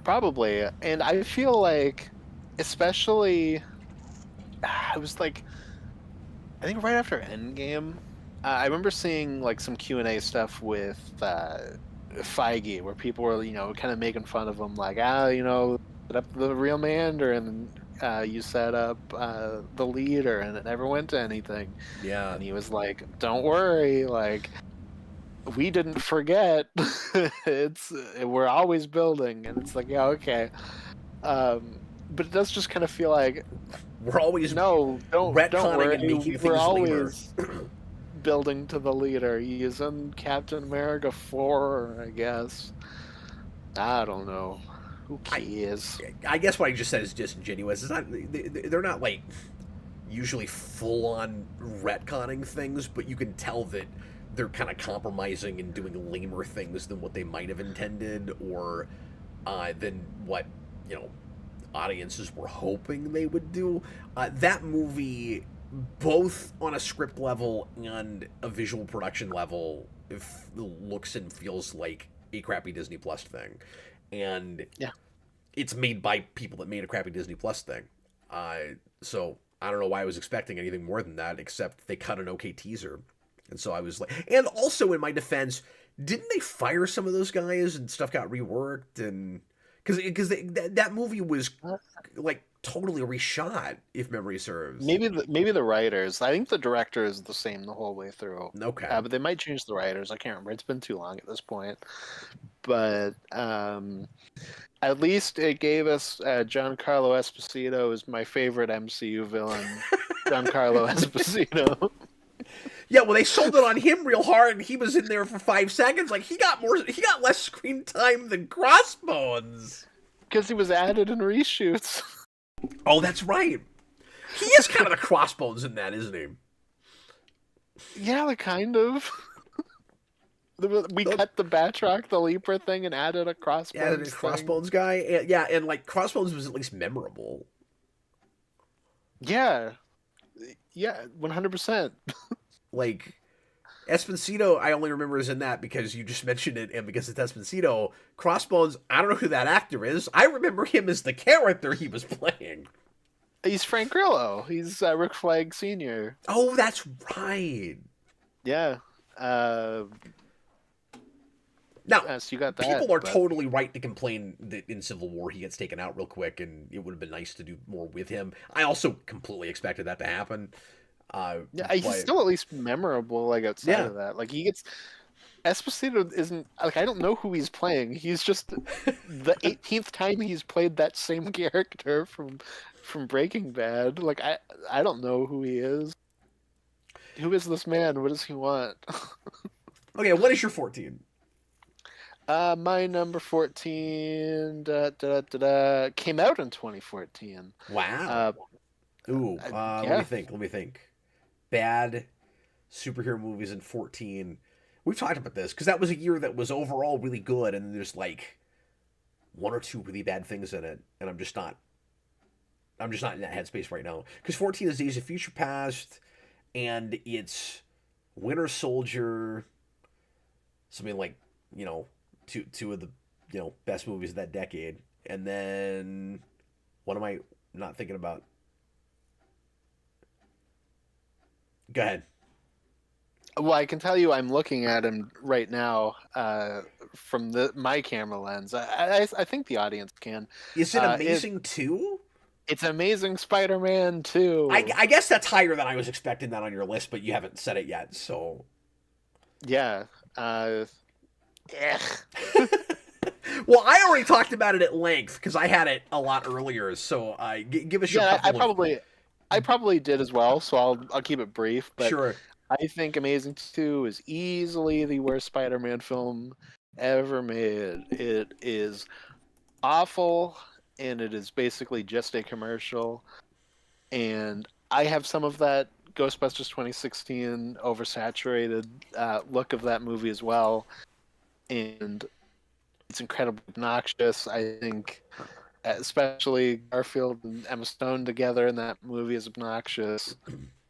Speaker 2: Probably, and I feel like, especially, I was like, I think right after Endgame, I remember seeing like some Q&A stuff with Feige, where people were, kind of making fun of him, like, set up the real Mandarin, and you set up the leader, and it never went to anything.
Speaker 1: Yeah.
Speaker 2: And he was like, don't worry, like, we didn't forget. We're always building. And it's like, yeah, okay. But it does just kind of feel like
Speaker 1: we're always
Speaker 2: don't worry,
Speaker 1: and making
Speaker 2: we're
Speaker 1: things
Speaker 2: always building to the leader. He's in Captain America 4, I guess. I don't know. Who cares?
Speaker 1: I guess what I just said is disingenuous. It's not. They're not like usually full-on retconning things, but you can tell that they're kind of compromising and doing lamer things than what they might have intended, or than what audiences were hoping they would do. That movie, both on a script level and a visual production level, looks and feels like a crappy Disney Plus thing. And
Speaker 2: yeah,
Speaker 1: it's made by people that made a crappy Disney Plus thing. So I don't know why I was expecting anything more than that, except they cut an okay teaser. And so I was like, and also in my defense, didn't they fire some of those guys and stuff got reworked? And because that movie was like totally reshot, if memory serves.
Speaker 2: Maybe the writers. I think the director is the same the whole way through.
Speaker 1: Okay,
Speaker 2: but they might change the writers. I can't remember. It's been too long at this point. But at least it gave us Giancarlo Esposito is my favorite MCU villain. Giancarlo Esposito.
Speaker 1: Yeah, well, they sold it on him real hard, and he was in there for 5 seconds. Like he got less screen time than Crossbones
Speaker 2: because he was added in reshoots.
Speaker 1: Oh, that's right. He is kind of the Crossbones in that, isn't he?
Speaker 2: Yeah, like kind of. We cut the Batroc, the Leaper thing, and added a Crossbones.
Speaker 1: Added a Crossbones guy. And like Crossbones was at least memorable.
Speaker 2: Yeah. Yeah, 100%.
Speaker 1: Like, Esposito, I only remember is in that because you just mentioned it, and because it's Esposito. Crossbones, I don't know who that actor is. I remember him as the character he was playing.
Speaker 2: He's Frank Grillo. He's Rick Flag Sr.
Speaker 1: Oh, that's right.
Speaker 2: Yeah.
Speaker 1: Now,
Speaker 2: So you got that.
Speaker 1: people are
Speaker 2: but-
Speaker 1: totally right to complain that in Civil War he gets taken out real quick, and it would have been nice to do more with him. I also completely expected that to happen.
Speaker 2: Yeah, he's still at least memorable, like outside of that. Like he gets Esposito isn't like I don't know who he's playing. He's just the 18th time he's played that same character from Breaking Bad. Like I don't know who he is. Who is this man? What does he want?
Speaker 1: Okay, what is your 14?
Speaker 2: My number 14 came out in 2014.
Speaker 1: Wow. Ooh,
Speaker 2: yeah.
Speaker 1: Let me think. Bad superhero movies in 14. We've talked about this because that was a year that was overall really good, and there's like one or two really bad things in it, and I'm just not in that headspace right now. Because 14 is Days of Future Past, and it's Winter Soldier, something like, you know, two of the, you know, best movies of that decade, and then what am I not thinking about? Go ahead.
Speaker 2: Well, I can tell you, I'm looking at him right now from my camera lens. I think the audience can.
Speaker 1: Is it Amazing 2?
Speaker 2: It's Amazing Spider-Man 2.
Speaker 1: I guess that's higher than I was expecting that on your list, but you haven't said it yet, so.
Speaker 2: Yeah.
Speaker 1: Well, I already talked about it at length because I had it a lot earlier. So give us your.
Speaker 2: Yeah, I probably did as well. So I'll keep it brief. But
Speaker 1: sure.
Speaker 2: I think Amazing 2 is easily the worst Spider-Man film ever made. It is awful, and it is basically just a commercial. And I have some of that Ghostbusters 2016 oversaturated look of that movie as well. And it's incredibly obnoxious. I think, especially Garfield and Emma Stone together in that movie is obnoxious.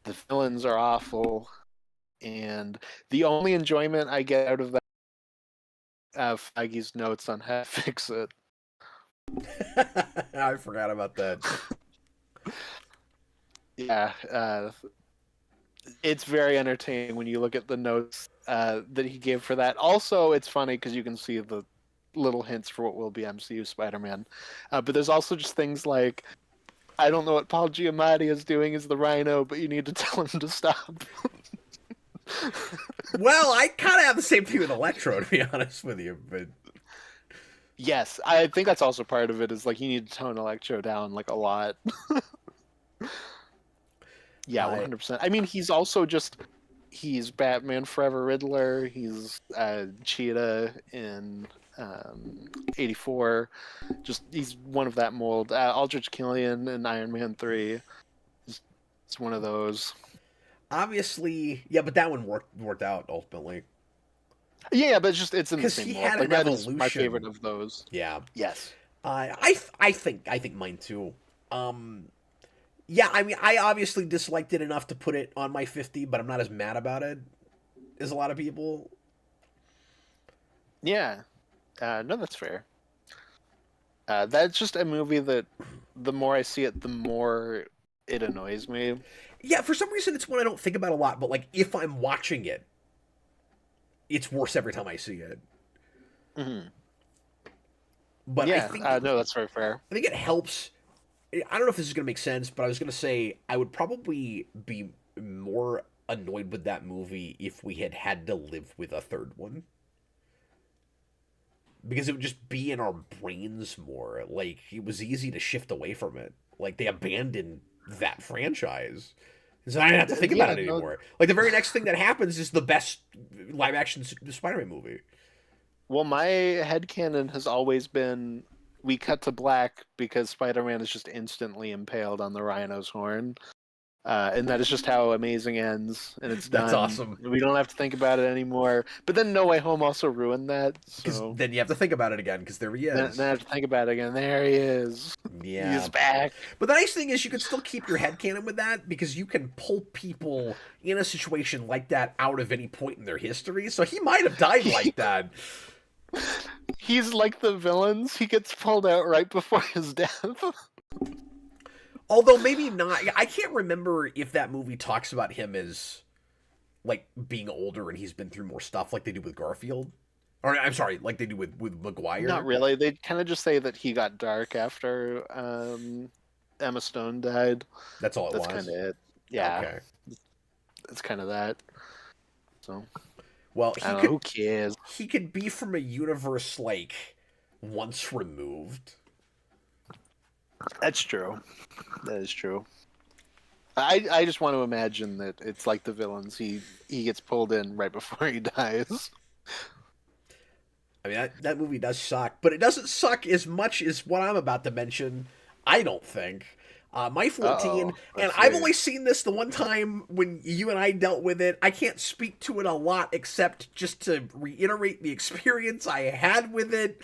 Speaker 2: The villains are awful. And the only enjoyment I get out of that Feige's notes on how to fix it.
Speaker 1: I forgot about that.
Speaker 2: Yeah, it's very entertaining when you look at the notes that he gave for that. Also, it's funny because you can see the little hints for what will be MCU Spider-Man. But there's also just things like, I don't know what Paul Giamatti is doing as the Rhino, but you need to tell him to stop.
Speaker 1: Well, I kind of have the same thing with Electro, to be honest with you. But
Speaker 2: yes, I think that's also part of it. Is like you need to tone Electro down like a lot. Yeah, 100%. I mean, he's also he's Batman Forever Riddler. He's Cheetah in 84. He's one of that mold. Aldrich Killian in Iron Man 3. It's one of those.
Speaker 1: Obviously, yeah, but that one worked out ultimately.
Speaker 2: Yeah, but it's in the same
Speaker 1: he
Speaker 2: mold.
Speaker 1: had
Speaker 2: Like,
Speaker 1: an
Speaker 2: that is
Speaker 1: evolution.
Speaker 2: my favorite of those.
Speaker 1: Yeah.
Speaker 2: Yes.
Speaker 1: I think mine too. Yeah, I mean, I obviously disliked it enough to put it on my 50, but I'm not as mad about it as a lot of people.
Speaker 2: Yeah. No, that's fair. That's just a movie that the more I see it, the more it annoys me.
Speaker 1: Yeah, for some reason, it's one I don't think about a lot, but, like, if I'm watching it, it's worse every time I see it.
Speaker 2: Mm-hmm.
Speaker 1: But
Speaker 2: yeah,
Speaker 1: I think
Speaker 2: no, that's very fair.
Speaker 1: I think it helps. I don't know if this is going to make sense, but I was going to say I would probably be more annoyed with that movie if we had to live with a third one. Because it would just be in our brains more. Like, it was easy to shift away from it. Like, they abandoned that franchise. So I didn't have to think about it anymore. Like, the very next thing that happens is the best live-action Spider-Man movie.
Speaker 2: Well, my headcanon has always been we cut to black because Spider-Man is just instantly impaled on the Rhino's horn. and that is just how Amazing ends, and it's done.
Speaker 1: That's awesome.
Speaker 2: We don't have to think about it anymore. But then No Way Home also ruined that.
Speaker 1: Because
Speaker 2: So
Speaker 1: then you have to think about it again, because there he is.
Speaker 2: then I have to think about it again. There he is.
Speaker 1: Yeah.
Speaker 2: He's back.
Speaker 1: But the nice thing is you can still keep your headcanon with that, because you can pull people in a situation like that out of any point in their history. So he might have died like that.
Speaker 2: He's like the villains. He gets pulled out right before his death.
Speaker 1: Although maybe not. I can't remember if that movie talks about him as, like, being older and he's been through more stuff like they do with Garfield. Or, I'm sorry, like they do with Maguire.
Speaker 2: Not really. They kind of just say that he got dark after Emma Stone died.
Speaker 1: That's all it was?
Speaker 2: That's kind of it. Yeah.
Speaker 1: Okay.
Speaker 2: It's kind of that. So,
Speaker 1: well,
Speaker 2: who cares?
Speaker 1: He could be from a universe, like, once removed.
Speaker 2: That's true. That is true. I just want to imagine that it's like the villains. He gets pulled in right before he dies.
Speaker 1: I mean, that movie does suck, but it doesn't suck as much as what I'm about to mention, I don't think. My 14, and I've only seen this the one time when you and I dealt with it. I can't speak to it a lot except just to reiterate the experience I had with it.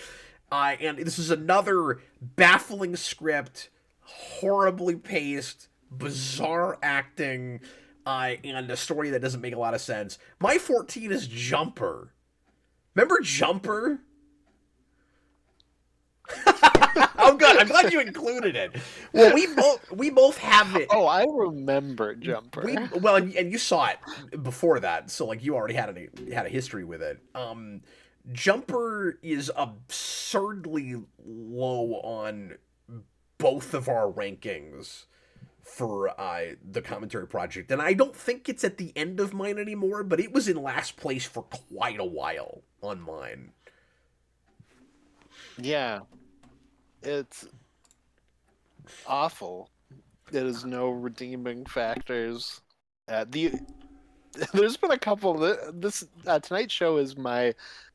Speaker 1: And this is another baffling script, horribly paced, bizarre acting, and a story that doesn't make a lot of sense. My 14 is Jumper. Remember Jumper? Oh, good. I'm glad you included it. Well, we both have it.
Speaker 2: Oh, I remember Jumper.
Speaker 1: And you saw it before that, so like you already had a history with it. Jumper is absurdly low on both of our rankings for the commentary project, and I don't think it's at the end of mine anymore, but it was in last place for quite a while on mine.
Speaker 2: Yeah. It's awful. There's no redeeming factors. There's been a couple. This Tonight Show is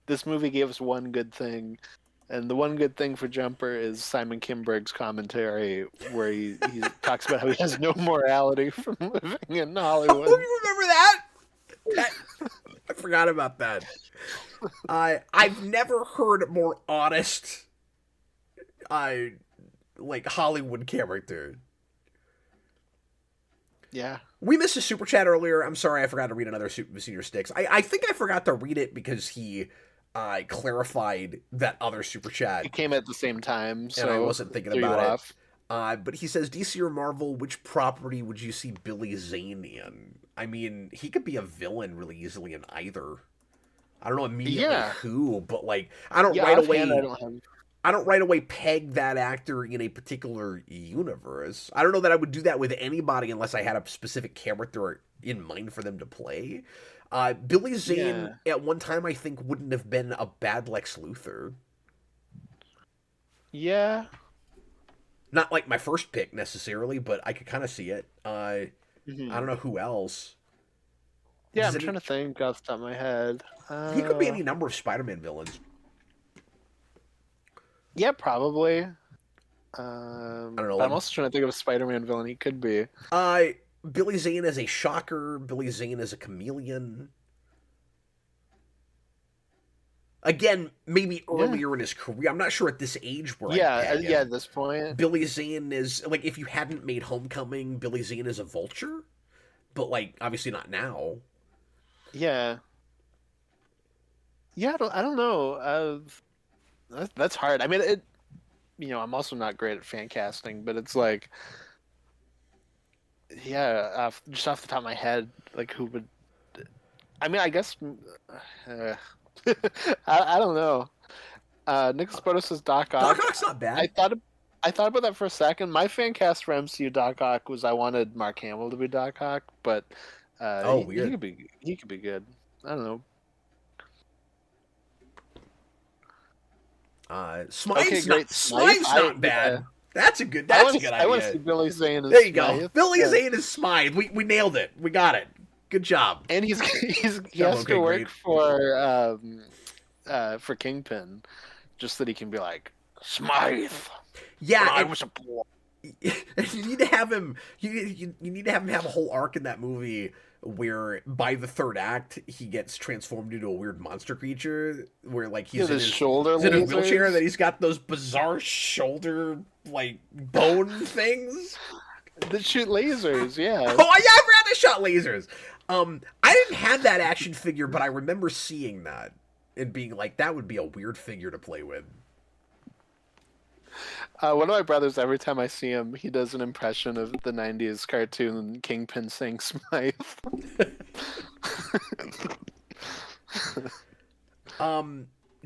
Speaker 2: this movie gave us one good thing, and the one good thing for Jumper is Simon Kinberg's commentary, where he talks about how he has no morality from living in Hollywood.
Speaker 1: Oh, you remember that? I forgot about that. I've never heard a more honest, like Hollywood character.
Speaker 2: Yeah.
Speaker 1: We missed a super chat earlier. I'm sorry, I forgot to read another Senior Sticks. I think I forgot to read it because he clarified that other super chat.
Speaker 2: It came at the same time, so
Speaker 1: and I wasn't thinking about it. But he says, DC or Marvel, which property would you see Billy Zane in? I mean, he could be a villain really easily in either. I don't know immediately who, but like I don't right away peg that actor in a particular universe. I don't know that I would do that with anybody unless I had a specific character in mind for them to play. Billy Zane at one time I think wouldn't have been a bad Lex Luthor.
Speaker 2: Yeah.
Speaker 1: Not like my first pick necessarily, but I could kind of see it. I don't know who else.
Speaker 2: Yeah, I'm trying to think off the top of my head.
Speaker 1: He could be any number of Spider-Man villains.
Speaker 2: Yeah, probably. I
Speaker 1: don't know.
Speaker 2: I'm also trying to think of a Spider-Man villain he could be.
Speaker 1: Billy Zane as a Shocker. Billy Zane as a Chameleon. Again, maybe earlier in his career. I'm not sure at this age where
Speaker 2: at this point.
Speaker 1: Billy Zane is, like, if you hadn't made Homecoming, Billy Zane is a Vulture. But, like, obviously not now.
Speaker 2: Yeah. Yeah, I don't know. That's hard. I mean, I'm also not great at fan casting, but it's like, just off the top of my head, like who would? I mean, I guess I don't know. Nicholas Boto says Doc Ock.
Speaker 1: Doc Ock's not bad.
Speaker 2: I thought about that for a second. My fan cast for MCU Doc Ock was I wanted Mark Hamill to be Doc Ock, but
Speaker 1: weird.
Speaker 2: He could be good. I don't know.
Speaker 1: Smythe's not bad. That's a good idea.
Speaker 2: I want to see Billy Zane as
Speaker 1: There you go.
Speaker 2: Smythe.
Speaker 1: Billy Zane is Smythe. We nailed it. We got it. Good job.
Speaker 2: And he has to work for Kingpin, just that he can be like Smythe.
Speaker 1: Yeah,
Speaker 2: I was a boy.
Speaker 1: you need to have him. You need to have him have a whole arc in that movie where by the third act he gets transformed into a weird monster creature where like he's in
Speaker 2: shoulder
Speaker 1: he's in a wheelchair
Speaker 2: lasers.
Speaker 1: that he's got those bizarre shoulder like bone things
Speaker 2: that shoot lasers. Yeah.
Speaker 1: Oh yeah, I forgot they shot lasers. I didn't have that action figure, but I remember seeing that and being like, that would be a weird figure to play with.
Speaker 2: One of my brothers, every time I see him, he does an impression of the '90s cartoon Kingpin saying "Smythe."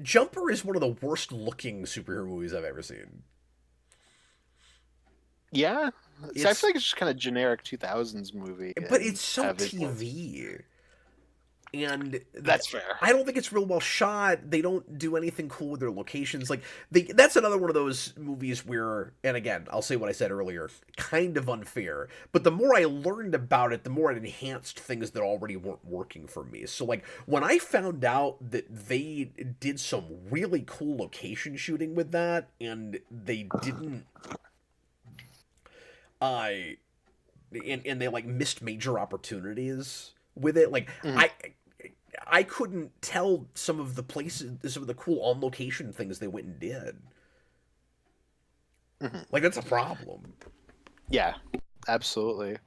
Speaker 1: Jumper is one of the worst looking superhero movies I've ever seen.
Speaker 2: Yeah, so I feel like it's just kind of generic 2000s movie,
Speaker 1: but it's so TV. And
Speaker 2: that's fair.
Speaker 1: I don't think it's real well shot. They don't do anything cool with their locations. Like that's another one of those movies where, and again, I'll say what I said earlier, kind of unfair. But the more I learned about it, the more it enhanced things that already weren't working for me. So like when I found out that they did some really cool location shooting with that, and they didn't, and they like missed major opportunities with it. Like I couldn't tell some of the places, some of the cool on location things they went and did. Like that's a problem.
Speaker 2: Yeah, absolutely.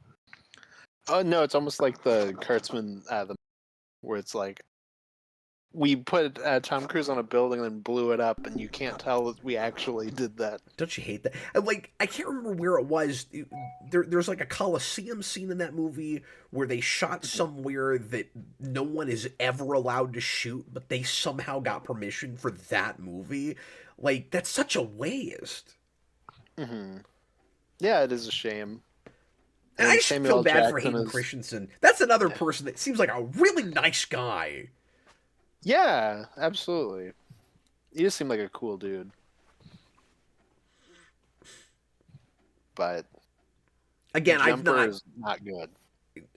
Speaker 2: Oh no, it's almost like the Kurtzman, where it's like we put Tom Cruise on a building and blew it up, and you can't tell that we actually did that.
Speaker 1: Don't you hate that? And like, I can't remember where it was. There's like a Coliseum scene in that movie where they shot somewhere that no one is ever allowed to shoot, but they somehow got permission for that movie. Like, that's such a waste.
Speaker 2: Yeah, it is a shame.
Speaker 1: And I just feel bad for Hayden Christensen. That's another person that seems like a really nice guy.
Speaker 2: Yeah, absolutely. He just seemed like a cool dude. But
Speaker 1: again, I've not
Speaker 2: is not good.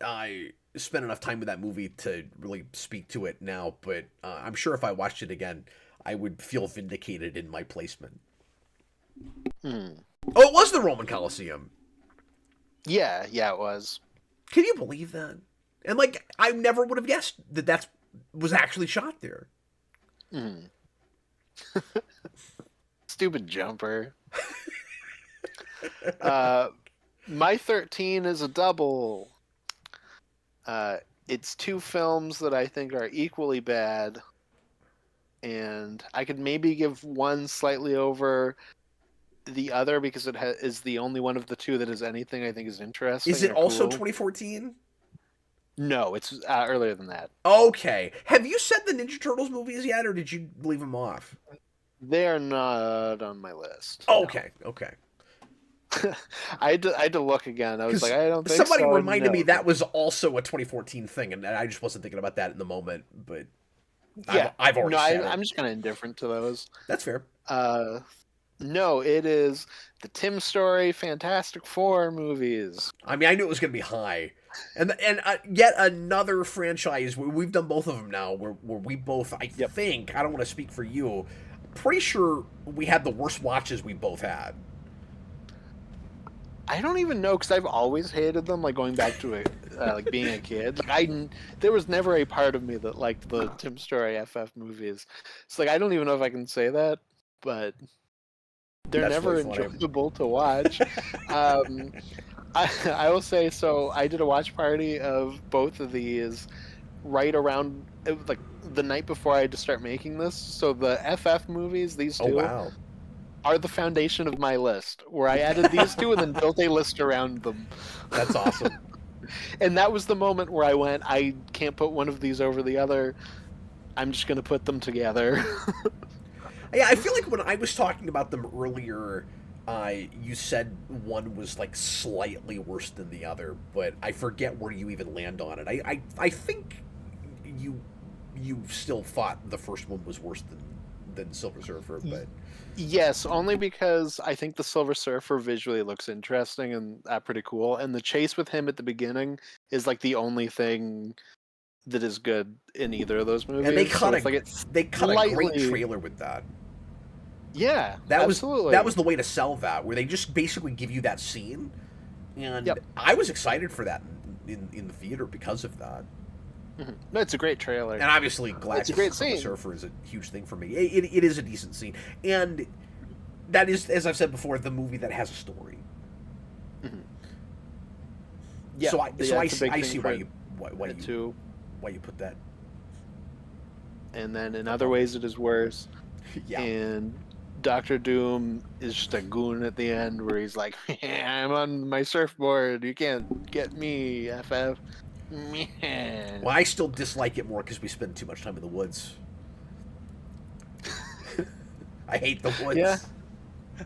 Speaker 1: I spent enough time with that movie to really speak to it now, but I'm sure if I watched it again, I would feel vindicated in my placement. Oh, it was the Roman Coliseum.
Speaker 2: Yeah, it was.
Speaker 1: Can you believe that? And like, I never would have guessed that was actually shot there.
Speaker 2: Stupid Jumper. My 13 is a double. It's two films that I think are equally bad, and I could maybe give one slightly over the other because it is the only one of the two that is anything I think is interesting.
Speaker 1: Is it also 2014?
Speaker 2: No, it's earlier than that.
Speaker 1: Okay. Have you said the Ninja Turtles movies yet, or did you leave them off?
Speaker 2: They're not on my list.
Speaker 1: Okay, no. Okay.
Speaker 2: I had to look again. I was like, I don't think
Speaker 1: somebody
Speaker 2: so.
Speaker 1: reminded me that was also a 2014 thing, and I just wasn't thinking about that in the moment. But yeah, I've already said it.
Speaker 2: I'm just kind of indifferent to those.
Speaker 1: That's fair.
Speaker 2: No, it is the Tim Story Fantastic Four movies.
Speaker 1: I mean, I knew it was going to be high. And yet another franchise, we've done both of them now, where we both, I think, I don't want to speak for you, pretty sure we had the worst watches we both had.
Speaker 2: I don't even know, because I've always hated them, like going back to it, like being a kid. Like there was never a part of me that liked the Tim Story FF movies. It's like, I don't even know if I can say that, but they're never really enjoyable to watch. I will say, so I did a watch party of both of these right around, like, the night before I had to start making this. So the FF movies, these two, are the foundation of my list, where I added these two and then built a list around them.
Speaker 1: That's awesome.
Speaker 2: And that was the moment where I went, I can't put one of these over the other. I'm just going to put them together.
Speaker 1: Yeah, I feel like when I was talking about them earlier, you said one was like slightly worse than the other, but I forget where you even land on it. I think you still thought the first one was worse than Silver Surfer, but
Speaker 2: yes, only because I think the Silver Surfer visually looks interesting and pretty cool, and the chase with him at the beginning is like the only thing that is good in either of those movies.
Speaker 1: And they cut a great trailer with that.
Speaker 2: Yeah,
Speaker 1: That
Speaker 2: absolutely.
Speaker 1: was the way to sell that, where they just basically give you that scene, and
Speaker 2: Yep.
Speaker 1: I was excited for that in the theater because of that.
Speaker 2: No, it's a great trailer.
Speaker 1: And obviously,
Speaker 2: It's a great
Speaker 1: Galactus the
Speaker 2: scene.
Speaker 1: Surfer is a huge thing for me. It is a decent scene, and that is, as I've said before, the movie that has a story.
Speaker 2: Yeah,
Speaker 1: So I
Speaker 2: it's a big
Speaker 1: I
Speaker 2: thing
Speaker 1: see
Speaker 2: for
Speaker 1: why
Speaker 2: it
Speaker 1: you
Speaker 2: too.
Speaker 1: put that.
Speaker 2: And then in other ways, it is worse.
Speaker 1: Yeah.
Speaker 2: And Doctor Doom is just a goon at the end, where he's like, "I'm on my surfboard. You can't get me, FF." Man.
Speaker 1: Well, I still dislike it more because we spend too much time in the woods. I hate the woods.
Speaker 2: Yeah.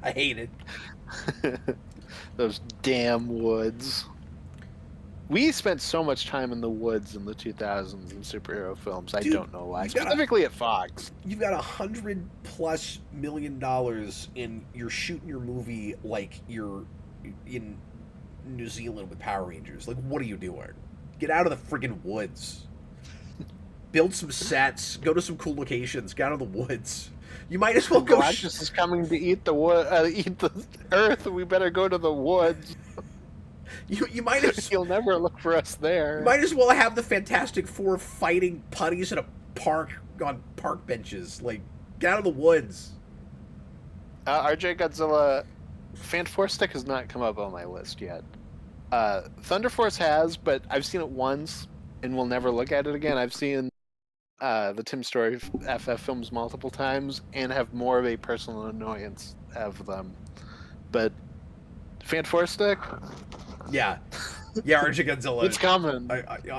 Speaker 1: I hate it.
Speaker 2: Those damn woods. We spent so much time in the woods in the 2000s in superhero films. I
Speaker 1: Dude,
Speaker 2: don't know why.
Speaker 1: you gotta-
Speaker 2: Specifically at Fox.
Speaker 1: You've got $100+ million, and you're shooting your movie like you're in New Zealand with Power Rangers. Like, what are you doing? Get out of the friggin' woods. Build some sets. Go to some cool locations. Get out of the woods. You might as well go.
Speaker 2: Galactus is coming to eat the eat the Earth. We better go to the woods.
Speaker 1: You might as
Speaker 2: He'll never look for us there.
Speaker 1: you might as well have the Fantastic Four fighting putties in a park on park benches. Like, get out of the woods.
Speaker 2: RJ Godzilla, Fan Force Stick has not come up on my list yet. Thunder Force has, but I've seen it once and will never look at it again. I've seen the Tim Story FF films multiple times and have more of a personal annoyance of them. But Fan Force Stick,
Speaker 1: Yeah, RJ Godzilla.
Speaker 2: it's coming.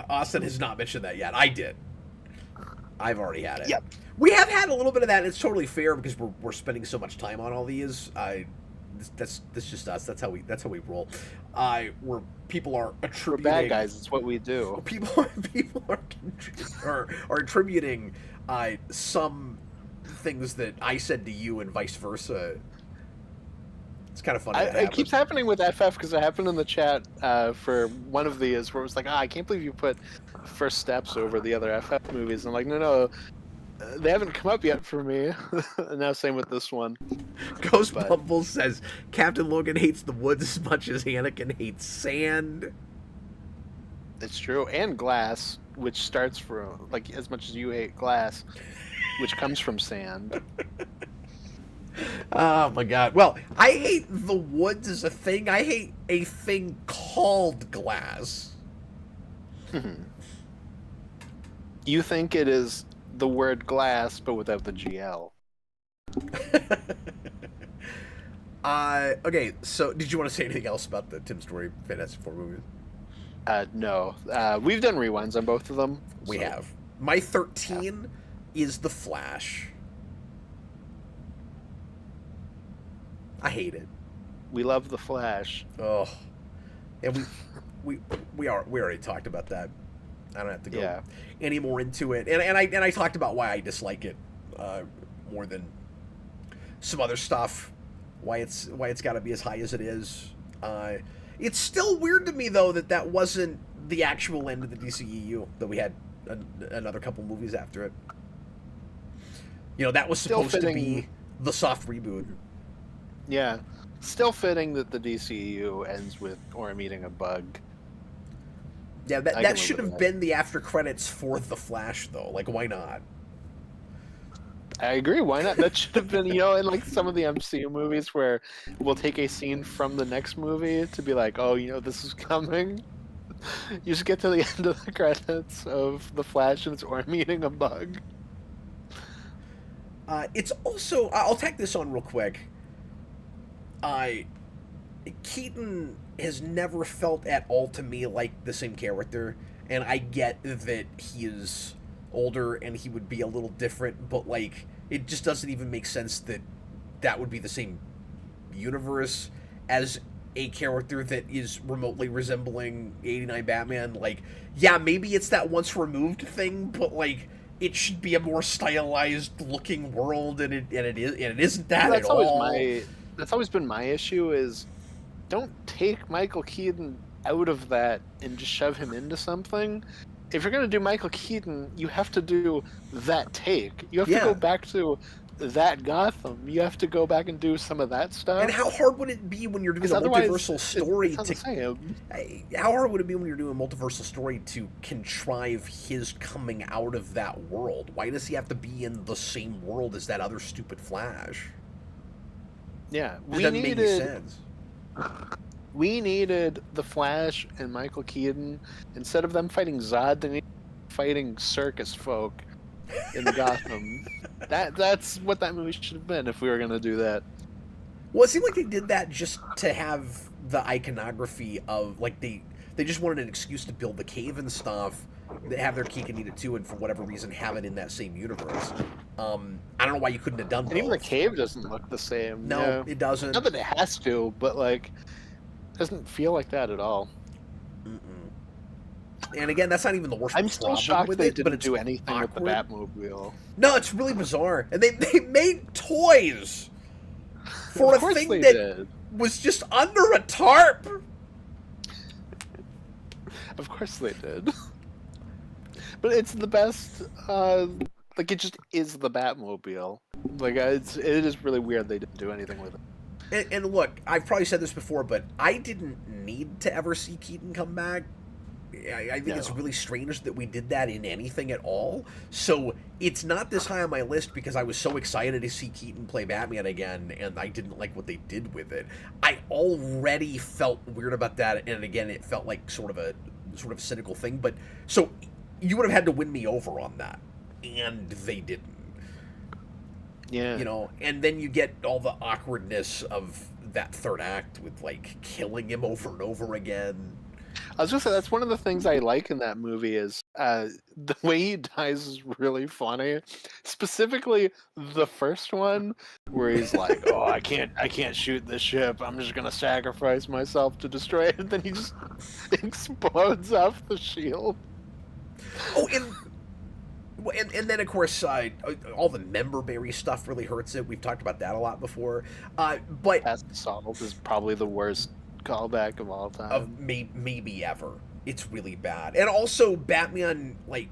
Speaker 1: Austin has not mentioned that yet. I did. I've already had it.
Speaker 2: Yep.
Speaker 1: We have had a little bit of that. And it's totally fair because we're spending so much time on all these. That's just us. That's how we roll. Where people are
Speaker 2: We're
Speaker 1: attributing
Speaker 2: bad guys. It's what we do.
Speaker 1: People are attributing some things that I said to you and vice versa. It's kind of funny.
Speaker 2: It keeps happening with FF because it happened in the chat for one of these where it was like, I can't believe you put First Steps over the other FF movies. And I'm like, no, they haven't come up yet for me. And now same with this one.
Speaker 1: Ghost Bumble says Captain Logan hates the woods as much as Anakin hates sand.
Speaker 2: It's true. And glass, which starts from, like, as much as you hate glass, which comes from sand.
Speaker 1: Oh my god. Well, I hate the woods as a thing. I hate a thing called glass.
Speaker 2: You think it is the word glass, but without the GL.
Speaker 1: Okay, so did you want to say anything else about the Tim Story Fantastic Four movies?
Speaker 2: No. We've done rewinds on both of them.
Speaker 1: We have. My 13 is The Flash. I hate it.
Speaker 2: We love the Flash.
Speaker 1: Oh, and we already talked about that. I don't have to go any more into it. And I talked about why I dislike it more than some other stuff. Why it's got to be as high as it is. It's still weird to me though that wasn't the actual end of the DCEU. That we had another couple movies after it. You know, that was supposed to be the soft reboot.
Speaker 2: Yeah. Still fitting that the DCEU ends with Orm eating a bug.
Speaker 1: Yeah, that should have been the after credits for The Flash, though. Like, why not?
Speaker 2: I agree. Why not? That should have been, in like some of the MCU movies where we'll take a scene from the next movie to be like, oh, this is coming. You just get to the end of the credits of The Flash and it's Orm eating a bug.
Speaker 1: It's also... I'll tack this on real quick. Keaton has never felt at all to me like the same character, and I get that he is older and he would be a little different, but like it just doesn't even make sense that would be the same universe as a character that is remotely resembling 89 Batman. Like, yeah, maybe it's that once removed thing, but like it should be a more stylized looking world, and it isn't that at all.
Speaker 2: That's always been my issue is don't take Michael Keaton out of that and just shove him into something. If you're going to do Michael Keaton, you have to do that take. You have to go back to that Gotham. You have to go back and do some of that stuff.
Speaker 1: And how hard would it be when you're doing a multiversal story how hard would it be when you're doing a multiversal story to contrive his coming out of that world? Why does he have to be in the same world as that other stupid Flash?
Speaker 2: Yeah,
Speaker 1: It doesn't make any sense.
Speaker 2: We needed the Flash and Michael Keaton. Instead of them fighting Zod, they needed fighting circus folk in Gotham. That's what that movie should have been if we were going to do that.
Speaker 1: Well, it seemed like they did that just to have the iconography of, like, they just wanted an excuse to build the cave and stuff. They have their cake and eat it too, and for whatever reason have it in that same universe. I don't know why you couldn't have done that.
Speaker 2: And even the cave doesn't look the same.
Speaker 1: No, it doesn't.
Speaker 2: Not that it has to, but, like, it doesn't feel like that at all.
Speaker 1: And again, that's not even the worst.
Speaker 2: I'm still shocked they didn't do anything with the Batmobile.
Speaker 1: No, it's really bizarre. And they made toys for a thing that was just under a tarp.
Speaker 2: Of course they did. But it's the best. Like, it just is the Batmobile. Like, it is really weird they didn't do anything with it.
Speaker 1: And look, I've probably said this before, but I didn't need to ever see Keaton come back. I think it's really strange that we did that in anything at all. So it's not this high on my list because I was so excited to see Keaton play Batman again, and I didn't like what they did with it. I already felt weird about that, and again, it felt like sort of a cynical thing. But so you would have had to win me over on that, and they didn't.
Speaker 2: Yeah,
Speaker 1: you know, and then you get all the awkwardness of that third act with, like, killing him over and over again.
Speaker 2: I was gonna say that's one of the things I like in that movie is the way he dies is really funny. Specifically, the first one where he's like, "Oh, I can't shoot this ship. I'm just gonna sacrifice myself to destroy it." And then he just explodes off the shield.
Speaker 1: Oh, and then of course all the member-berry stuff really hurts it. We've talked about that a lot before. But
Speaker 2: Past the Salt is probably the worst callback of all time.
Speaker 1: Of maybe ever. It's really bad. And also Batman, like,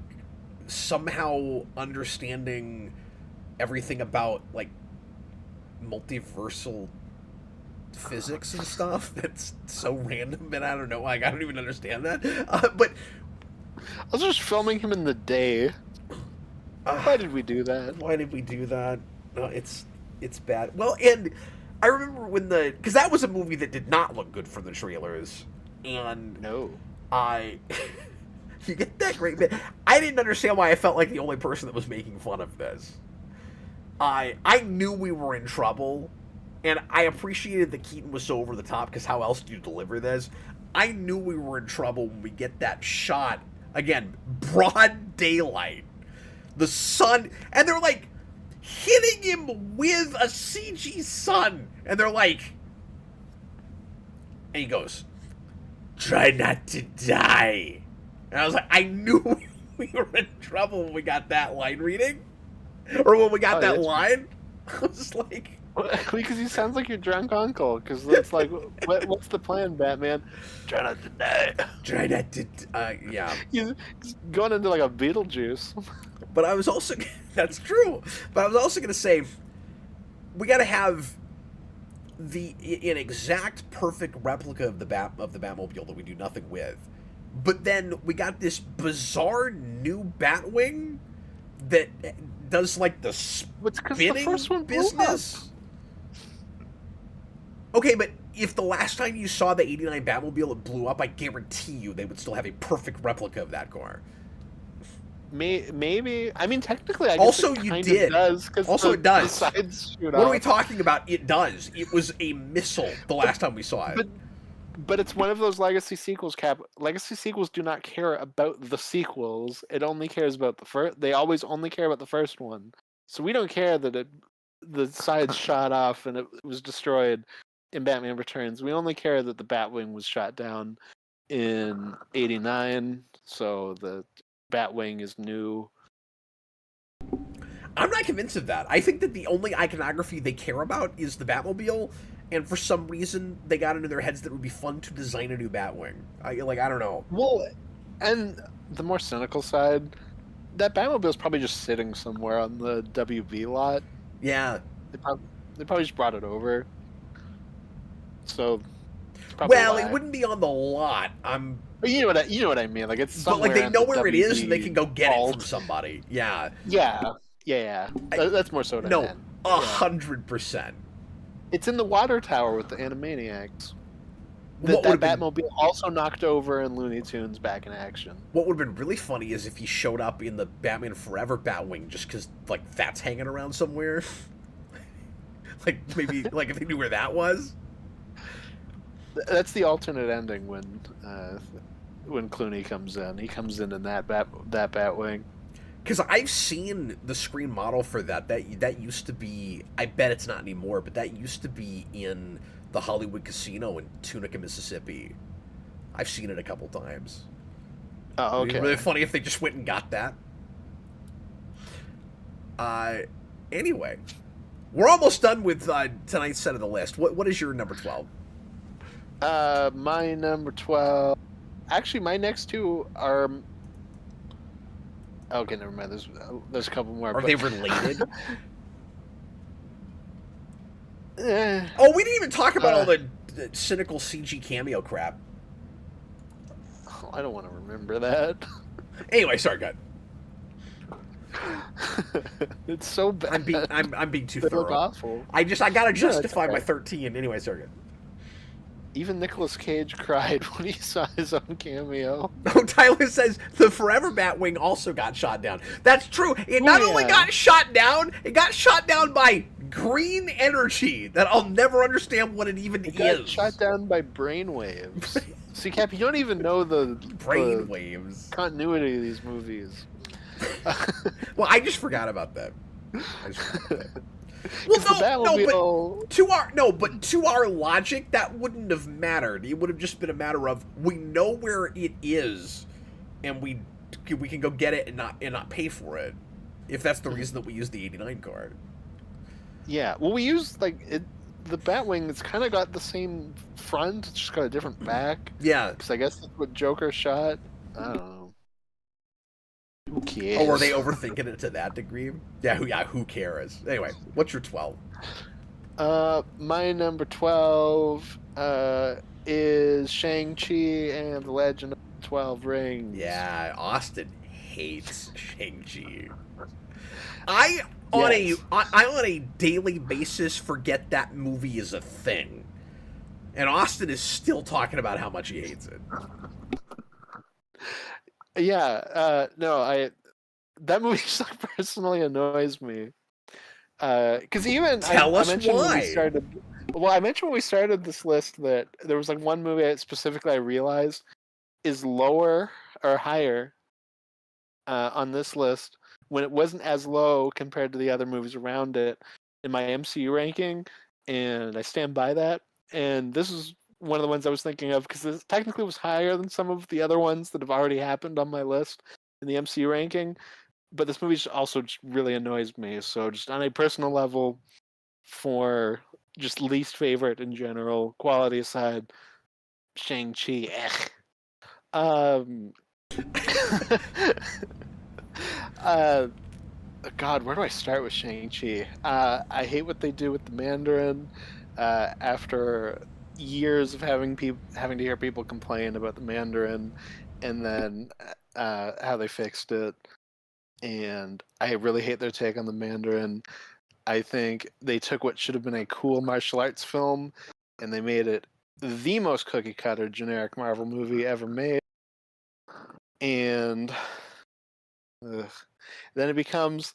Speaker 1: somehow understanding everything about, like, multiversal physics and stuff. That's so random, and I don't know. Like, I don't even understand that. But
Speaker 2: I was just filming him in the day. Why did we do that?
Speaker 1: Why did we do that? No, it's bad. Well, and I remember because that was a movie that did not look good from the trailers, and
Speaker 2: no,
Speaker 1: you get that great bit. I didn't understand why I felt like the only person that was making fun of this. I knew we were in trouble, and I appreciated that Keaton was so over the top, because how else do you deliver this? I knew we were in trouble when we get that shot, again, broad daylight, the sun, and they're like hitting him with a CG sun, and they're like, and he goes, "Try not to die." And I was like, I knew we were in trouble when we got that line reading, or when we got that line. I was like,
Speaker 2: because he sounds like your drunk uncle. Because it's like, what's the plan, Batman? Try not to die.
Speaker 1: Try not to. Yeah.
Speaker 2: He's going into like a Beetlejuice.
Speaker 1: But I was also, that's true. But I was also going to say, we got to have an exact perfect replica of the Batmobile that we do nothing with. But then we got this bizarre new Batwing that does, like, the spinning
Speaker 2: the first one
Speaker 1: business. Okay, but if the last time you saw the '89 Batmobile it blew up, I guarantee you they would still have a perfect replica of that car.
Speaker 2: Maybe. I mean, technically, I guess
Speaker 1: also
Speaker 2: it
Speaker 1: you
Speaker 2: kind
Speaker 1: did.
Speaker 2: Of does.
Speaker 1: Also, it does.
Speaker 2: The sides shoot
Speaker 1: what
Speaker 2: off.
Speaker 1: are we talking about? It does. It was a missile the last time we saw it.
Speaker 2: But it's one of those legacy sequels, Cap. Legacy sequels do not care about the sequels. It only cares about the first. They always only care about the first one. So we don't care that the sides shot off and it was destroyed in Batman Returns. We only care that the Batwing was shot down in '89. So the Batwing is new.
Speaker 1: I'm not convinced of that. I think that the only iconography they care about is the Batmobile, and for some reason they got into their heads that it would be fun to design a new Batwing. I don't know.
Speaker 2: Well, and the more cynical side, that Batmobile is probably just sitting somewhere on the WB lot.
Speaker 1: Yeah.
Speaker 2: They probably just brought it over. So that's probably
Speaker 1: Well,
Speaker 2: why.
Speaker 1: it wouldn't be on the lot.
Speaker 2: But you know what I mean. Like it's
Speaker 1: But
Speaker 2: somewhere.
Speaker 1: like they
Speaker 2: in
Speaker 1: know
Speaker 2: the
Speaker 1: where it is and they
Speaker 2: WB
Speaker 1: can go get it
Speaker 2: vault.
Speaker 1: from somebody. Yeah.
Speaker 2: Yeah. That's more so what I
Speaker 1: No,
Speaker 2: meant.
Speaker 1: 100%.
Speaker 2: It's in the water tower with the Animaniacs.
Speaker 1: What
Speaker 2: That
Speaker 1: would've been-
Speaker 2: Batmobile also knocked over in Looney Tunes back in action.
Speaker 1: What would have been really funny is if he showed up in the Batman Forever Batwing, just because like that's hanging around somewhere. Like maybe like if they knew where that was.
Speaker 2: That's the alternate ending when Clooney comes in. He comes in that Batwing.
Speaker 1: Because I've seen the screen model for that. That used to be. I bet it's not anymore, but that used to be in the Hollywood Casino in Tunica, Mississippi. I've seen it a couple times.
Speaker 2: Oh, okay.
Speaker 1: It'd be really funny if they just went and got that. Anyway, we're almost done with tonight's set of the list. What is your number 12?
Speaker 2: My number 12. Actually, my next two are. Okay, never mind. There's a couple more.
Speaker 1: Are they related?
Speaker 2: Eh.
Speaker 1: Oh, we didn't even talk about all the cynical CG cameo crap.
Speaker 2: I don't want to remember that.
Speaker 1: Anyway, sorry, God.
Speaker 2: It's so bad.
Speaker 1: I'm being too
Speaker 2: They
Speaker 1: thorough.
Speaker 2: look awful.
Speaker 1: I gotta justify
Speaker 2: okay.
Speaker 1: my 13. Anyway, sorry, God.
Speaker 2: Even Nicolas Cage cried when he saw his own cameo.
Speaker 1: Oh, Tyler says the Forever Batwing also got shot down. That's true. It not only got shot down, it got shot down by green energy that I'll never understand what it even is.
Speaker 2: Got shot down by brainwaves. See, Cap, you don't even know the
Speaker 1: brainwaves
Speaker 2: continuity of these movies.
Speaker 1: Well, I just forgot about that. Well, but to our logic, that wouldn't have mattered. It would have just been a matter of we know where it is, and we can go get it and not pay for it, if that's the reason that we use the 89 card.
Speaker 2: Yeah, well, we use the Batwing. It's kind of got the same front, it's just got a different back.
Speaker 1: Yeah,
Speaker 2: because I guess that's what Joker shot. I don't know. Who cares?
Speaker 1: Oh, are they overthinking it to that degree? Yeah, who cares? Anyway, what's your 12?
Speaker 2: My number 12 is Shang-Chi and the Legend of the 12 Rings.
Speaker 1: Yeah, Austin hates Shang-Chi. I on a daily basis forget that movie is a thing. And Austin is still talking about how much he hates it.
Speaker 2: Yeah, no, that movie just personally annoys me. Because even
Speaker 1: Tell us
Speaker 2: mentioned
Speaker 1: why.
Speaker 2: When we started. Well, I mentioned when we started this list that there was one movie I realized is lower or higher on this list when it wasn't as low compared to the other movies around it in my MCU ranking, and I stand by that. And this is one of the ones I was thinking of because this technically was higher than some of the other ones that have already happened on my list in the MCU ranking. But this movie also just really annoys me. So just on a personal level, for just least favorite in general, quality aside, Shang-Chi. God, where do I start with Shang-Chi? I hate what they do with the Mandarin. After years of having to hear people complain about the Mandarin, and then how they fixed it, and I really hate their take on the Mandarin. I think they took what should have been a cool martial arts film, and they made it the most cookie cutter generic Marvel movie ever made, and then it becomes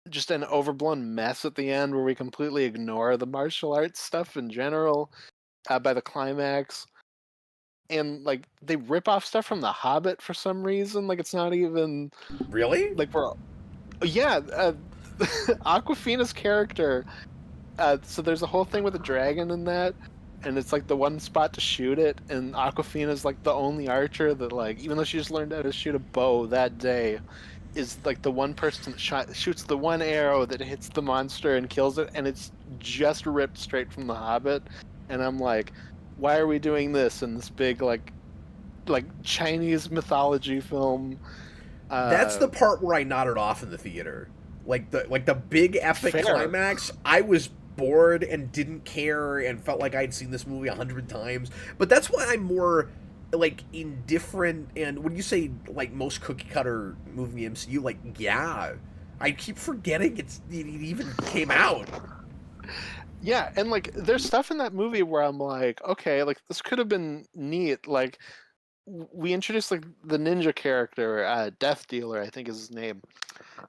Speaker 2: just an overblown mess at the end where we completely ignore the martial arts stuff in general by the climax. And they rip off stuff from The Hobbit for some reason. It's not even
Speaker 1: really
Speaker 2: Awkwafina's character. So there's a whole thing with a dragon in that, and it's the one spot to shoot it, and Awkwafina's the only archer that even though she just learned how to shoot a bow that day, is the one person that shoots the one arrow that hits the monster and kills it, and it's just ripped straight from The Hobbit. And I'm like, why are we doing this in this big Chinese mythology film?
Speaker 1: That's the part where I nodded off in the theater. Like the big epic
Speaker 2: Fair.
Speaker 1: climax, I was bored and didn't care and felt like I'd seen this movie 100 times. But that's why I'm more like indifferent. And when you say like most cookie cutter movie in the MCU, like yeah, I keep forgetting it even came out.
Speaker 2: Yeah, and like there's stuff in that movie where I'm like, okay, like this could have been neat. Like we introduced like the ninja character, Death Dealer, I think is his name.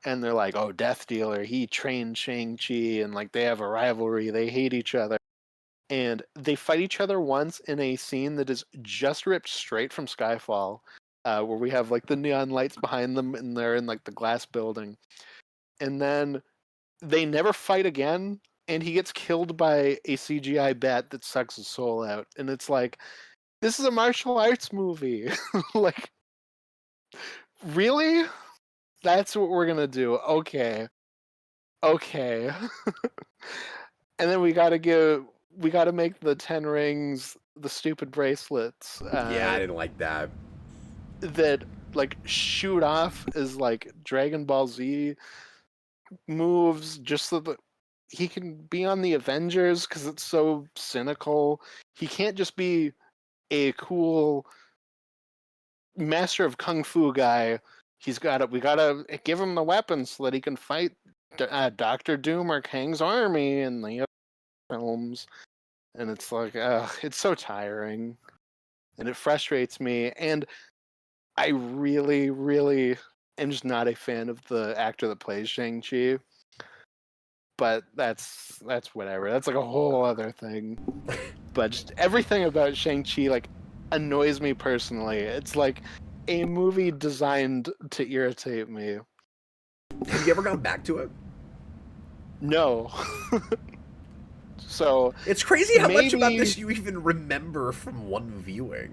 Speaker 2: And they're like, oh, Death Dealer, he trained Shang-Chi, and like they have a rivalry, they hate each other. And they fight each other once in a scene that is just ripped straight from Skyfall, where we have like the neon lights behind them and they're in like the glass building. And then they never fight again, and he gets killed by a CGI bat that sucks his soul out. And it's like, this is a martial arts movie. Like, really? That's what we're gonna do. Okay. Okay. And then we gotta make the 10 rings the stupid bracelets.
Speaker 1: Yeah, I didn't like that.
Speaker 2: That like shoot off as like Dragon Ball Z moves just so that he can be on the Avengers because it's so cynical. He can't just be a cool master of kung fu guy. We gotta give him the weapons so that he can fight Doctor Doom or Kang's army in the films. And it's like, it's so tiring, and it frustrates me. And I really, really am just not a fan of the actor that plays Shang-Chi. But that's whatever. That's like a whole other thing. But just everything about Shang-Chi like annoys me personally. It's like a movie designed to irritate me.
Speaker 1: Have you ever gone back to it?
Speaker 2: No. So
Speaker 1: it's crazy how much about
Speaker 2: maybe...
Speaker 1: this you even remember from one viewing.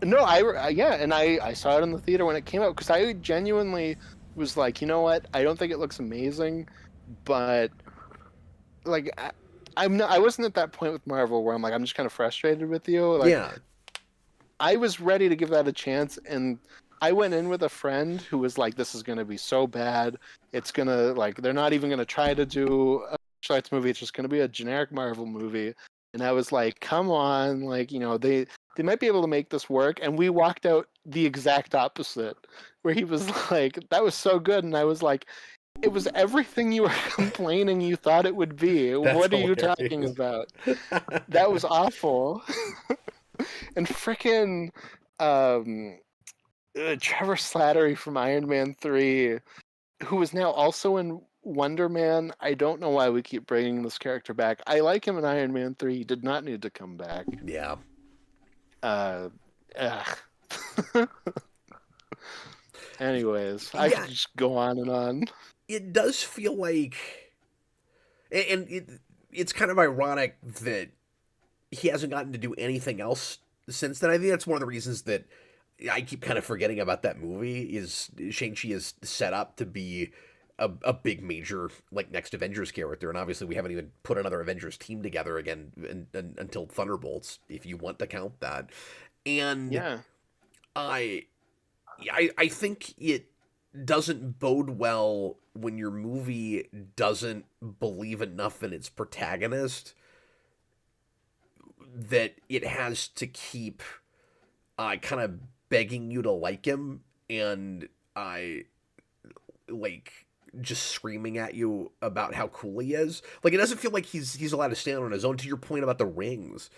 Speaker 2: No, and I saw it in the theater when it came out because I genuinely was like, you know what? I don't think it looks amazing, but like I wasn't at that point with Marvel where I'm like, I'm just kind of frustrated with you. Like,
Speaker 1: yeah.
Speaker 2: I was ready to give that a chance, and I went in with a friend who was like, this is going to be so bad. It's going to, like, they're not even going to try to do a martial arts movie. It's just going to be a generic Marvel movie. And I was like, come on, like, you know, they might be able to make this work. And we walked out the exact opposite, where he was like, that was so good. And I was like, it was everything you were complaining you thought it would be. What are you talking about? That was awful. And frickin' Trevor Slattery from Iron Man 3, who is now also in Wonder Man. I don't know why we keep bringing this character back. I like him in Iron Man 3. He did not need to come back.
Speaker 1: Yeah.
Speaker 2: Anyways, I could just go on and on.
Speaker 1: It does feel like... And it's kind of ironic that he hasn't gotten to do anything else since then. I think that's one of the reasons that I keep kind of forgetting about that movie is Shang-Chi is set up to be a big major like next Avengers character, and obviously we haven't even put another Avengers team together again until Thunderbolts, if you want to count that. And
Speaker 2: yeah,
Speaker 1: I think it doesn't bode well when your movie doesn't believe enough in its protagonist that it has to keep kind of begging you to like him and like just screaming at you about how cool he is. Like, it doesn't feel like he's allowed to stand on his own. To your point about the rings,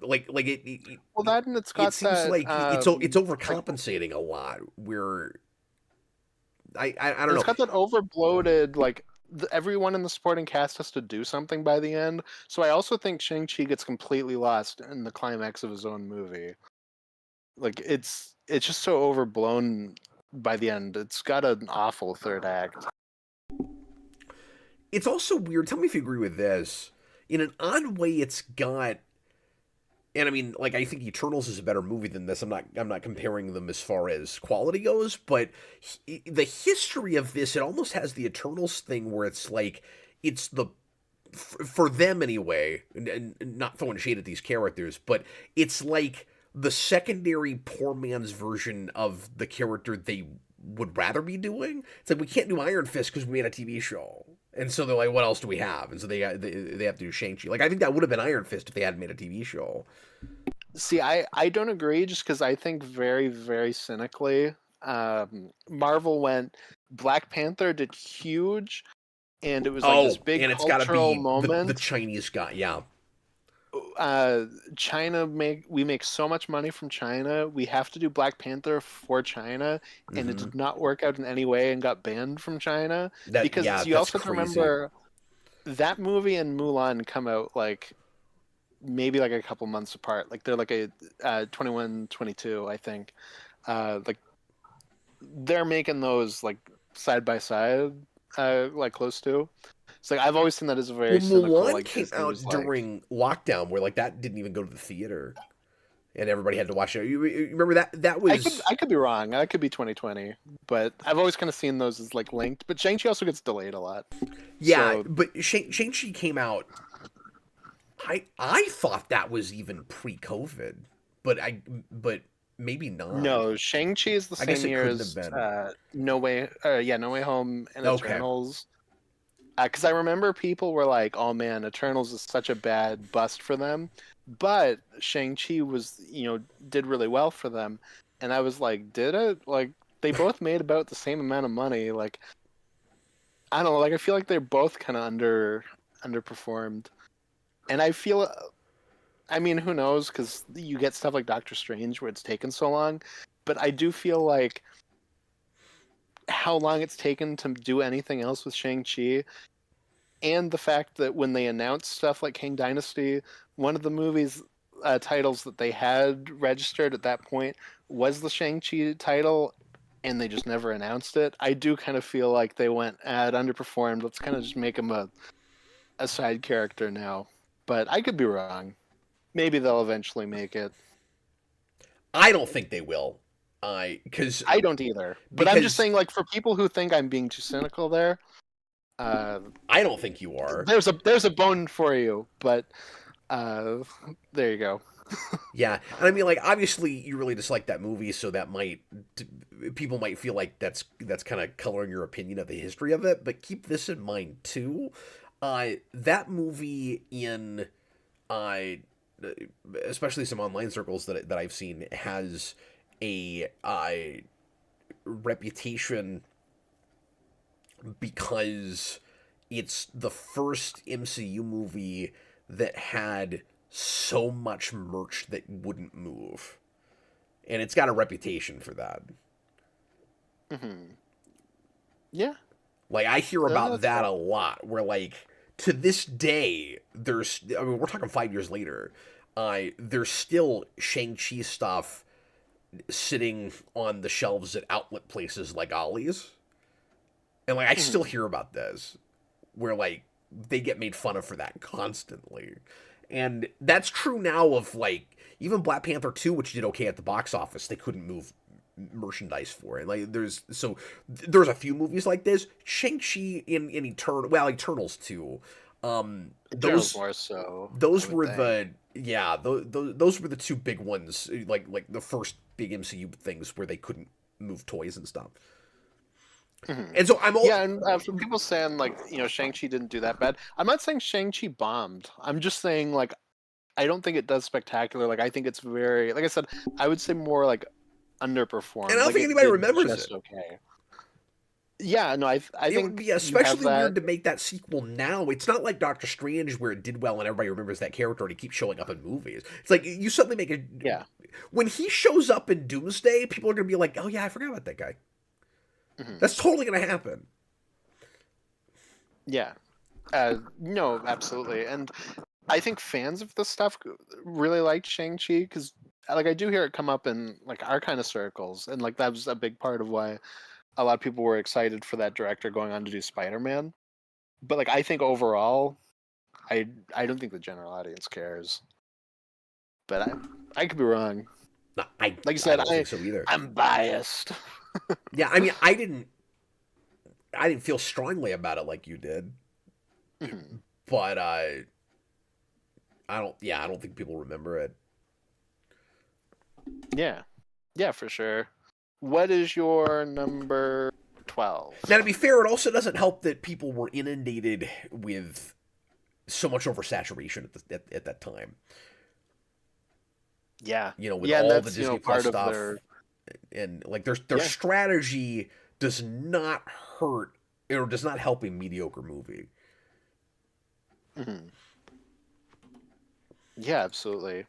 Speaker 1: like it
Speaker 2: well, that and it's got
Speaker 1: it seems
Speaker 2: that,
Speaker 1: like it's overcompensating a lot. Where I don't know.
Speaker 2: It's got that overbloated, like, everyone in the supporting cast has to do something by the end. So I also think Shang-Chi gets completely lost in the climax of his own movie. Like, it's just so overblown by the end. It's got an awful third act.
Speaker 1: It's also weird. Tell me if you agree with this. In an odd way, it's got... And I mean, like, I think Eternals is a better movie than this. I'm not comparing them as far as quality goes, but the history of this, it almost has the Eternals thing where it's like, it's the, for them anyway, and not throwing shade at these characters, but it's like the secondary poor man's version of the character they would rather be doing. It's like we can't do Iron Fist because we made a TV show, and so they're like, what else do we have? And so they have to do Shang-Chi. Like I think that would have been Iron Fist if they hadn't made a TV show.
Speaker 2: See, I don't agree, just because I think very, very cynically, Marvel went, Black Panther did huge, and it was like this big
Speaker 1: and it's got to
Speaker 2: cultural
Speaker 1: be
Speaker 2: moment.
Speaker 1: the Chinese guy, yeah.
Speaker 2: China we make so much money from China. We have to do Black Panther for China, and it did not work out in any way and got banned from China. Because you also have to remember that movie and Mulan come out like maybe like a couple months apart. Like they're like a 21, 22, I think. Like they're making those like side by side, like close to. So like, I've always seen that as a very cynical.
Speaker 1: Mulan
Speaker 2: like
Speaker 1: came
Speaker 2: Disney
Speaker 1: out
Speaker 2: was like,
Speaker 1: during lockdown, where like that didn't even go to the theater, and everybody had to watch it. You remember that? That was.
Speaker 2: I could be wrong. That could be 2020, but I've always kind of seen those as like linked. But Shang-Chi also gets delayed a lot.
Speaker 1: Yeah,
Speaker 2: So,
Speaker 1: but Shang-Chi came out. I thought that was even pre-COVID, but maybe not.
Speaker 2: no, Shang-Chi is the same year as No Way Home and Eternals. Because I remember people were like, "Oh man, Eternals is such a bad bust for them," but Shang-Chi was, did really well for them, and I was like, "Did it?" Like they both made about the same amount of money. Like I don't know. Like I feel like they're both kind of underperformed, and I feel. I mean, who knows? Because you get stuff like Doctor Strange where it's taken so long, but I do feel like how long it's taken to do anything else with Shang-Chi, and the fact that when they announced stuff like Kang Dynasty, one of the movies titles that they had registered at that point was the Shang-Chi title, and they just never announced it. I do kind of feel like they went, it underperformed. Let's kind of just make him a side character now. But I could be wrong. Maybe they'll eventually make it.
Speaker 1: I don't think they will. Because
Speaker 2: I don't either. But I'm just saying, like, for people who think I'm being too cynical there,
Speaker 1: I don't think you are.
Speaker 2: There's a bone for you, but there you go.
Speaker 1: Yeah, and I mean, like, obviously, you really dislike that movie, so that people might feel like that's kind of coloring your opinion of the history of it. But keep this in mind too. That movie in, especially some online circles that I've seen, has a reputation because it's the first MCU movie that had so much merch that wouldn't move. And it's got a reputation for that.
Speaker 2: Mm-hmm. Yeah.
Speaker 1: Like, I hear about that a lot, where, like, to this day, we're talking 5 years later, there's still Shang-Chi stuff sitting on the shelves at outlet places like Ollie's. And, like, I still hear about this, where, like, they get made fun of for that constantly. And that's true now of, like, even Black Panther 2, which did okay at the box office, they couldn't move merchandise for it. Like, there's a few movies like this. Shang-Chi in Eternals too.
Speaker 2: Those more so.
Speaker 1: Those were those were the two big ones, like the first big MCU things where they couldn't move toys and stuff. Mm-hmm. And so
Speaker 2: and from people saying like, Shang-Chi didn't do that bad. I'm not saying Shang-Chi bombed. I'm just saying, like, I don't think it does spectacular. Like, I think it's very, like I said, I would say more like underperformed.
Speaker 1: And I don't think anybody remembers it.
Speaker 2: Okay. Yeah, no, I think
Speaker 1: it would be especially weird to make that sequel now. It's not like Doctor Strange where it did well and everybody remembers that character and he keeps showing up in movies. It's like you suddenly make a when he shows up in Doomsday, people are gonna be like, "Oh yeah, I forgot about that guy." Mm-hmm. That's totally gonna happen.
Speaker 2: Yeah, no, absolutely, and I think fans of this stuff really like Shang-Chi because, like, I do hear it come up in like our kind of circles, and like that was a big part of why a lot of people were excited for that director going on to do Spider-Man. But like, I think overall, I don't think the general audience cares. But I could be wrong.
Speaker 1: No,
Speaker 2: like you said,
Speaker 1: I don't think so either.
Speaker 2: I'm biased.
Speaker 1: Yeah, I mean, I didn't feel strongly about it like you did. Mm-hmm. But I don't think people remember it.
Speaker 2: Yeah, for sure. What is your number 12?
Speaker 1: Now, to be fair, it also doesn't help that people were inundated with so much oversaturation at that time.
Speaker 2: Yeah.
Speaker 1: With
Speaker 2: and
Speaker 1: all
Speaker 2: that's,
Speaker 1: the Disney
Speaker 2: part
Speaker 1: Plus
Speaker 2: of
Speaker 1: stuff,
Speaker 2: their...
Speaker 1: and like their strategy does not hurt or does not help a mediocre movie.
Speaker 2: Mm-hmm. Yeah, absolutely.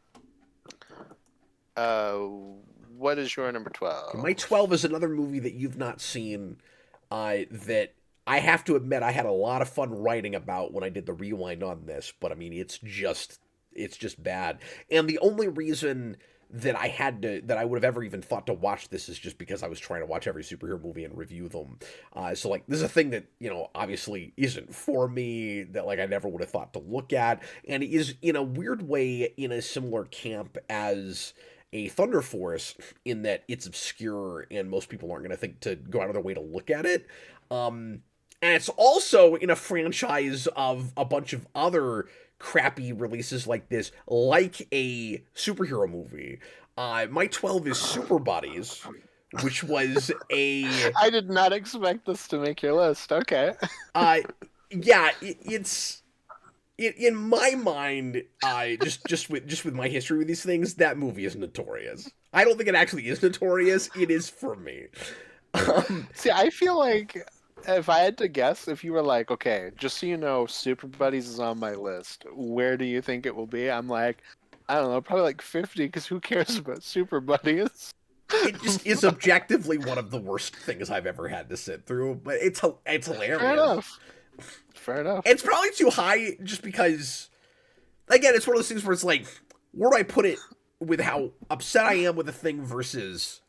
Speaker 2: What is your number 12?
Speaker 1: My 12 is another movie that you've not seen, that I have to admit I had a lot of fun writing about when I did the rewind on this, but I mean it's just bad. And the only reason that I would have ever even thought to watch this is just because I was trying to watch every superhero movie and review them. So like this is a thing that, obviously isn't for me, that like I never would have thought to look at, and it is in a weird way in a similar camp as a Thunder Force, in that it's obscure and most people aren't going to think to go out of their way to look at it. And it's also in a franchise of a bunch of other crappy releases like this, like a superhero movie. My 12 is Super Buddies, which was a...
Speaker 2: I did not expect this to make your list. Okay.
Speaker 1: Yeah, it's... In my mind, just with my history with these things, that movie is notorious. I don't think it actually is notorious. It is for me.
Speaker 2: See, I feel like if I had to guess, if you were like, okay, just so you know, Super Buddies is on my list, where do you think it will be? I'm like, I don't know, probably like 50, because who cares about Super Buddies?
Speaker 1: It just is objectively one of the worst things I've ever had to sit through, but it's hilarious.
Speaker 2: Fair enough.
Speaker 1: It's probably too high just because, again, it's one of those things where it's like, where do I put it with how upset I am with a thing versus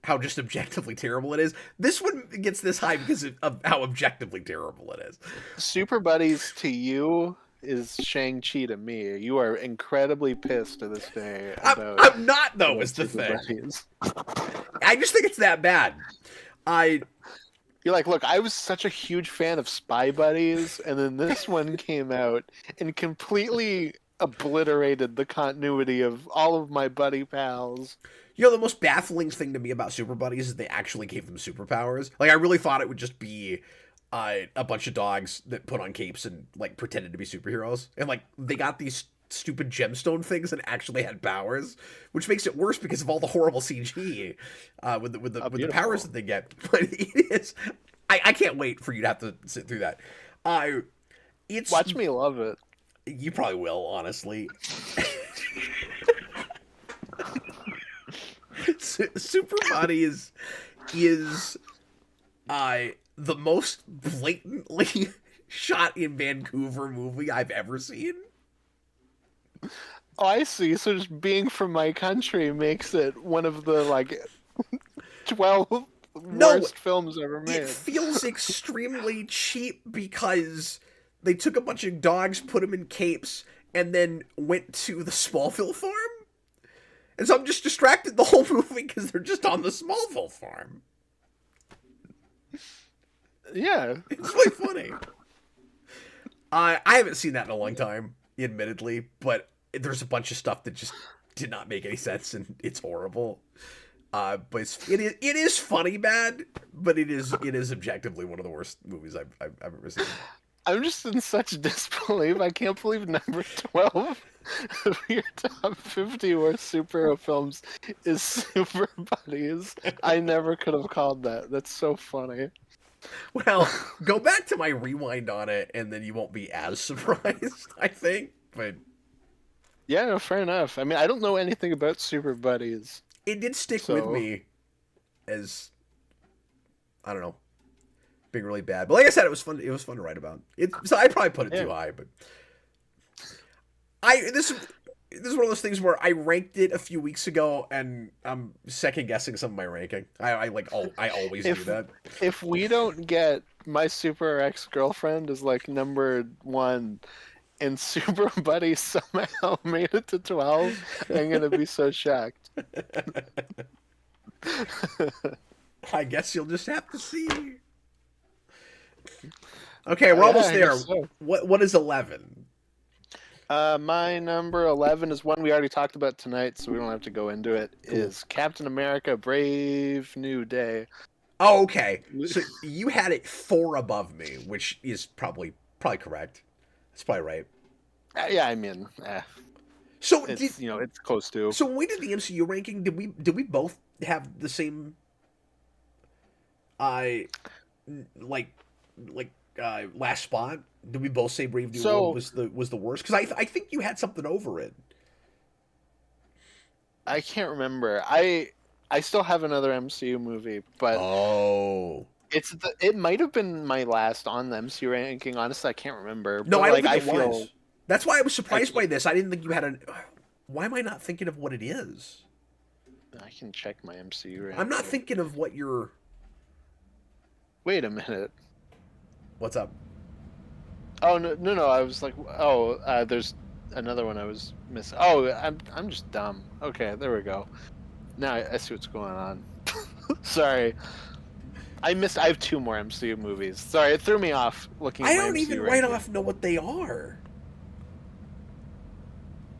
Speaker 1: how just objectively terrible it is? This one gets this high because of how objectively terrible it is.
Speaker 2: Super Buddies to you is Shang-Chi to me. You are incredibly pissed to this day about...
Speaker 1: I'm not, though, is the thing. I just think it's that bad.
Speaker 2: You're like, look, I was such a huge fan of Spy Buddies, and then this one came out and completely obliterated the continuity of all of my buddy pals.
Speaker 1: The most baffling thing to me about Super Buddies is they actually gave them superpowers. Like, I really thought it would just be a bunch of dogs that put on capes and, like, pretended to be superheroes. And, like, they got these stupid gemstone things and actually had powers, which makes it worse because of all the horrible CG with the powers that they get. But it is, I can't wait for you to have to sit through that.
Speaker 2: Watch me love it.
Speaker 1: You probably will, honestly. Super Buddies is the most blatantly shot in Vancouver movie I've ever seen.
Speaker 2: Oh, I see. So just being from my country makes it one of the, like, 12 worst films ever made.
Speaker 1: It feels extremely cheap because they took a bunch of dogs, put them in capes, and then went to the Smallville farm. And so I'm just distracted the whole movie because they're just on the Smallville farm.
Speaker 2: Yeah.
Speaker 1: It's really funny. I haven't seen that in a long time, admittedly, but there's a bunch of stuff that just did not make any sense, and it's horrible. But it is funny bad, but it is objectively one of the worst movies I've ever seen.
Speaker 2: I'm just in such disbelief. I can't believe number 12 of your top 50 worst superhero films is Super Buddies. I never could have called that. That's so funny.
Speaker 1: Well, go back to my rewind on it, and then you won't be as surprised, I think. But
Speaker 2: yeah, no, fair enough. I mean, I don't know anything about Super Buddies.
Speaker 1: It did stick with me as, I don't know, being really bad. But like I said, it was fun. It was fun to write about. So I probably put it too high, but this is one of those things where I ranked it a few weeks ago, and I'm second guessing some of my ranking. I always do that.
Speaker 2: If we don't get My Super Ex-Girlfriend is like number 1, and Super Buddy somehow made it to 12, I'm gonna be so shocked.
Speaker 1: I guess you'll just have to see. Okay, we're almost there. So. What is 11?
Speaker 2: My number 11 is one we already talked about tonight, so we don't have to go into it.
Speaker 1: Cool.
Speaker 2: Is Captain America: Brave New Day.
Speaker 1: Oh, okay. So you had it 4 above me, which is probably correct. That's probably right.
Speaker 2: Yeah, I mean,
Speaker 1: So
Speaker 2: it's it's close to.
Speaker 1: So when we did the MCU ranking, did we both have the same like last spot? Did we both say Brave New World was the worst? Because I think you had something over it.
Speaker 2: I can't remember. I still have another MCU movie, but it might have been my last on the MCU ranking. Honestly, I can't remember.
Speaker 1: No,
Speaker 2: but,
Speaker 1: I don't think it was. That's why I was surprised by this. I didn't think you had Why am I not thinking of what it is?
Speaker 2: I can check my MCU ranking.
Speaker 1: I'm not thinking of what you're.
Speaker 2: Wait a minute.
Speaker 1: What's up?
Speaker 2: Oh no! I was like, there's another one I was missing. Oh, I'm just dumb. Okay, there we go. Now I see what's going on. Sorry, I have 2 more MCU movies. Sorry, it threw me off looking.
Speaker 1: I don't even right off know what they are.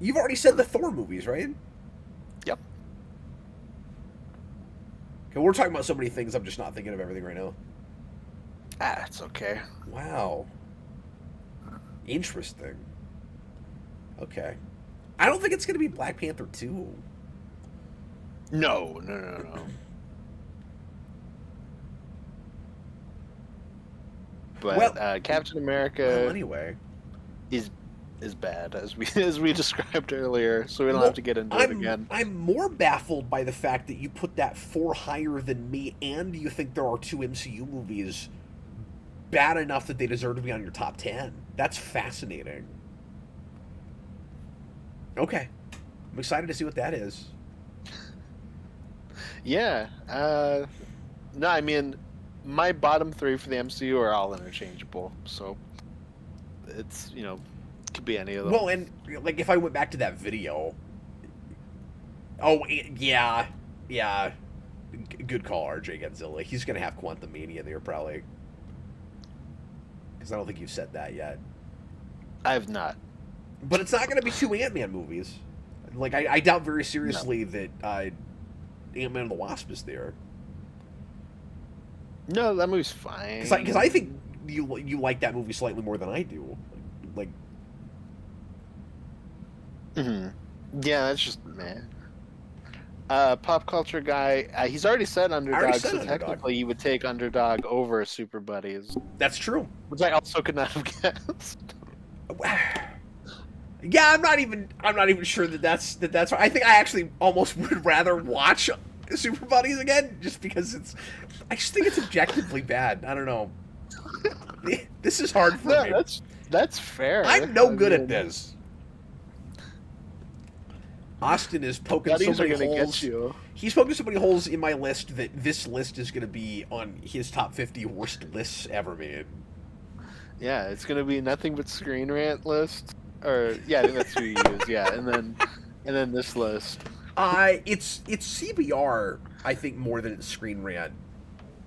Speaker 1: You've already said the Thor movies, right?
Speaker 2: Yep.
Speaker 1: Okay, we're talking about so many things. I'm just not thinking of everything right now.
Speaker 2: It's okay.
Speaker 1: Wow. Interesting. Okay. I don't think it's going to be Black Panther 2.
Speaker 2: No. But Captain America
Speaker 1: anyway,
Speaker 2: is bad as we described earlier, so we don't have to get into it again.
Speaker 1: I'm more baffled by the fact that you put that 4 higher than me, and you think there are 2 MCU movies bad enough that they deserve to be on your top 10. That's fascinating. Okay. I'm excited to see what that is.
Speaker 2: Yeah. No, I mean, my bottom 3 for the MCU are all interchangeable, so it's, it could be any of them.
Speaker 1: Well, and, like, if I went back to that video... Oh, yeah. Good call, RJ Godzilla. He's going to have Quantum Mania there, probably. Because I don't think you've said that yet.
Speaker 2: I have not.
Speaker 1: But it's not going to be 2 Ant-Man movies. Like, I doubt very seriously that Ant-Man and the Wasp is there.
Speaker 2: No, that movie's fine.
Speaker 1: Because I think you like that movie slightly more than I do. Like.
Speaker 2: Yeah, that's just man. Pop culture guy. He's already said Underdog, so technically you would take Underdog over Super Buddies.
Speaker 1: That's true.
Speaker 2: Which I also could not have guessed.
Speaker 1: Yeah, I'm not even sure that's right. I think I actually almost would rather watch Super Buddies again, just because I just think it's objectively bad. I don't know. This is hard for me.
Speaker 2: That's fair.
Speaker 1: I'm no good at this. Austin is poking so many holes.
Speaker 2: Get you.
Speaker 1: He's poking so many holes in my list that this list is going to be on his top 50 worst lists ever made.
Speaker 2: Yeah, it's going to be nothing but Screen Rant list. Or yeah, I think that's who you use. Yeah, and then this list.
Speaker 1: It's CBR, I think, more than it's Screen Rant.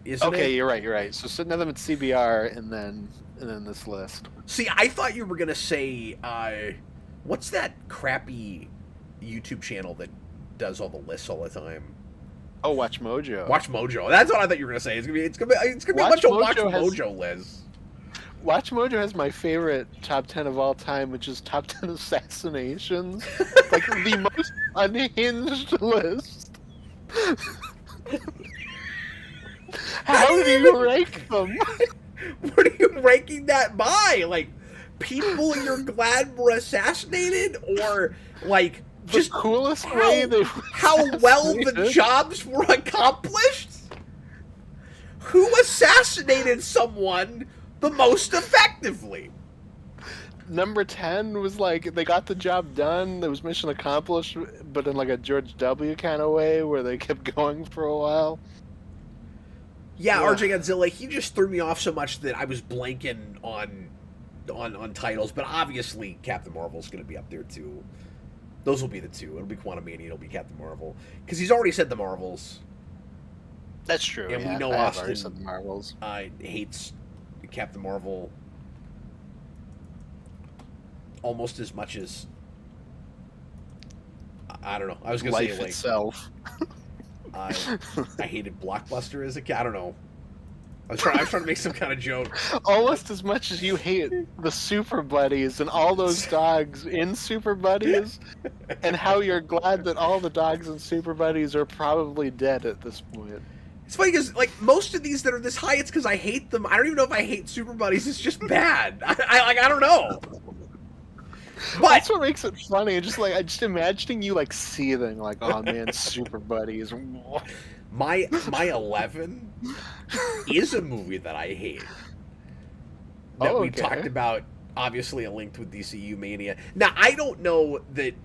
Speaker 1: Isn't it?
Speaker 2: You're right. So nothing but CBR and then this list.
Speaker 1: See, I thought you were gonna say, what's that crappy YouTube channel that does all the lists all the time?
Speaker 2: Oh, Watch Mojo.
Speaker 1: Watch Mojo. That's what I thought you were gonna say. It's gonna be a bunch of Watch Mojo lists.
Speaker 2: Watch Mojo has my favorite top 10 of all time, which is top 10 assassinations. Like the most unhinged list. How do you rank them?
Speaker 1: What are you ranking that by? Like, people you're glad were assassinated, or like just
Speaker 2: the coolest way they
Speaker 1: how well the jobs were accomplished? Who assassinated someone the most effectively?
Speaker 2: Number 10 was like they got the job done. It was mission accomplished, but in like a George W. kind of way, where they kept going for a while.
Speaker 1: Yeah, RJ Godzilla, he just threw me off so much that I was blanking on titles, but obviously Captain Marvel's going to be up there too. Those will be the 2. It'll be Quantumania, it'll be Captain Marvel, because he's already said the Marvels.
Speaker 2: That's true.
Speaker 1: And we know Austin
Speaker 2: said the Marvels.
Speaker 1: Hates Captain Marvel almost as much as I don't know. I was gonna
Speaker 2: Life
Speaker 1: say like
Speaker 2: itself.
Speaker 1: I hated Blockbuster as a kid. I don't know. I was trying to make some kind of joke.
Speaker 2: Almost as much as you hate the Super Buddies and all those dogs in Super Buddies, and how you're glad that all the dogs in Super Buddies are probably dead at this point.
Speaker 1: It's funny because like most of these that are this high, it's because I hate them. I don't even know if I hate Super Buddies. It's just bad. I don't know. But
Speaker 2: That's what makes it funny. Just like I just imagining you like seething, like, oh man, Super Buddies.
Speaker 1: my 11 is a movie that I hate. That we talked about, obviously linked with DCU Mania. Now I don't know that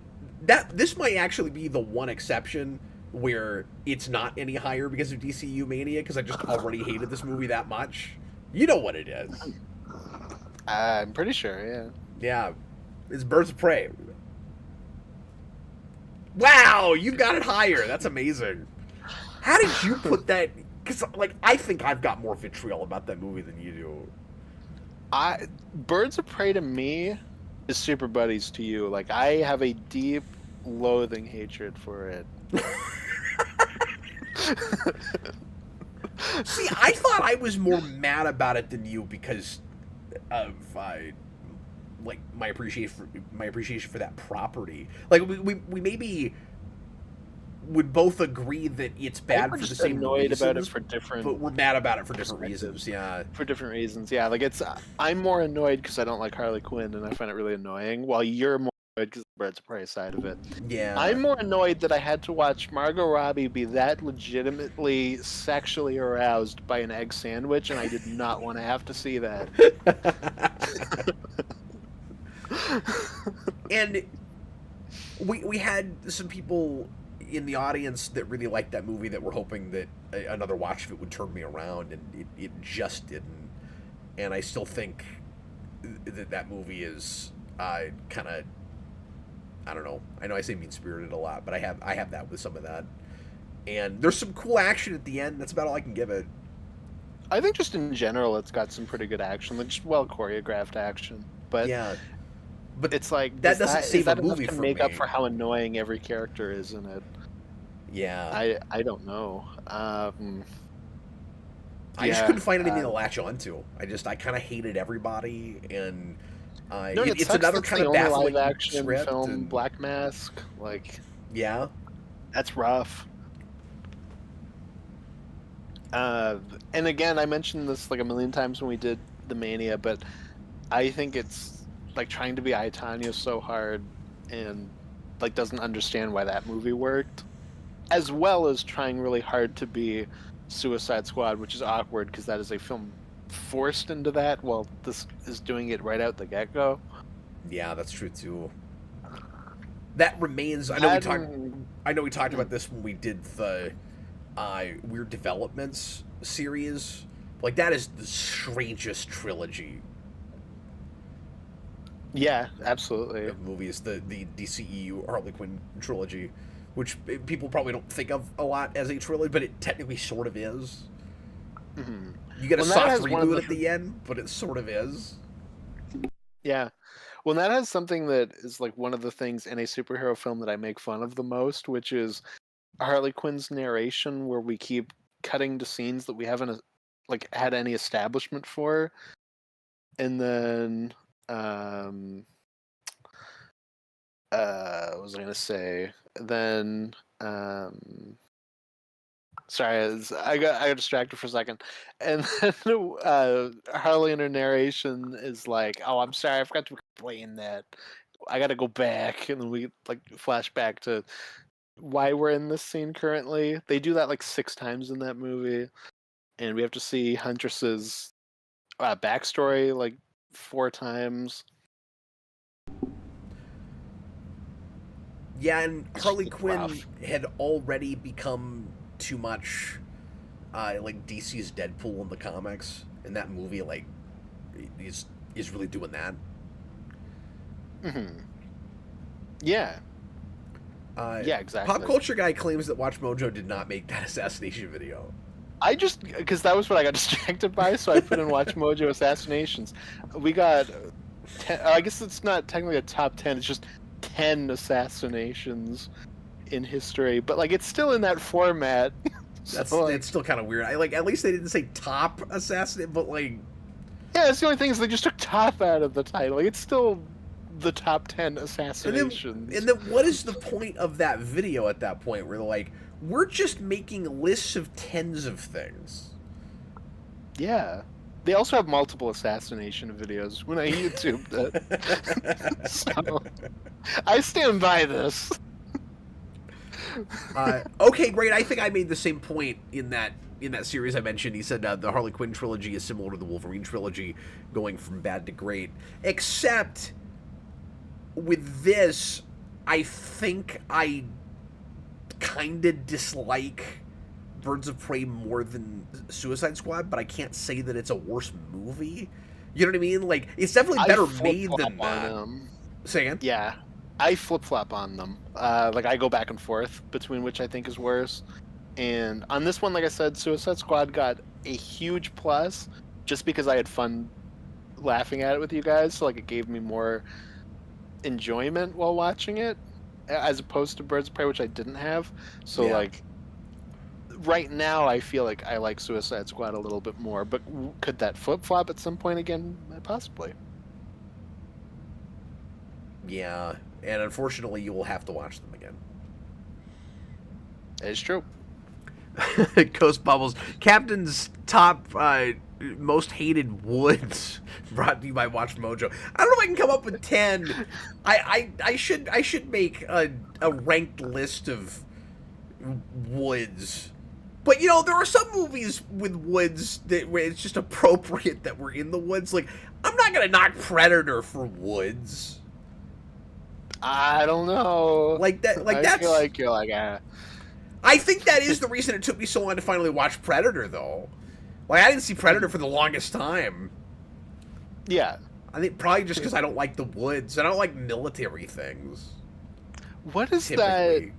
Speaker 1: this might actually be the one exception where it's not any higher because of DCU Mania, because I just already hated this movie that much. You know what it is.
Speaker 2: I'm pretty sure, yeah.
Speaker 1: Yeah. It's Birds of Prey. Wow, you got it higher. That's amazing. How did you put that? Because, like, I think I've got more vitriol about that movie than you do.
Speaker 2: Birds of Prey to me is Super Buddies to you. Like, I have a deep loathing hatred for it.
Speaker 1: See, I thought I was more mad about it than you because of like my appreciation for that property. Like we maybe would both agree that it's bad for the same
Speaker 2: annoyed
Speaker 1: reasons,
Speaker 2: about it for different,
Speaker 1: but we're mad about it for different reasons. Yeah,
Speaker 2: for different reasons. Yeah, like I'm more annoyed because I don't like Harley Quinn and I find it really annoying, while you're more annoyed because of the Birds of Prey side of it.
Speaker 1: Yeah,
Speaker 2: I'm more annoyed that I had to watch Margot Robbie be that legitimately sexually aroused by an egg sandwich, and I did not want to have to see that.
Speaker 1: And we had some people in the audience that really liked that movie that were hoping that another watch of it would turn me around, and it just didn't. And I still think that movie is kind of, I don't know. I know I say mean-spirited a lot, but I have that with some of that. And there's some cool action at the end. That's about all I can give it.
Speaker 2: I think just in general, it's got some pretty good action, like just well choreographed action. But
Speaker 1: yeah, but
Speaker 2: it's like
Speaker 1: that doesn't save a movie
Speaker 2: to
Speaker 1: for
Speaker 2: make
Speaker 1: me.
Speaker 2: up for how annoying every character is in it.
Speaker 1: Yeah,
Speaker 2: I don't know.
Speaker 1: I just couldn't find anything to latch onto. I kind of hated everybody, and it's another kind of baffling
Speaker 2: live action
Speaker 1: script
Speaker 2: film.
Speaker 1: and...
Speaker 2: Black Mask, like,
Speaker 1: yeah,
Speaker 2: that's rough. And again, I mentioned this like a million times when we did the Mania, but I think it's like trying to be I, Tonya so hard, and like doesn't understand why that movie worked, as well as trying really hard to be Suicide Squad, which is awkward because that is a film forced into that, while this is doing it right out the get-go.
Speaker 1: Yeah, that's true too. That remains. I know we talked about this when we did the Weird Developments series. Like, that is the strangest trilogy.
Speaker 2: Yeah, absolutely.
Speaker 1: Of movies, the DCEU Harley Quinn trilogy, which people probably don't think of a lot as a trilogy, but it technically sort of is.
Speaker 2: Mm-hmm.
Speaker 1: You get a soft reboot at the end, but it sort of is.
Speaker 2: Yeah. Well, that has something that is like one of the things in a superhero film that I make fun of the most, which is Harley Quinn's narration, where we keep cutting to scenes that we haven't like had any establishment for, and then what was I gonna say? Then sorry, I got distracted for a second, and then Harley in her narration is like, "Oh, I'm sorry, I forgot to explain that. I got to go back," and then we like flash back to why we're in this scene currently. They do that like 6 times in that movie, and we have to see Huntress's backstory like 4 times.
Speaker 1: Yeah, and Harley Quinn had already become too much like DC's Deadpool in the comics, and that movie like is really doing that.
Speaker 2: Mm-hmm. Yeah. Yeah, exactly.
Speaker 1: Pop Culture Guy claims that Watch Mojo did not make that assassination video.
Speaker 2: I just, because that was what I got distracted by, so I put in Watch Mojo Assassinations. We got I guess it's not technically a top 10. It's just 10 assassinations in history, but like it's still in that format.
Speaker 1: That's
Speaker 2: So, like,
Speaker 1: it's still kind of weird. I like at least they didn't say top assassin, but like
Speaker 2: yeah, it's the only thing is they just took top out of the title. Like, it's still the top 10 assassinations.
Speaker 1: and then what is the point of that video at that point where they're like, we're just making lists of tens of things?
Speaker 2: Yeah. They also have multiple assassination videos when I YouTubed it. So, I stand by this.
Speaker 1: Okay, great. I think I made the same point in that series I mentioned. He said the Harley Quinn trilogy is similar to the Wolverine trilogy, going from bad to great. Except with this, I think I kind of dislike Birds of Prey more than Suicide Squad, but I can't say that it's a worse movie. You know what I mean? Like, it's definitely better made than that. Say again?
Speaker 2: Yeah. I flip-flop on them. Like, I go back and forth between which I think is worse. And on this one, like I said, Suicide Squad got a huge plus just because I had fun laughing at it with you guys. So, like, it gave me more enjoyment while watching it as opposed to Birds of Prey, which I didn't have. So,
Speaker 1: Yeah.
Speaker 2: like, right now I feel like I like Suicide Squad a little bit more. But could that flip-flop at some point again? Possibly.
Speaker 1: Yeah, and unfortunately, you will have to watch them again.
Speaker 2: It's true.
Speaker 1: Ghost Bubbles. Captain's top most hated woods, brought to you by Watch Mojo. I don't know if I can come up with 10. I should make a ranked list of woods. But, you know, there are some movies with woods where it's just appropriate that we're in the woods. Like, I'm not going to knock Predator for woods.
Speaker 2: I don't know.
Speaker 1: Like that. Like
Speaker 2: I feel like you're like, ah.
Speaker 1: I think that is the reason it took me so long to finally watch Predator, though. Like, I didn't see Predator for the longest time.
Speaker 2: Yeah.
Speaker 1: I think probably just because I don't like the woods. I don't like military things.
Speaker 2: What is
Speaker 1: typically.
Speaker 2: that?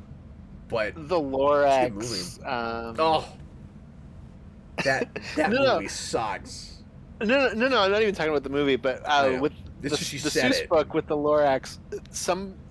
Speaker 1: But
Speaker 2: The Lorax.
Speaker 1: that movie sucks.
Speaker 2: No, I'm not even talking about the movie, but with the Seuss book with the Lorax,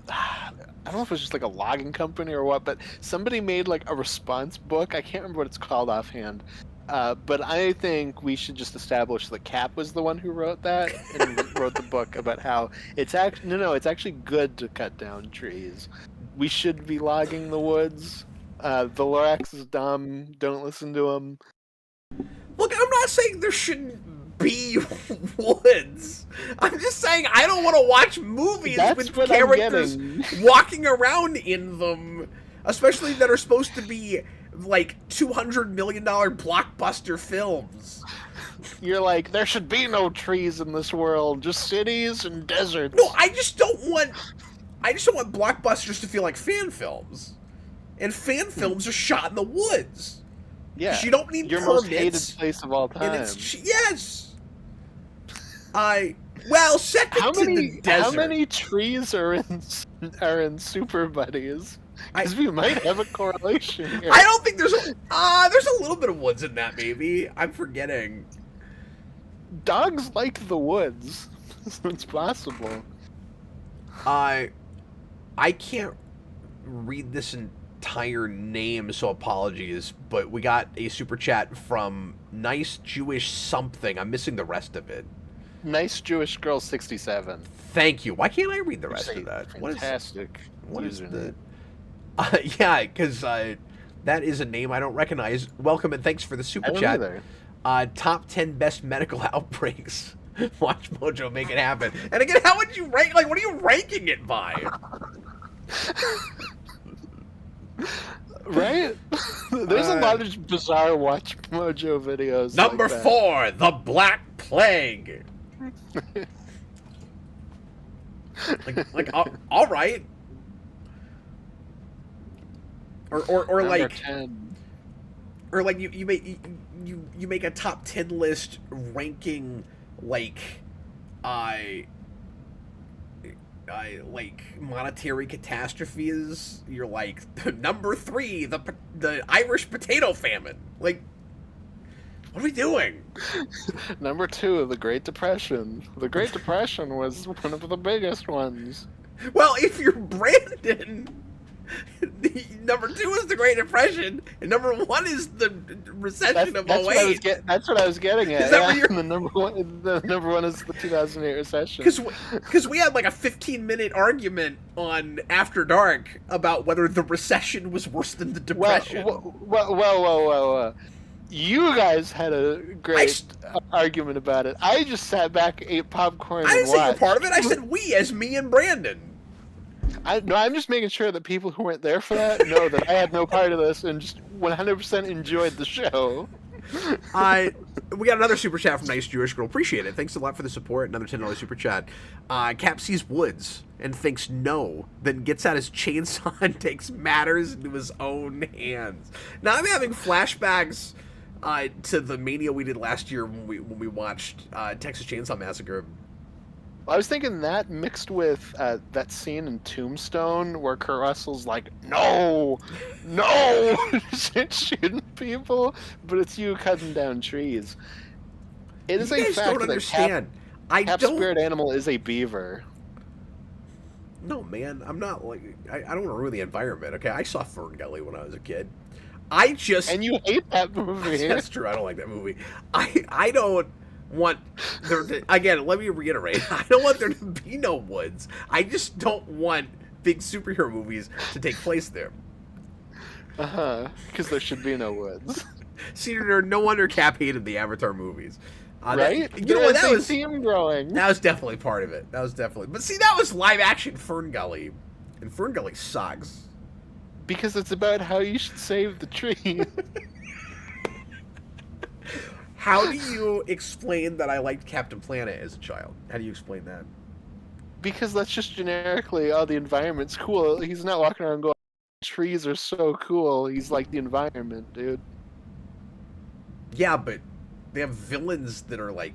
Speaker 2: I don't know if it was just like a logging company or what, but somebody made like a response book. I can't remember what it's called offhand. But I think we should just establish that Cap was the one who wrote that and wrote the book about how it's actually good to cut down trees. We should be logging the woods. The Lorax is dumb. Don't listen to him.
Speaker 1: Look, I'm not saying there shouldn't be woods. I'm just saying I don't want to watch movies with characters walking around in them, especially that are supposed to be like $200 million blockbuster films.
Speaker 2: You're like, there should be no trees in this world, just cities and deserts.
Speaker 1: No, I just don't want blockbusters to feel like fan films. And fan films are shot in the woods.
Speaker 2: Yeah.
Speaker 1: You don't need
Speaker 2: your
Speaker 1: permits.
Speaker 2: Most hated place of all time.
Speaker 1: And yes. Second to the desert.
Speaker 2: How many trees are in Super Buddies? Because we might have a correlation here.
Speaker 1: I don't think there's a little bit of woods in that, maybe. I'm forgetting.
Speaker 2: Dogs like the woods. So it's possible.
Speaker 1: I can't read this entire name, so apologies, but we got a super chat from Nice Jewish something. I'm missing the rest of it.
Speaker 2: Nice Jewish Girl 67.
Speaker 1: Thank you. Why can't I read the rest of that?
Speaker 2: Fantastic.
Speaker 1: What is the... yeah, because that is a name I don't recognize. Welcome and thanks for the super chat. Top 10 best medical outbreaks. Watch Mojo make it happen. And again, how would you rank? Like, what are you ranking it by?
Speaker 2: Right? There's a lot of bizarre Watch Mojo videos.
Speaker 1: Number 4, the Black Plague. all right. Or like
Speaker 2: 10.
Speaker 1: Or like you make a top 10 list ranking like like monetary catastrophes. You're like number 3, the Irish potato famine. Like What are we doing?
Speaker 2: Number 2, the Great Depression. The Great Depression was one of the biggest ones.
Speaker 1: Well, if you're Brandon, number 2 is the Great Depression, and number 1 is the recession of 08.
Speaker 2: That's what I was getting at.
Speaker 1: Is that where you're...
Speaker 2: The number one is the 2008 recession.
Speaker 1: Because we had like a 15-minute argument on After Dark about whether the recession was worse than the Depression.
Speaker 2: Well. You guys had a great argument about it. I just sat back, ate popcorn,
Speaker 1: I
Speaker 2: and
Speaker 1: didn't say you're
Speaker 2: watched.
Speaker 1: part of it. I said we, as me and Brandon.
Speaker 2: I'm just making sure that people who weren't there for that know that I had no part of this and just 100% enjoyed the show.
Speaker 1: We got another super chat from Nice Jewish Girl. Appreciate it. Thanks a lot for the support. Another $10 super chat. Cap sees woods and thinks no, then gets out his chainsaw and takes matters into his own hands. Now I'm having flashbacks to the mania we did last year when we watched Texas Chainsaw Massacre.
Speaker 2: I was thinking that mixed with that scene in Tombstone where Kurt Russell's like, no, shooting people, but it's you cutting down trees. It is a fact
Speaker 1: don't understand.
Speaker 2: Cap's spirit animal is a beaver.
Speaker 1: No, man, I'm not like I don't want to ruin the environment. Okay, I saw Fern Gully when I was a kid. And
Speaker 2: you hate that movie.
Speaker 1: That's true. I don't like that movie. I don't want there to, again, let me reiterate. I don't want there to be no woods. I just don't want big superhero movies to take place there.
Speaker 2: Because there should be no woods.
Speaker 1: See, no wonder Cap hated the Avatar movies.
Speaker 2: Right?
Speaker 1: That was
Speaker 2: theme growing.
Speaker 1: That was definitely part of it. But see, that was live action Fern Gully, and Fern Gully sucks.
Speaker 2: Because it's about how you should save the tree.
Speaker 1: How do you explain that I liked Captain Planet as a child? How do you explain that?
Speaker 2: Because that's just generically, the environment's cool. He's not walking around going, trees are so cool. He's like the environment, dude.
Speaker 1: Yeah, but they have villains that are like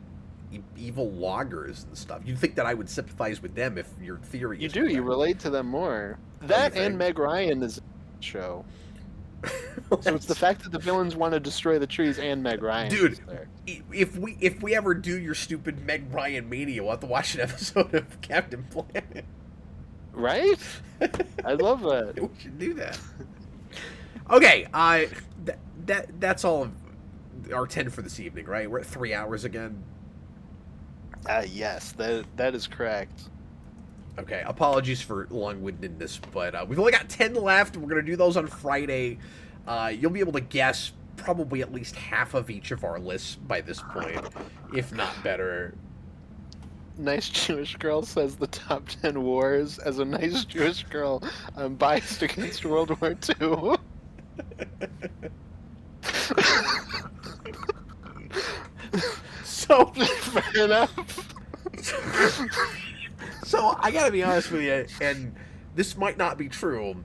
Speaker 1: evil loggers and stuff. You'd think that I would sympathize with them if your theory is correct.
Speaker 2: You relate to them more. That and Meg Ryan is a show. So it's the fact that the villains want to destroy the trees and Meg Ryan.
Speaker 1: Dude, if we ever do your stupid Meg Ryan mania, we'll have to watch an episode of Captain Planet.
Speaker 2: Right? I love that.
Speaker 1: We should do that. Okay, that's all of our 10 for this evening, right? We're at 3 hours again.
Speaker 2: Yes, that is correct.
Speaker 1: Okay, apologies for long-windedness, but we've only got 10 left. We're going to do those on Friday. You'll be able to guess probably at least half of each of our lists by this point, if not better.
Speaker 2: Nice Jewish Girl says the top 10 wars. As a nice Jewish girl, I'm biased against World War II.
Speaker 1: So,
Speaker 2: fair enough.
Speaker 1: So, I gotta be honest with you, and this might not be true,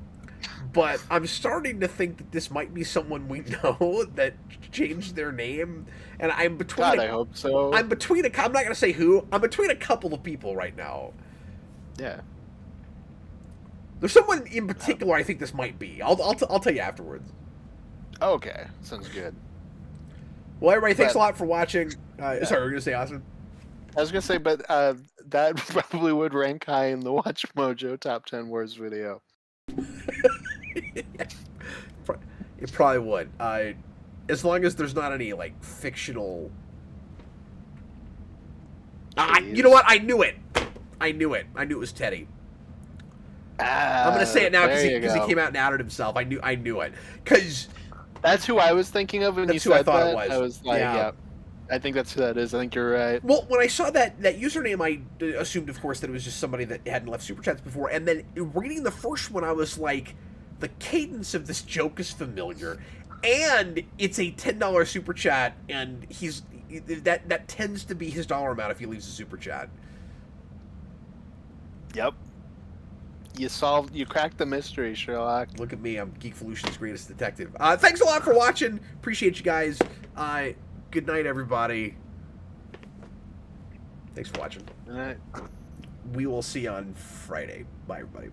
Speaker 1: but I'm starting to think that this might be someone we know that changed their name, and I'm between...
Speaker 2: God, I hope so.
Speaker 1: I'm not gonna say who, I'm between a couple of people right now.
Speaker 2: Yeah.
Speaker 1: There's someone in particular I think this might be. I'll tell you afterwards.
Speaker 2: Okay, sounds good.
Speaker 1: Well, everybody, thanks a lot for watching. Sorry, we're going to say Austin.
Speaker 2: I was going to say, but that probably would rank high in the Watch Mojo Top 10 Wars video.
Speaker 1: It probably would. As long as there's not any, like, fictional... you know what? I knew it. I knew it was Teddy. I'm going to say it now because he came out and outed himself. I knew it. Because...
Speaker 2: That's who I was thinking of when you said that.
Speaker 1: It was.
Speaker 2: I was like, yeah. I think that's who that is. I think you're right.
Speaker 1: Well, when I saw that username, I assumed, of course, that it was just somebody that hadn't left Super Chats before. And then reading the first one, I was like, the cadence of this joke is familiar. And it's a $10 Super Chat, and that tends to be his dollar amount if he leaves a Super Chat.
Speaker 2: Yep. You cracked the mystery, Sherlock.
Speaker 1: Look at me, I'm Geekvolution's greatest detective. Thanks a lot for watching. Appreciate you guys. Good night, everybody. Thanks for watching.
Speaker 2: Good night.
Speaker 1: We will see you on Friday. Bye, everybody.